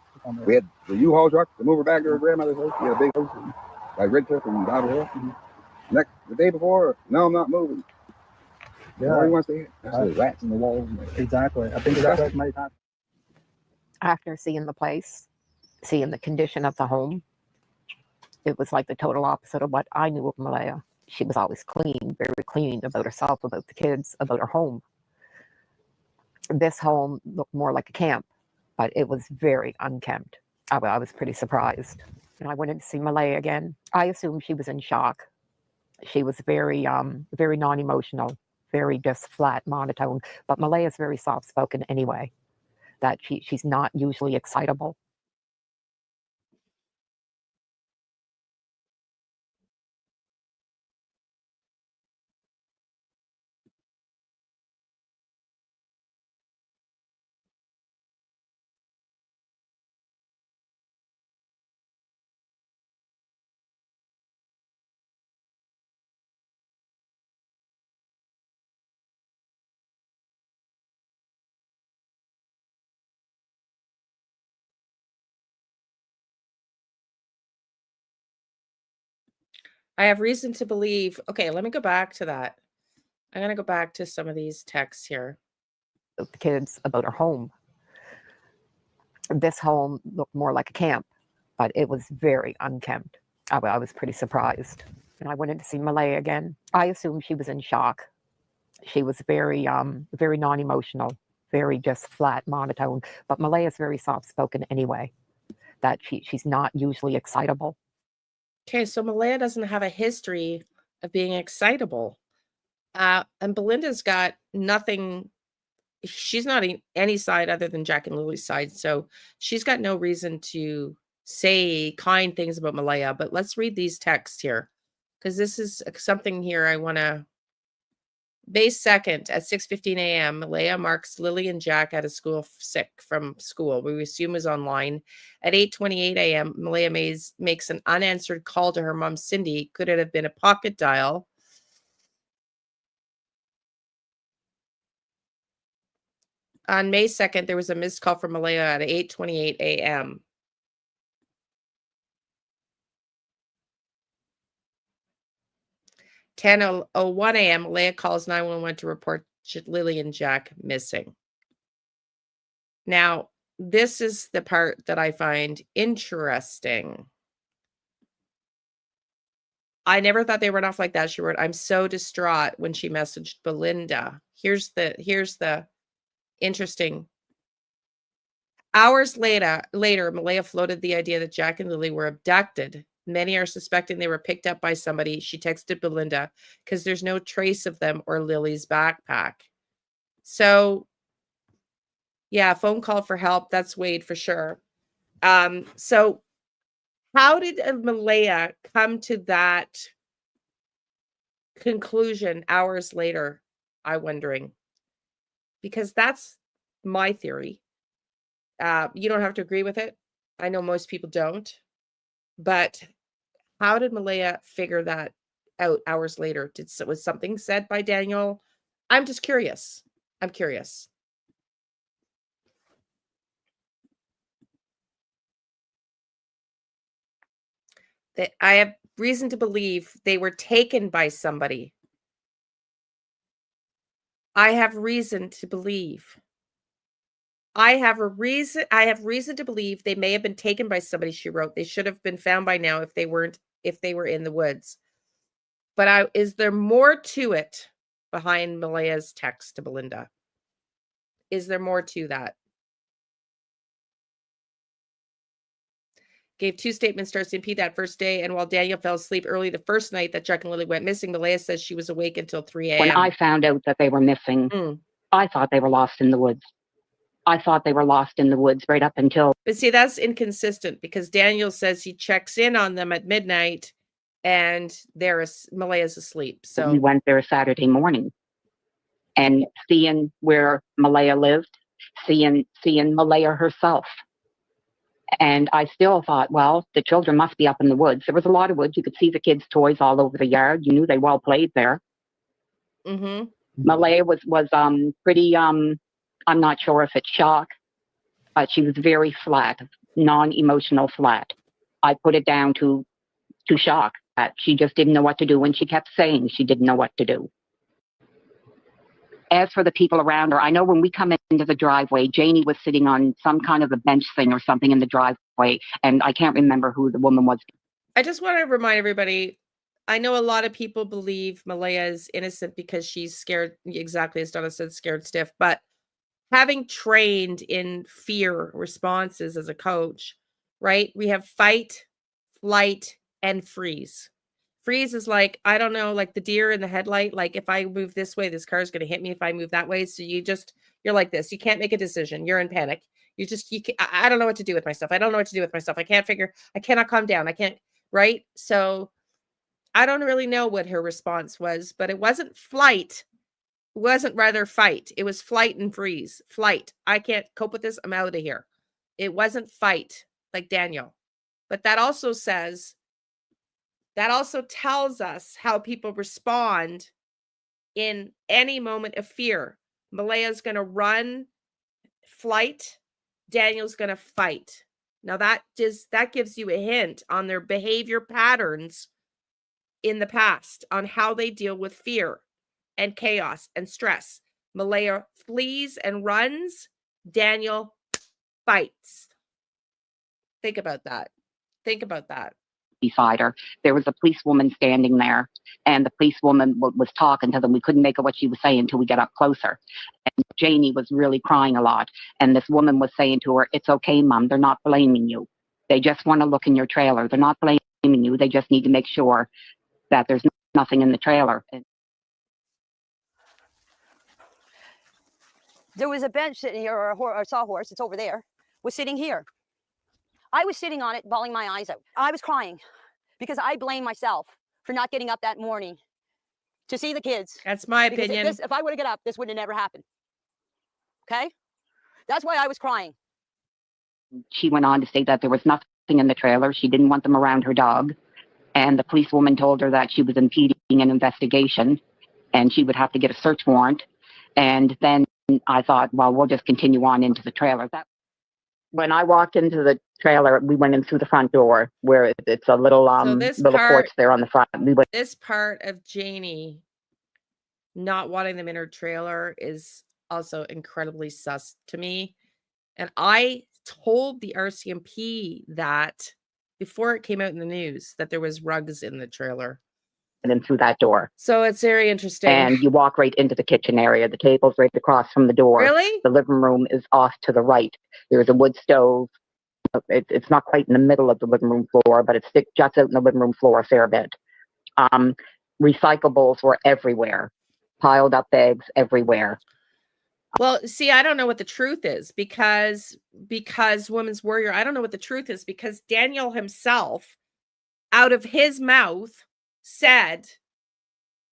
we had the U-Haul truck to move her back to her grandmother's house. We had a big house, like Redcliffe and Bible Hill. The day before, no, I'm not moving. Yeah. Why do you want to stay here? There's rats in the walls. Exactly. I think that's many times. After seeing the place, seeing the condition of the home, it was like the total opposite of what I knew of Malaya. She was always clean, very clean about herself, about the kids, about her home. This home looked more like a camp, but it was very unkempt. I was pretty surprised. And I went in to see Malaya again. I assumed she was in shock. She was very non-emotional, very just flat, monotone. But Malaya's very soft-spoken anyway. That she's not usually excitable. I have reason to believe. Okay, let me go back to that. I'm going to go back to some of these texts here. The kids about her home. This home looked more like a camp, but it was very unkempt. I was pretty surprised. And I went in to see Malaya again. I assumed she was in shock. She was very, very non-emotional, very just flat, monotone. But Malaya's very soft-spoken anyway. That she's not usually excitable. Okay, so Malaya doesn't have a history of being excitable. And Belinda's got nothing. She's not any side other than Jack and Lily's side. So she's got no reason to say kind things about Malaya. But let's read these texts here, because this is something here I want to. May 2nd at 6:15 a.m., Malaya marks Lily and Jack out of school sick from school. We assume is online. At 8:28 a.m., Malaya makes an unanswered call to her mom, Cindy. Could it have been a pocket dial? On May 2nd, there was a missed call from Malaya at 8:28 a.m. At 10:01 a.m., Malaya calls 911 to report Lily and Jack missing. Now, this is the part that I find interesting. I never thought they went off like that. She wrote, I'm so distraught when she messaged Belinda. Here's the interesting. Hours later, Malaya floated the idea that Jack and Lily were abducted. Many are suspecting they were picked up by somebody. She texted Belinda because there's no trace of them or Lily's backpack. So, yeah, phone call for help. That's Wade for sure. So how did Malaya come to that conclusion hours later? I'm wondering, because that's my theory. You don't have to agree with it. I know most people don't, but how did Malaya figure that out hours later? Was something said by Daniel? I'm just curious. I'm curious. That I have reason to believe they were taken by somebody. I have reason to believe. I have reason to believe they may have been taken by somebody, she wrote. They should have been found by now if they were in the woods. But is there more to it behind Malaya's text to Belinda? Is there more to that? Gave 2 statements to RCMP that first day, and while Daniel fell asleep early the first night that Jack and Lily went missing, Malaya says she was awake until 3 a.m. When I found out that they were missing, I thought they were lost in the woods. I thought they were lost in the woods right up until. But see, that's inconsistent because Daniel says he checks in on them at midnight and Malaya's asleep. So we went there Saturday morning and seeing where Malaya lived, seeing Malaya herself. And I still thought, well, the children must be up in the woods. There was a lot of woods. You could see the kids' toys all over the yard. You knew they well played there. Mm-hmm. Malaya was pretty, I'm not sure if it's shock, but she was very flat, non-emotional flat. I put it down to shock. That she just didn't know what to do when she kept saying she didn't know what to do. As for the people around her, I know when we come into the driveway, Janie was sitting on some kind of a bench thing or something in the driveway, and I can't remember who the woman was. I just want to remind everybody, I know a lot of people believe Malaya is innocent because she's scared, exactly as Donna said, scared stiff, but having trained in fear responses as a coach, right? We have fight, flight, and freeze. Freeze is like, I don't know, like the deer in the headlight. Like if I move this way, this car is going to hit me if I move that way. So you're like this. You can't make a decision. You're in panic. I don't know what to do with myself. I don't know what to do with myself. I cannot calm down. I can't, right? So I don't really know what her response was, but it wasn't flight. It wasn't rather fight. It was flight and freeze. Flight. I can't cope with this. I'm out of here. It wasn't fight like Daniel. But that also tells us how people respond in any moment of fear. Malaya's going to run, flight. Daniel's going to fight. Now that gives you a hint on their behavior patterns in the past on how they deal with fear and chaos and stress. Malaya flees and runs. Daniel fights. Think about that. Think about that. Beside her, there was a policewoman standing there, and the policewoman was talking to them. We couldn't make out what she was saying until we got up closer. And Janie was really crying a lot. And this woman was saying to her, "It's okay, Mom. They're not blaming you. They just want to look in your trailer. They're not blaming you. They just need to make sure that there's nothing in the trailer." There was a bench sitting here, or a sawhorse, it's over there, was sitting here. I was sitting on it, bawling my eyes out. I was crying because I blame myself for not getting up that morning to see the kids. That's my Because opinion. if I would have got up, this would have never happened. Okay? That's why I was crying. She went on to say that there was nothing in the trailer. She didn't want them around her dog. And the policewoman told her that she was impeding an investigation and she would have to get a search warrant. And then I thought, well, we'll just continue on into the trailer. When I walked into the trailer, we went in through the front door where it's a little little porch there on the front. This part of Janie not wanting them in her trailer is also incredibly sus to me. And I told the RCMP that before it came out in the news that there was rugs in the trailer. And then through that door. So it's very interesting. And you walk right into the kitchen area. The table's right across from the door. Really? The living room is off to the right. There's a wood stove. It's not quite in the middle of the living room floor, but it sticks just out in the living room floor a fair bit. Recyclables were everywhere. Piled up bags everywhere. Well, see, I don't know what the truth is because Women's Warrior, I don't know what the truth is because Daniel himself, out of his mouth, said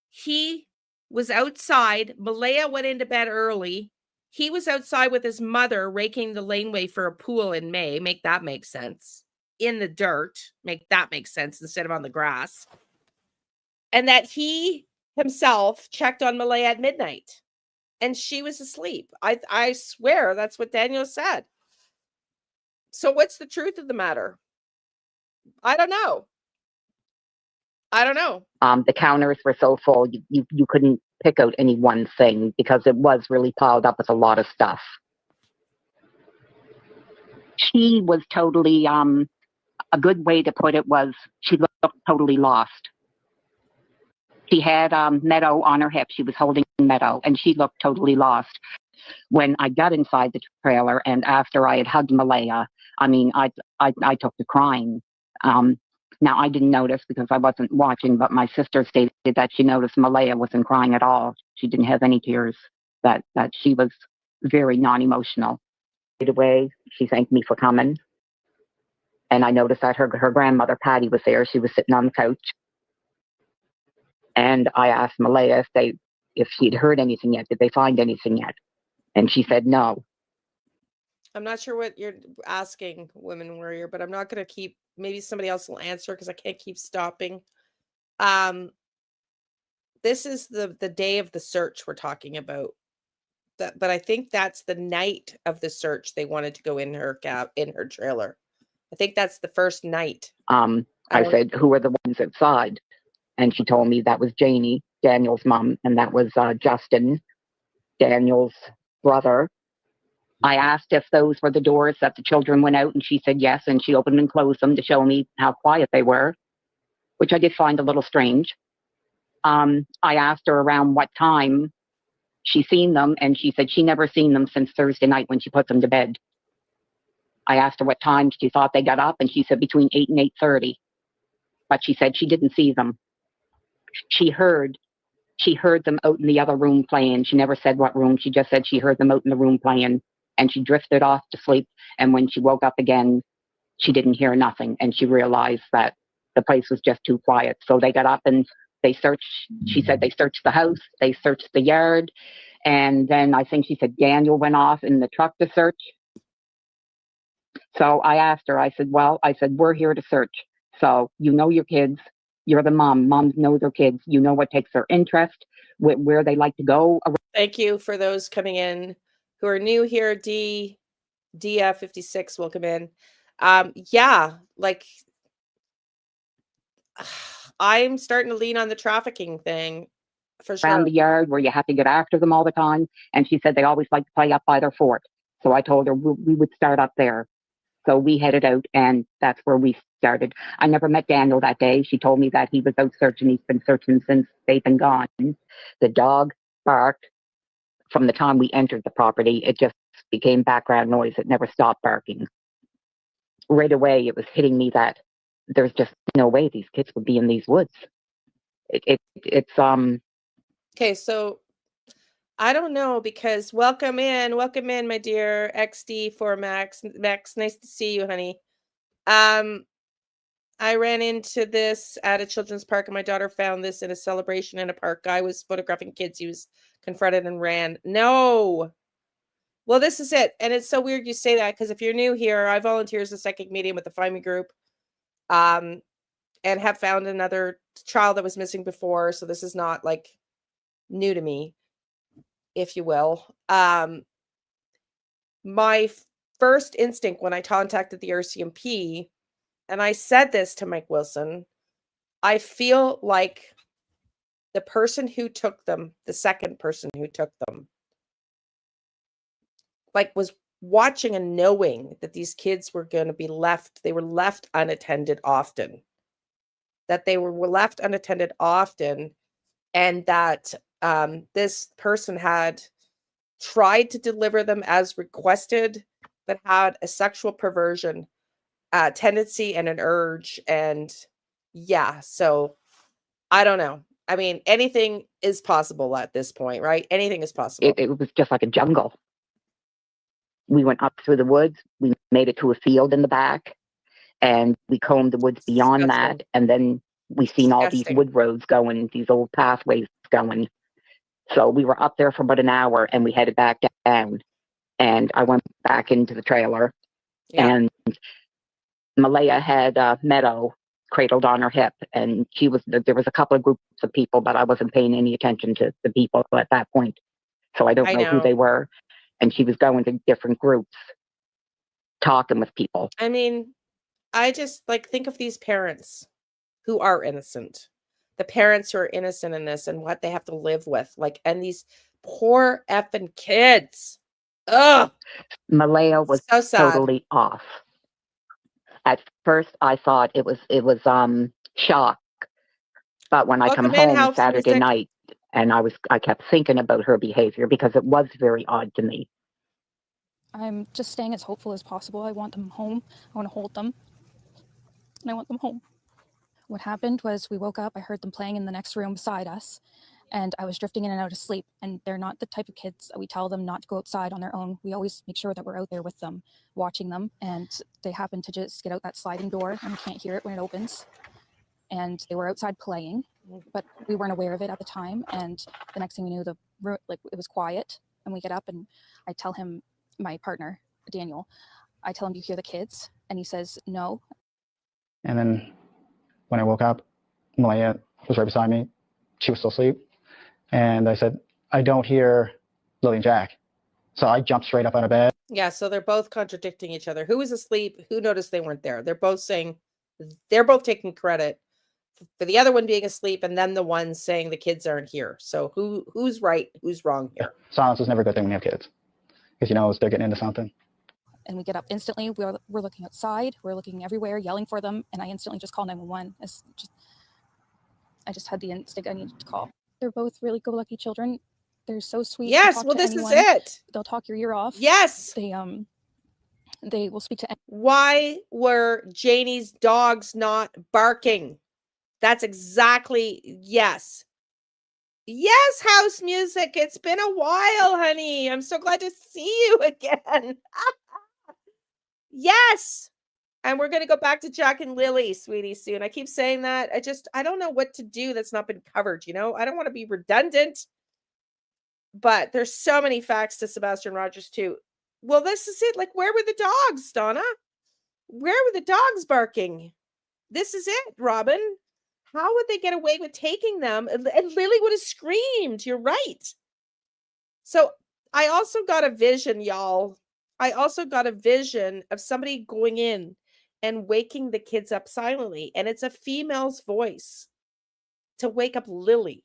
he was outside. Malaya went into bed early. He was outside with his mother raking the laneway for a pool in May. Make that make sense. In the dirt. Make that make sense instead of on the grass. And that he himself checked on Malaya at midnight. And she was asleep. I swear that's what Daniel said. So what's the truth of the matter? I don't know. The counters were so full, you couldn't pick out any one thing because it was really piled up with a lot of stuff. She was totally, a good way to put it was she looked totally lost. She had Meadow on her hip. She was holding Meadow, and she looked totally lost. When I got inside the trailer and after I had hugged Malaya, I mean, I took to crying. Now, I didn't notice because I wasn't watching, but my sister stated that she noticed Malaya wasn't crying at all. She didn't have any tears, that she was very non-emotional. Right away, she thanked me for coming. And I noticed that her grandmother, Patty, was there. She was sitting on the couch. And I asked Malaya if she'd heard anything yet. Did they find anything yet? And she said no. I'm not sure what you're asking, Women Warrior, but I'm not going to keep. Maybe somebody else will answer because I can't keep stopping. This is the day of the search we're talking about. But I think that's the night of the search. They wanted to go in her trailer. I think that's the first night. I said, who are the ones outside? And she told me that was Janie, Daniel's mom, and that was Justin, Daniel's brother. I asked if those were the doors that the children went out, and she said yes, and she opened and closed them to show me how quiet they were, which I did find a little strange. I asked her around what time she seen them, and she said she never seen them since Thursday night when she put them to bed. I asked her what time she thought they got up, and she said between 8 and 8:30. But she said she didn't see them. She heard them out in the other room playing. She never said what room. She just said she heard them out in the room playing, and she drifted off to sleep. And when she woke up again, she didn't hear nothing, and she realized that the place was just too quiet. So they got up and they searched. She said they searched the house, they searched the yard, and then I think she said Daniel went off in the truck to search. So I asked her, I said, we're here to search. So you know your kids. You're the mom. Moms know their kids. You know what takes their interest, where they like to go. Thank you for those coming in who are new here. DF56, welcome in. Yeah, like I'm starting to lean on the trafficking thing for sure. Around the yard where you have to get after them all the time. And she said they always like to play up by their fort. So I told her we would start up there. So we headed out, and that's where we started. I never met Daniel that day. She told me that he was out searching. He's been searching since they've been gone. The dog barked from the time we entered the property. It just became background noise. It never stopped barking. Right away, it was hitting me that there's just no way these kids would be in these woods. It's Okay, so I don't know, because welcome in, my dear XD4 Max. Max, nice to see you, honey. I ran into this at a children's park, and my daughter found this in a celebration in a park. Guy was photographing kids. He was confronted and ran. No. Well, this is it. And it's so weird you say that, because if you're new here, I volunteer as a psychic medium with the Find Me group, and have found another child that was missing before. So this is not like new to me, if you will. My first instinct when I contacted the RCMP, and I said this to Mike Wilson, I feel like the person who took them, the second person who took them, like was watching and knowing that these kids were going to be left, they were left unattended often. That they were left unattended often, and that this person had tried to deliver them as requested, but had a sexual perversion tendency and an urge. And yeah, so I don't know. I mean, anything is possible at this point, right? Anything is possible. it was just like a jungle. We went up through the woods. We made it to a field in the back, and we combed the woods beyond that. And then we seen all these wood roads going, these old pathways going. So we were up there for about an hour, and we headed back down. And I went back into the trailer, and Malaya had Meadow cradled on her hip, and there was a couple of groups of people, but I wasn't paying any attention to the people at that point. So I don't know who they were. And she was going to different groups, talking with people. I mean, I just like think of these parents who are innocent, the parents who are innocent in this, and what they have to live with, like, and these poor effing kids. Ugh. Malaya was so sad. Totally off. At first, I thought it was shock, but when I come home Saturday night, and I kept thinking about her behavior, because it was very odd to me. I'm just staying as hopeful as possible. I want them home. I want to hold them. And I want them home. What happened was we woke up, I heard them playing in the next room beside us, and I was drifting in and out of sleep. And they're not the type of kids that we tell them not to go outside on their own. We always make sure that we're out there with them, watching them. And they happened to just get out that sliding door, and we can't hear it when it opens. And they were outside playing, but we weren't aware of it at the time. And the next thing we knew, it was quiet. And we get up, and I tell him, my partner, Daniel, I tell him, do you hear the kids? And he says, no. And then when I woke up, Malaya was right beside me. She was still asleep. And I said, I don't hear Lily and Jack. So I jumped straight up out of bed. Yeah, so they're both contradicting each other. Who was asleep? Who noticed they weren't there? They're both saying, they're both taking credit for the other one being asleep, and then the one saying the kids aren't here. So who's right? Who's wrong here? Silence is never a good thing when you have kids, because you know they're getting into something. And we get up instantly. We're looking outside. We're looking everywhere, yelling for them. And I instantly just call 911. I just had the instinct I needed to call. They're both really go-lucky children. They're so sweet. Yes, well, this is it. They'll talk your ear off. Yes. They will speak to. Why were Janie's dogs not barking? That's exactly, yes. Yes, house music. It's been a while, honey. I'm so glad to see you again. Yes. And we're going to go back to Jack and Lily, sweetie, soon. I keep saying that. I don't know what to do that's not been covered, I don't want to be redundant. But there's so many facts to Sebastian Rogers, too. Well, this is it. Like, where were the dogs, Donna? Where were the dogs barking? This is it, Robin. How would they get away with taking them? And Lily would have screamed. You're right. So I also got a vision, y'all. I also got a vision of somebody going in and waking the kids up silently. And it's a female's voice. to wake up Lily.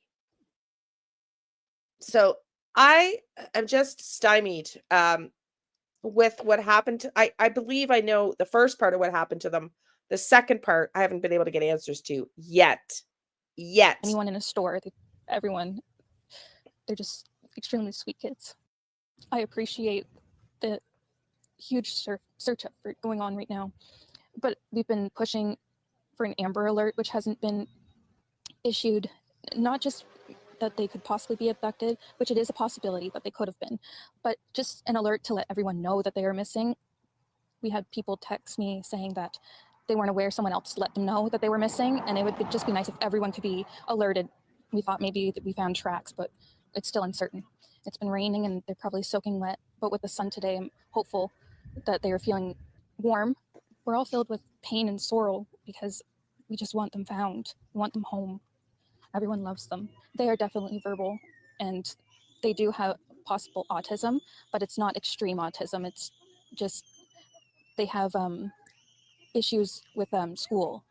So I am just stymied with what happened to, I believe I know the first part of what happened to them. The second part, I haven't been able to get answers to yet. Anyone in a store, everyone, they're just extremely sweet kids. I appreciate the huge search effort going on right now, but we've been pushing for an Amber Alert, which hasn't been issued, not just that they could possibly be abducted, which it is a possibility that they could have been, but just an alert to let everyone know that they are missing. We had people text me saying that they weren't aware, someone else let them know that they were missing, and it would just be nice if everyone could be alerted. We thought maybe that we found tracks, but it's still uncertain. It's been raining and they're probably soaking wet, but with the sun today, I'm hopeful that they are feeling warm. We're all filled with pain and sorrow because we just want them found. We want them home. Everyone loves them. They are definitely verbal, and they do have possible autism, but it's not extreme autism. It's just they have issues with school,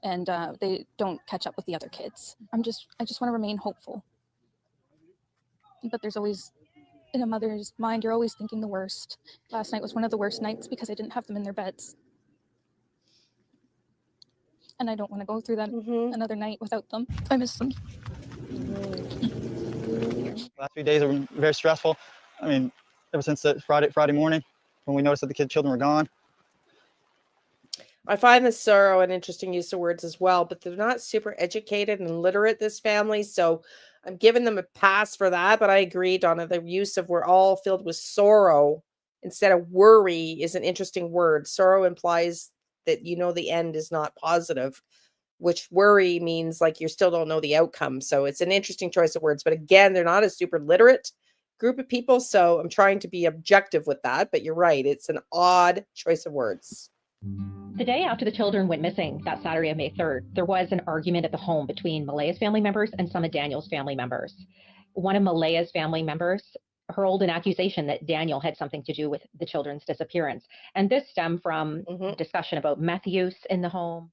and they don't catch up with the other kids. I just want to remain hopeful. But there's always, in a mother's mind, you're always thinking the worst. Last night was one of the worst nights because I didn't have them in their beds. And I don't want to go through that another night without them. I miss them. Last few days have been very stressful. I mean, ever since that Friday morning when we noticed that the children were gone. I find the sorrow an interesting use of words as well, but they're not super educated and literate, this family. So I'm giving them a pass for that. But I agree, Donna, the use of we're all filled with sorrow instead of worry is an interesting word. Sorrow implies that the end is not positive, which worry means like you still don't know the outcome. So it's an interesting choice of words. But again, they're not a super literate group of people. So I'm trying to be objective with that. But you're right. It's an odd choice of words. The day after the children went missing, that Saturday of May 3rd, there was an argument at the home between Malaya's family members and some of Daniel's family members. One of Malaya's family members hurled an accusation that Daniel had something to do with the children's disappearance. And this stemmed from discussion about meth use in the home.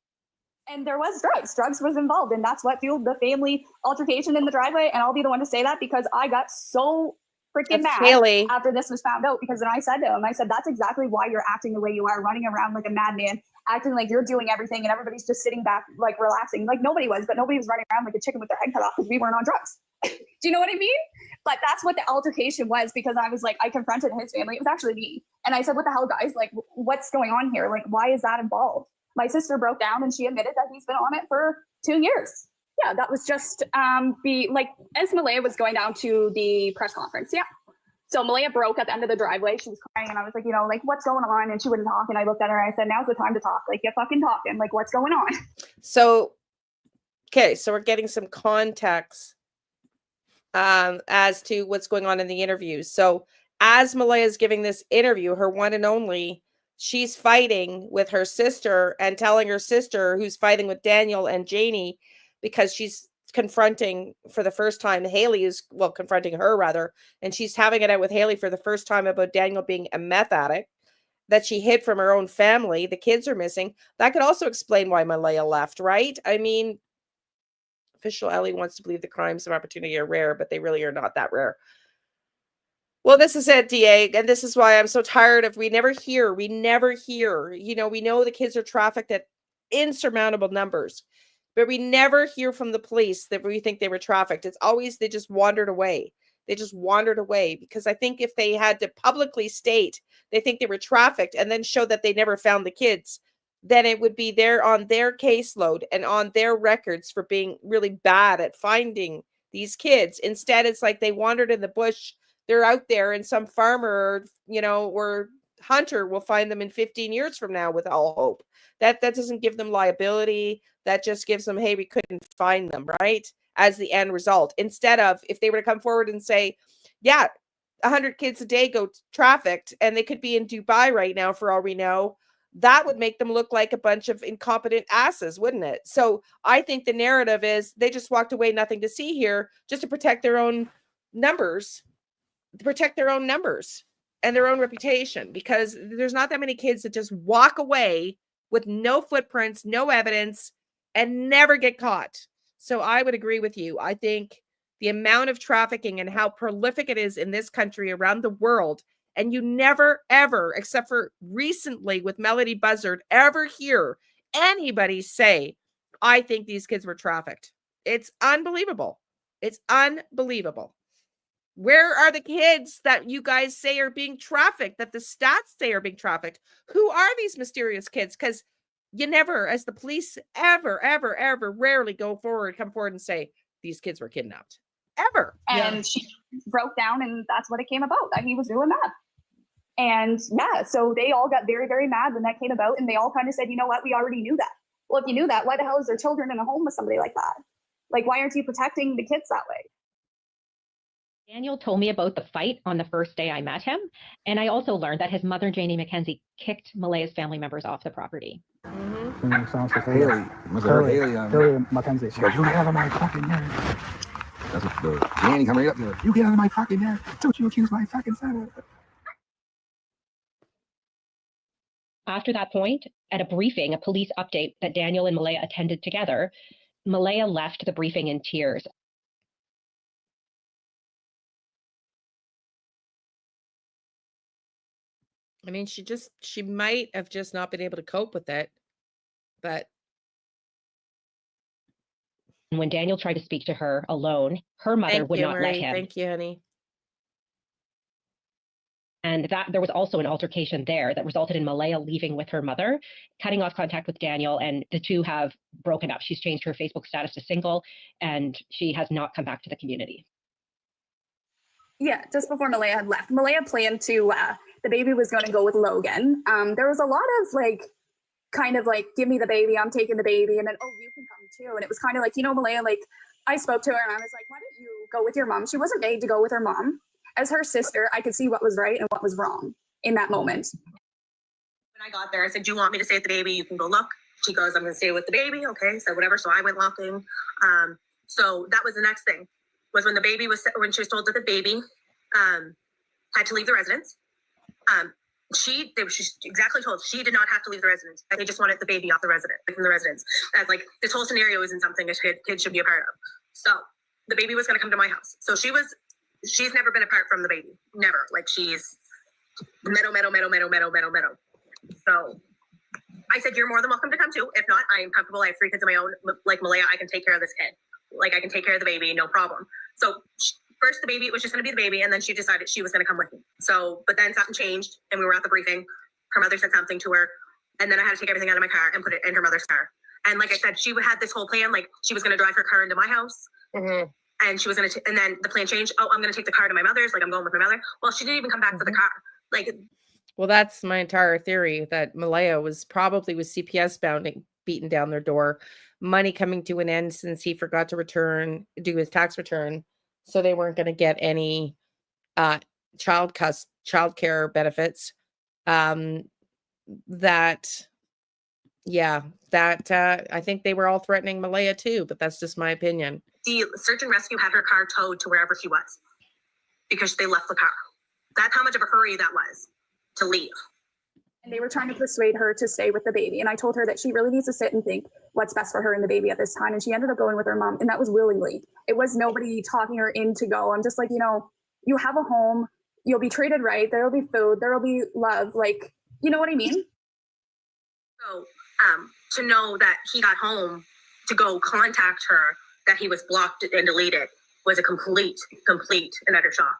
And there was drugs. Drugs was involved, and that's what fueled the family altercation in the driveway. And I'll be the one to say that because I got so freaking mad after this was found out, because then I said to him, I said, that's exactly why you're acting the way you are, running around like a madman, acting like you're doing everything and everybody's just sitting back, like relaxing. Like nobody was, but nobody was running around like a chicken with their head cut off because we weren't on drugs. Do you know what I mean? But that's what the altercation was, because I was like, I confronted his family. It was actually me. And I said, what the hell, guys? Like, what's going on here? Like, why is that involved? My sister broke down and she admitted that he's been on it for 2 years. Yeah, that was just as Malaya was going down to the press conference. Yeah. So Malaya broke at the end of the driveway. She was crying and I was like, what's going on? And she wouldn't talk. And I looked at her and I said, now's the time to talk. Like, get fucking talking. Like, what's going on? So, okay. So we're getting some context as to what's going on in the interview. So as Malaya is giving this interview, her one and only, she's fighting with her sister and telling her sister, who's fighting with Daniel and Janie, because she's confronting for the first time, Haley is, confronting her rather, and she's having it out with Haley for the first time about Daniel being a meth addict that she hid from her own family. The kids are missing. That could also explain why Malaya left, right? I mean, official Ellie wants to believe the crimes of opportunity are rare, but they really are not that rare. Well, this is it, DA, and this is why I'm so tired of we never hear, we know the kids are trafficked at insurmountable numbers, but we never hear from the police that we think they were trafficked. It's always they just wandered away. They just wandered away, because I think if they had to publicly state they think they were trafficked and then show that they never found the kids, then it would be there on their caseload and on their records for being really bad at finding these kids. Instead, it's like they wandered in the bush. They're out there and some farmer, or hunter will find them in 15 years from now with all hope. That doesn't give them liability. That just gives them, hey, we couldn't find them, right? As the end result. Instead of, if they were to come forward and say, yeah, 100 kids a day go trafficked and they could be in Dubai right now for all we know, that would make them look like a bunch of incompetent asses, wouldn't it? So I think the narrative is they just walked away, nothing to see here, just to protect their own numbers. And their own reputation, because there's not that many kids that just walk away with no footprints, no evidence, and never get caught. So I would agree with you. I think the amount of trafficking and how prolific it is in this country, around the world, and you never, ever, except for recently with Melody Buzzard, ever hear anybody say, I think these kids were trafficked. It's unbelievable. It's unbelievable. Where are the kids that you guys say are being trafficked, that the stats say are being trafficked? Who are these mysterious kids? Because you never, as the police, ever, rarely come forward and say, these kids were kidnapped. Ever. And she broke down, and that's what it came about, that he was doing that. And yeah, so they all got very, very mad when that came about, and they all kind of said, you know what, we already knew that. Well, if you knew that, why the hell is there children in a home with somebody like that? Like, why aren't you protecting the kids that way? Daniel told me about the fight on the first day I met him, and I also learned that his mother, Janie McKenzie, kicked Malaya's family members off the property. Sounds like Haley. Haley Mackenzie. She goes, you get out of my fucking yard. That's what the Liane come right up to her. You get out of my fucking yard. Don't you accuse my fucking son. After that point, at a briefing, a police update that Daniel and Malaya attended together, Malaya left the briefing in tears. I mean, she might have just not been able to cope with it, but. When Daniel tried to speak to her alone, her mother would not let him. Thank you, honey. And that there was also an altercation there that resulted in Malaya leaving with her mother, cutting off contact with Daniel, and the two have broken up. She's changed her Facebook status to single, and she has not come back to the community. Yeah, just before Malaya had left, Malaya planned to, the baby was going to go with Logan. There was a lot of like, kind of like, give me the baby, I'm taking the baby, and then, oh, you can come too. And it was kind of like, you know, Malaya, like, I spoke to her and I was like, why don't you go with your mom? She wasn't made to go with her mom. As her sister, I could see what was right and what was wrong in that moment. When I got there, I said, do you want me to stay with the baby? You can go look. She goes, I'm going to stay with the baby. Okay, so whatever. So I went looking. So that was the next thing, was when she was told that the baby had to leave the residence. She exactly told she did not have to leave the residence. They just wanted the baby off from the residence. As like, this whole scenario isn't something a kid should be a part of. So the baby was going to come to my house. So she's never been apart from the baby. Never. Like, she's meadow. So I said, you're more than welcome to come too. If not, I am comfortable. I have 3 kids of my own. Like, Malaya, I can take care of this kid. Like, I can take care of the baby, no problem. So first the baby, it was just going to be the baby. And then she decided she was going to come with me. So, but then something changed and we were at the briefing. Her mother said something to her. And then I had to take everything out of my car and put it in her mother's car. And like I said, she had this whole plan. Like, she was going to drive her car into my house. Mm-hmm. And she was going to, and then the plan changed. Oh, I'm going to take the car to my mother's. Like, I'm going with my mother. Well, she didn't even come back for the car. Like, well, that's my entire theory, that Malaya was probably with CPS bound, beaten down their door, money coming to an end since he forgot to do his tax return. So they weren't going to get any child care benefits. I think they were all threatening Malaya too, but that's just my opinion. The search and rescue had her car towed to wherever she was because they left the car. That's how much of a hurry that was to leave. And they were trying to persuade her to stay with the baby. And I told her that she really needs to sit and think what's best for her and the baby at this time. And she ended up going with her mom. And that was willingly. It was nobody talking her in to go. I'm just like, you know, you have a home, you'll be treated right. There'll be food, there'll be love. Like, you know what I mean? So to know that he got home to go contact her, that he was blocked and deleted, was a complete and utter shock.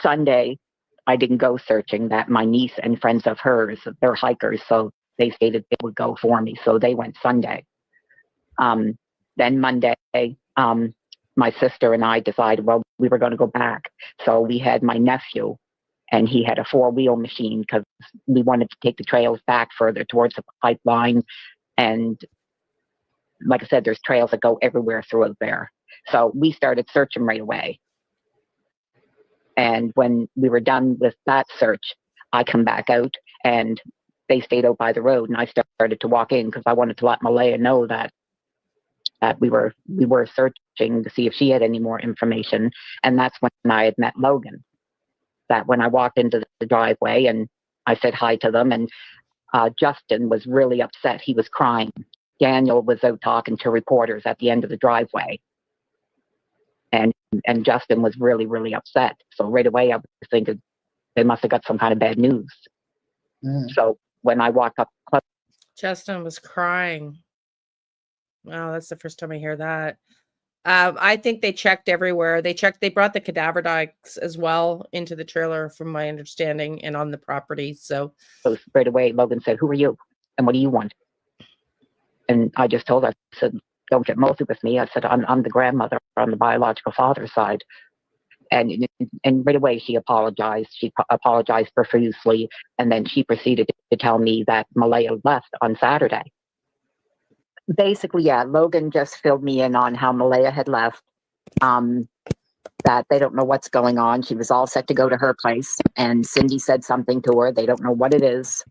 Sunday, I didn't go searching. That my niece and friends of hers, they're hikers, so they stated they would go for me. So they went Sunday. Then Monday, my sister and I decided, well, we were going to go back. So we had my nephew, and he had a 4-wheel machine because we wanted to take the trails back further towards the pipeline. And like I said, there's trails that go everywhere through there. So we started searching right away. And when we were done with that search, I come back out and they stayed out by the road, and I started to walk in because I wanted to let Malaya know that we were searching to see if she had any more information. And that's when I had met Logan. That when I walked into the driveway and I said hi to them, and Justin was really upset. He was crying. Daniel was out talking to reporters at the end of the driveway. And Justin was really, really upset. So right away, I was thinking they must have got some kind of bad news. So when I walked up, Justin was crying. Wow, that's the first time I hear that. I think they checked everywhere. They brought the cadaver dogs as well into the trailer, from my understanding, and on the property. So right away, Logan said, "Who are you? And what do you want?" And I just told her, I said, "Don't get mosey with me." I said, I'm the grandmother on the biological father's side. And right away, she apologized. She apologized profusely. And then she proceeded to tell me that Malaya left on Saturday. Basically, yeah, Logan just filled me in on how Malaya had left, that they don't know what's going on. She was all set to go to her place, and Cindy said something to her. They don't know what it is,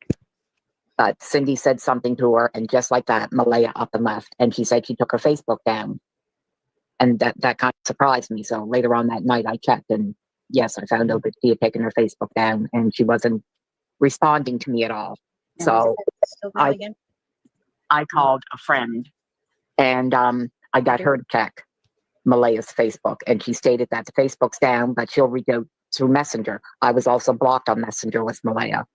but Cindy said something to her, and just like that, Malaya up and left. And she said she took her Facebook down. And that kind of surprised me. So later on that night, I checked, and yes, I found out that she had taken her Facebook down, and she wasn't responding to me at all. So I called a friend, and I got her to check Malaya's Facebook, and she stated that the Facebook's down, but she'll reach out through Messenger. I was also blocked on Messenger with Malaya.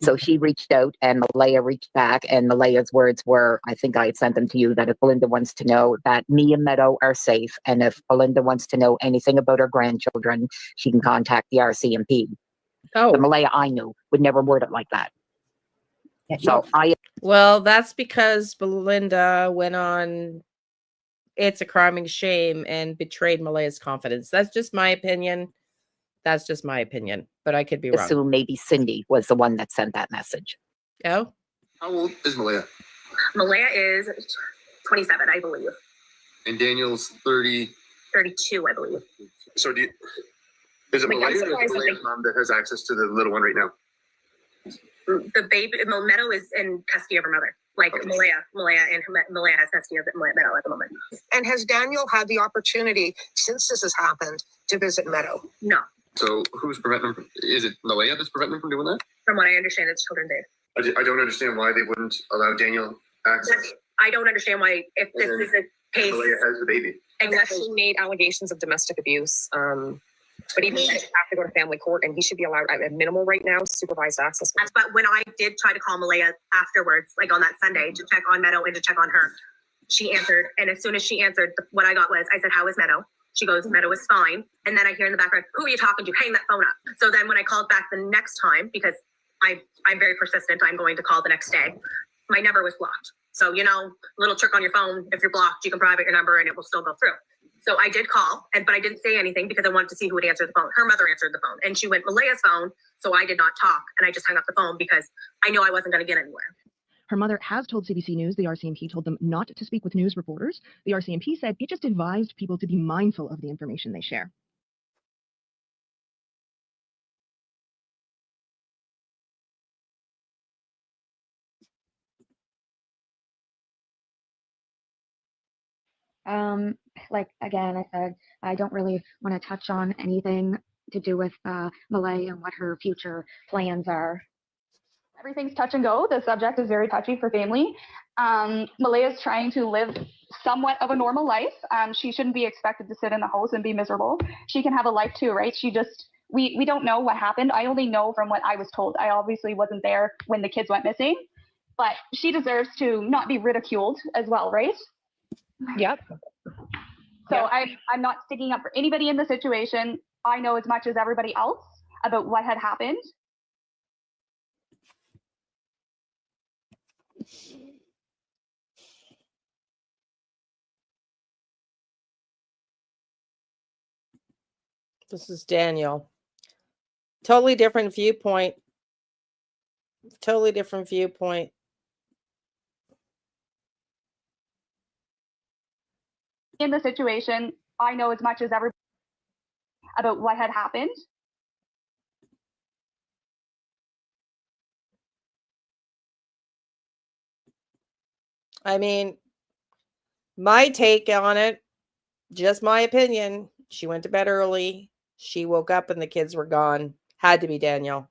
So she reached out, and Malaya reached back, and Malaya's words were, I think I had sent them to you, that if Belinda wants to know that me and Meadow are safe, and if Belinda wants to know anything about her grandchildren, she can contact the RCMP. The Malaya I knew would never word it like that. So well, that's because Belinda went on It's a Crime and Shame and betrayed Malaya's confidence. That's just my opinion. That's just my opinion, but I could be wrong. assume maybe Cindy was the one that sent that message. Oh? How old is Malaya? Malaya is 27, I believe. And Daniel's 30. 32, I believe. So is it Like, I'm Malaya or is surprised it that Malaya's mom that has access to the little one right now? The baby, Meadow is in custody of her mother. Like Malaya has custody of Meadow at the moment. And has Daniel had the opportunity since this has happened to visit Meadow? No. So who's preventing him? Is it Malaya that's preventing him from doing that? From what I understand, it's Children's Day. I don't understand why they wouldn't allow Daniel access. I don't understand why, if this is a case. Malaya has the baby. Exactly. She made allegations of domestic abuse. But even have to go to family court, and he should be allowed at minimal right now supervised access. But when I did try to call Malaya afterwards, like on that Sunday, to check on Meadow and to check on her, she answered. And as soon as she answered, what I got was, I said, "How is Meadow?" She goes, "Meadow is fine." And then I hear in the background, "Who are you talking to? Hang that phone up." So then when I called back the next time, because I'm very persistent, I'm going to call the next day, my number was blocked. So, little trick on your phone, if you're blocked, you can private your number and it will still go through. So I did call, but I didn't say anything because I wanted to see who would answer the phone. Her mother answered the phone, and she went Malaya's phone, so I did not talk, and I just hung up the phone because I knew I wasn't going to get anywhere. Her mother has told CBC News the RCMP told them not to speak with news reporters. The RCMP said it just advised people to be mindful of the information they share. Like, again, I said, I don't really want to touch on anything to do with Malay and what her future plans are. Everything's touch and go. The subject is very touchy for family. Malaya is trying to live somewhat of a normal life. She shouldn't be expected to sit in the house and be miserable. She can have a life too, right? We don't know what happened. I only know from what I was told. I obviously wasn't there when the kids went missing, but she deserves to not be ridiculed as well, right? Yep. So I'm not sticking up for anybody in the situation. I know as much as everybody else about what had happened. This is Daniel. Totally different viewpoint. Totally different viewpoint. In the situation, I know as much as everybody about what had happened. I mean, my take on it, just my opinion. She went to bed early. She woke up and the kids were gone. Had to be Daniel.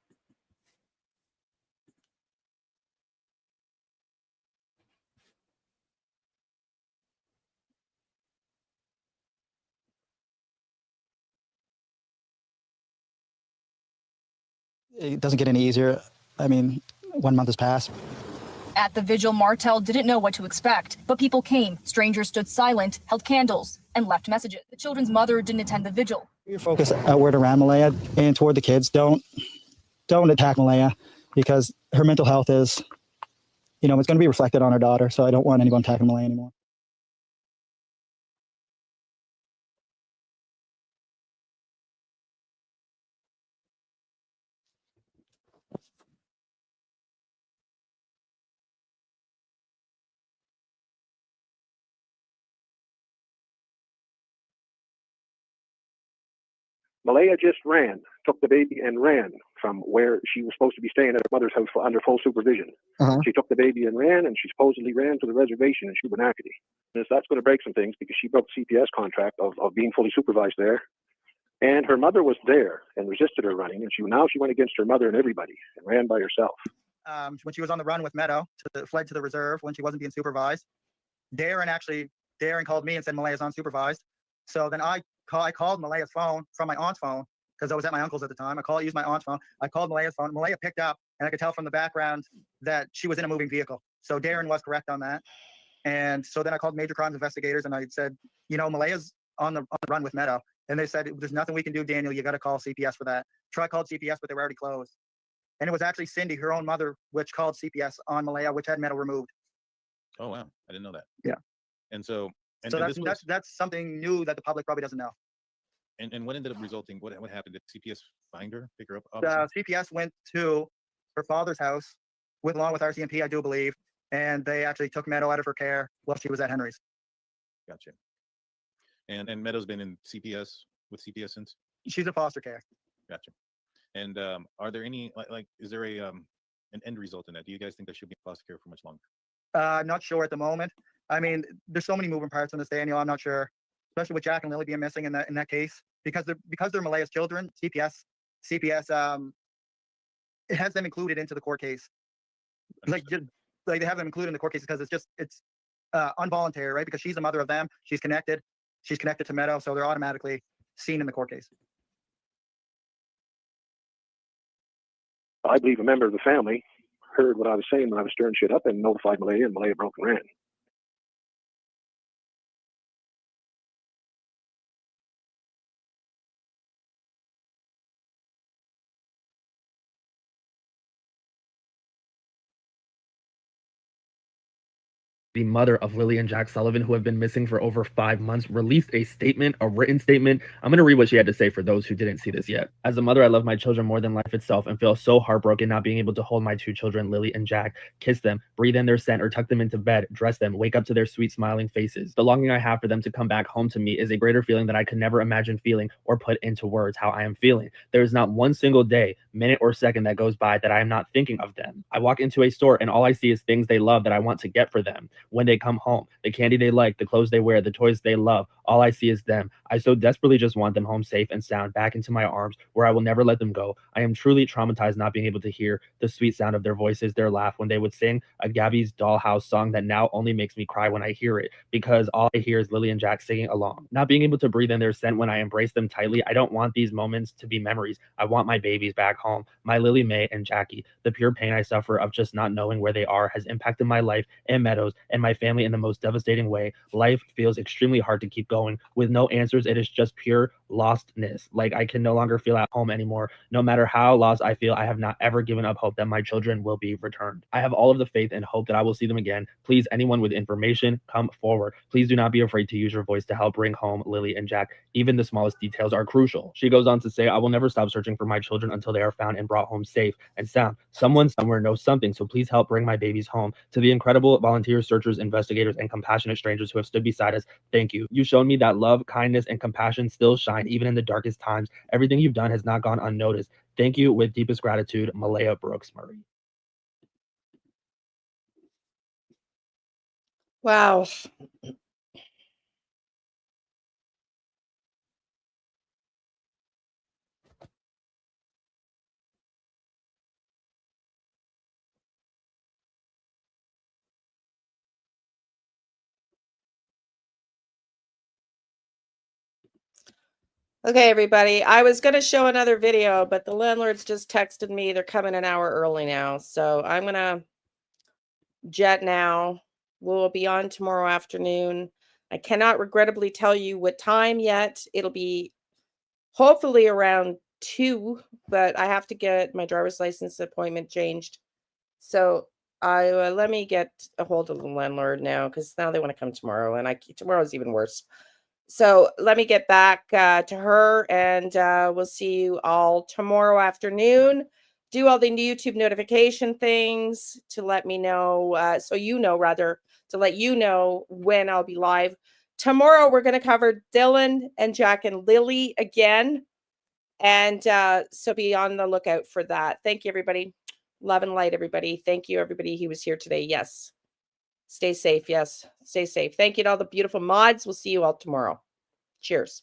It doesn't get any easier. I mean, 1 month has passed. At the vigil, Martel didn't know what to expect, but people came. Strangers stood silent, held candles, and left messages. The children's mother didn't attend the vigil. Your focus outward around Malaya and toward the kids. Don't attack Malaya, because her mental health is, it's going to be reflected on her daughter. So I don't want anyone attacking Malaya anymore. Malaya just took the baby and ran from where she was supposed to be staying at her mother's house under full supervision. She took the baby and ran, and she supposedly ran to the reservation in Shubenacadie. That's going to break some things because she broke the CPS contract of being fully supervised there. And her mother was there and resisted her running, and she went against her mother and everybody and ran by herself. When she was on the run with Meadow, fled to the reserve when she wasn't being supervised. Darren called me and said Malaya's unsupervised. So then I called Malaya's phone from my aunt's phone, because I was at my uncle's at the time. Used my aunt's phone. I called Malaya's phone. Malaya picked up, and I could tell from the background that she was in a moving vehicle. So Darren was correct on that. And so then I called major crimes investigators, and I said, Malaya's on the run with Meadow. And they said, there's nothing we can do, Daniel. You got to call CPS for that. I called CPS, but they were already closed. And it was actually Cindy, her own mother, which called CPS on Malaya, which had Meadow removed. Oh, wow. I didn't know that. Yeah. And so, that's something new that the public probably doesn't know. And what ended up resulting? What happened? Did CPS find her, pick her up? CPS went to her father's house along with RCMP, I do believe, and they actually took Meadow out of her care while she was at Henry's. Gotcha. And Meadow's been in CPS with CPS since? She's in foster care. Gotcha. And are there any is there an end result in that? Do you guys think that should be in foster care for much longer? Not sure at the moment. I mean, there's so many moving parts in this, Daniel. I'm not sure, especially with Jack and Lily being missing in that case, because they're Malaya's children. CPS it has them included into the court case. Like they have them included in the court case because it's involuntary, right? Because she's the mother of them. She's connected to Meadow, so they're automatically seen in the court case. I believe a member of the family heard what I was saying when I was stirring shit up and notified Malaya, and Malaya broke and ran. The mother of Lily and Jack Sullivan, who have been missing for over 5 months, released a written statement. I'm going to read what she had to say for those who didn't see this yet. As a mother, I love my children more than life itself and feel so heartbroken not being able to hold my 2 children, Lily and Jack, kiss them, breathe in their scent, or tuck them into bed, dress them, wake up to their sweet smiling faces. The longing I have for them to come back home to me is a greater feeling that I could never imagine feeling or put into words how I am feeling. There is not one single day, minute, or second that goes by that I am not thinking of them. I walk into a store and all I see is things they love that I want to get for them when they come home. The candy they like, the clothes they wear, the toys they love. All I see is them. I so desperately just want them home safe and sound, back into my arms where I will never let them go. I am truly traumatized not being able to hear the sweet sound of their voices, their laugh when they would sing a Gabby's Dollhouse song that now only makes me cry when I hear it, because all I hear is Lily and Jack singing along. Not being able to breathe in their scent when I embrace them tightly, I don't want these moments to be memories. I want my babies back home, my Lily Mae and Jackie. The pure pain I suffer of just not knowing where they are has impacted my life and Meadows and my family in the most devastating way. Life feels extremely hard to keep going. With no answers, it is just pure lostness. Like I can no longer feel at home anymore. No matter how lost I feel, I have not ever given up hope that my children will be returned. I have all of the faith and hope that I will see them again. Please, anyone with information, come forward. Please do not be afraid to use your voice to help bring home Lily and Jack. Even the smallest details are crucial. She goes on to say, I will never stop searching for my children until they are found and brought home safe and sound. Someone somewhere knows something, so please help bring my babies home. To the incredible volunteers, searchers, investigators, and compassionate strangers who have stood beside us, thank you. You've shown me that love, kindness, and compassion still shine even in the darkest times. Everything you've done has not gone unnoticed. Thank you with deepest gratitude, Malaya Brooks Murray. Wow. Okay, everybody. I was going to show another video, but the landlords just texted me. They're coming an hour early now. So I'm going to jet now. We'll be on tomorrow afternoon. I cannot regrettably tell you what time yet. It'll be hopefully around 2, but I have to get my driver's license appointment changed. So let me get a hold of the landlord now, because now they want to come tomorrow, and tomorrow's even worse. So let me get back to her, and we'll see you all tomorrow afternoon. Do all the YouTube notification things to let me know, so you know, rather, to let you know when I'll be live. Tomorrow, we're going to cover Dylan and Jack and Lily again. And so be on the lookout for that. Thank you, everybody. Love and light, everybody. Thank you, everybody who was here today. Yes. Stay safe. Yes. Stay safe. Thank you to all the beautiful mods. We'll see you all tomorrow. Cheers.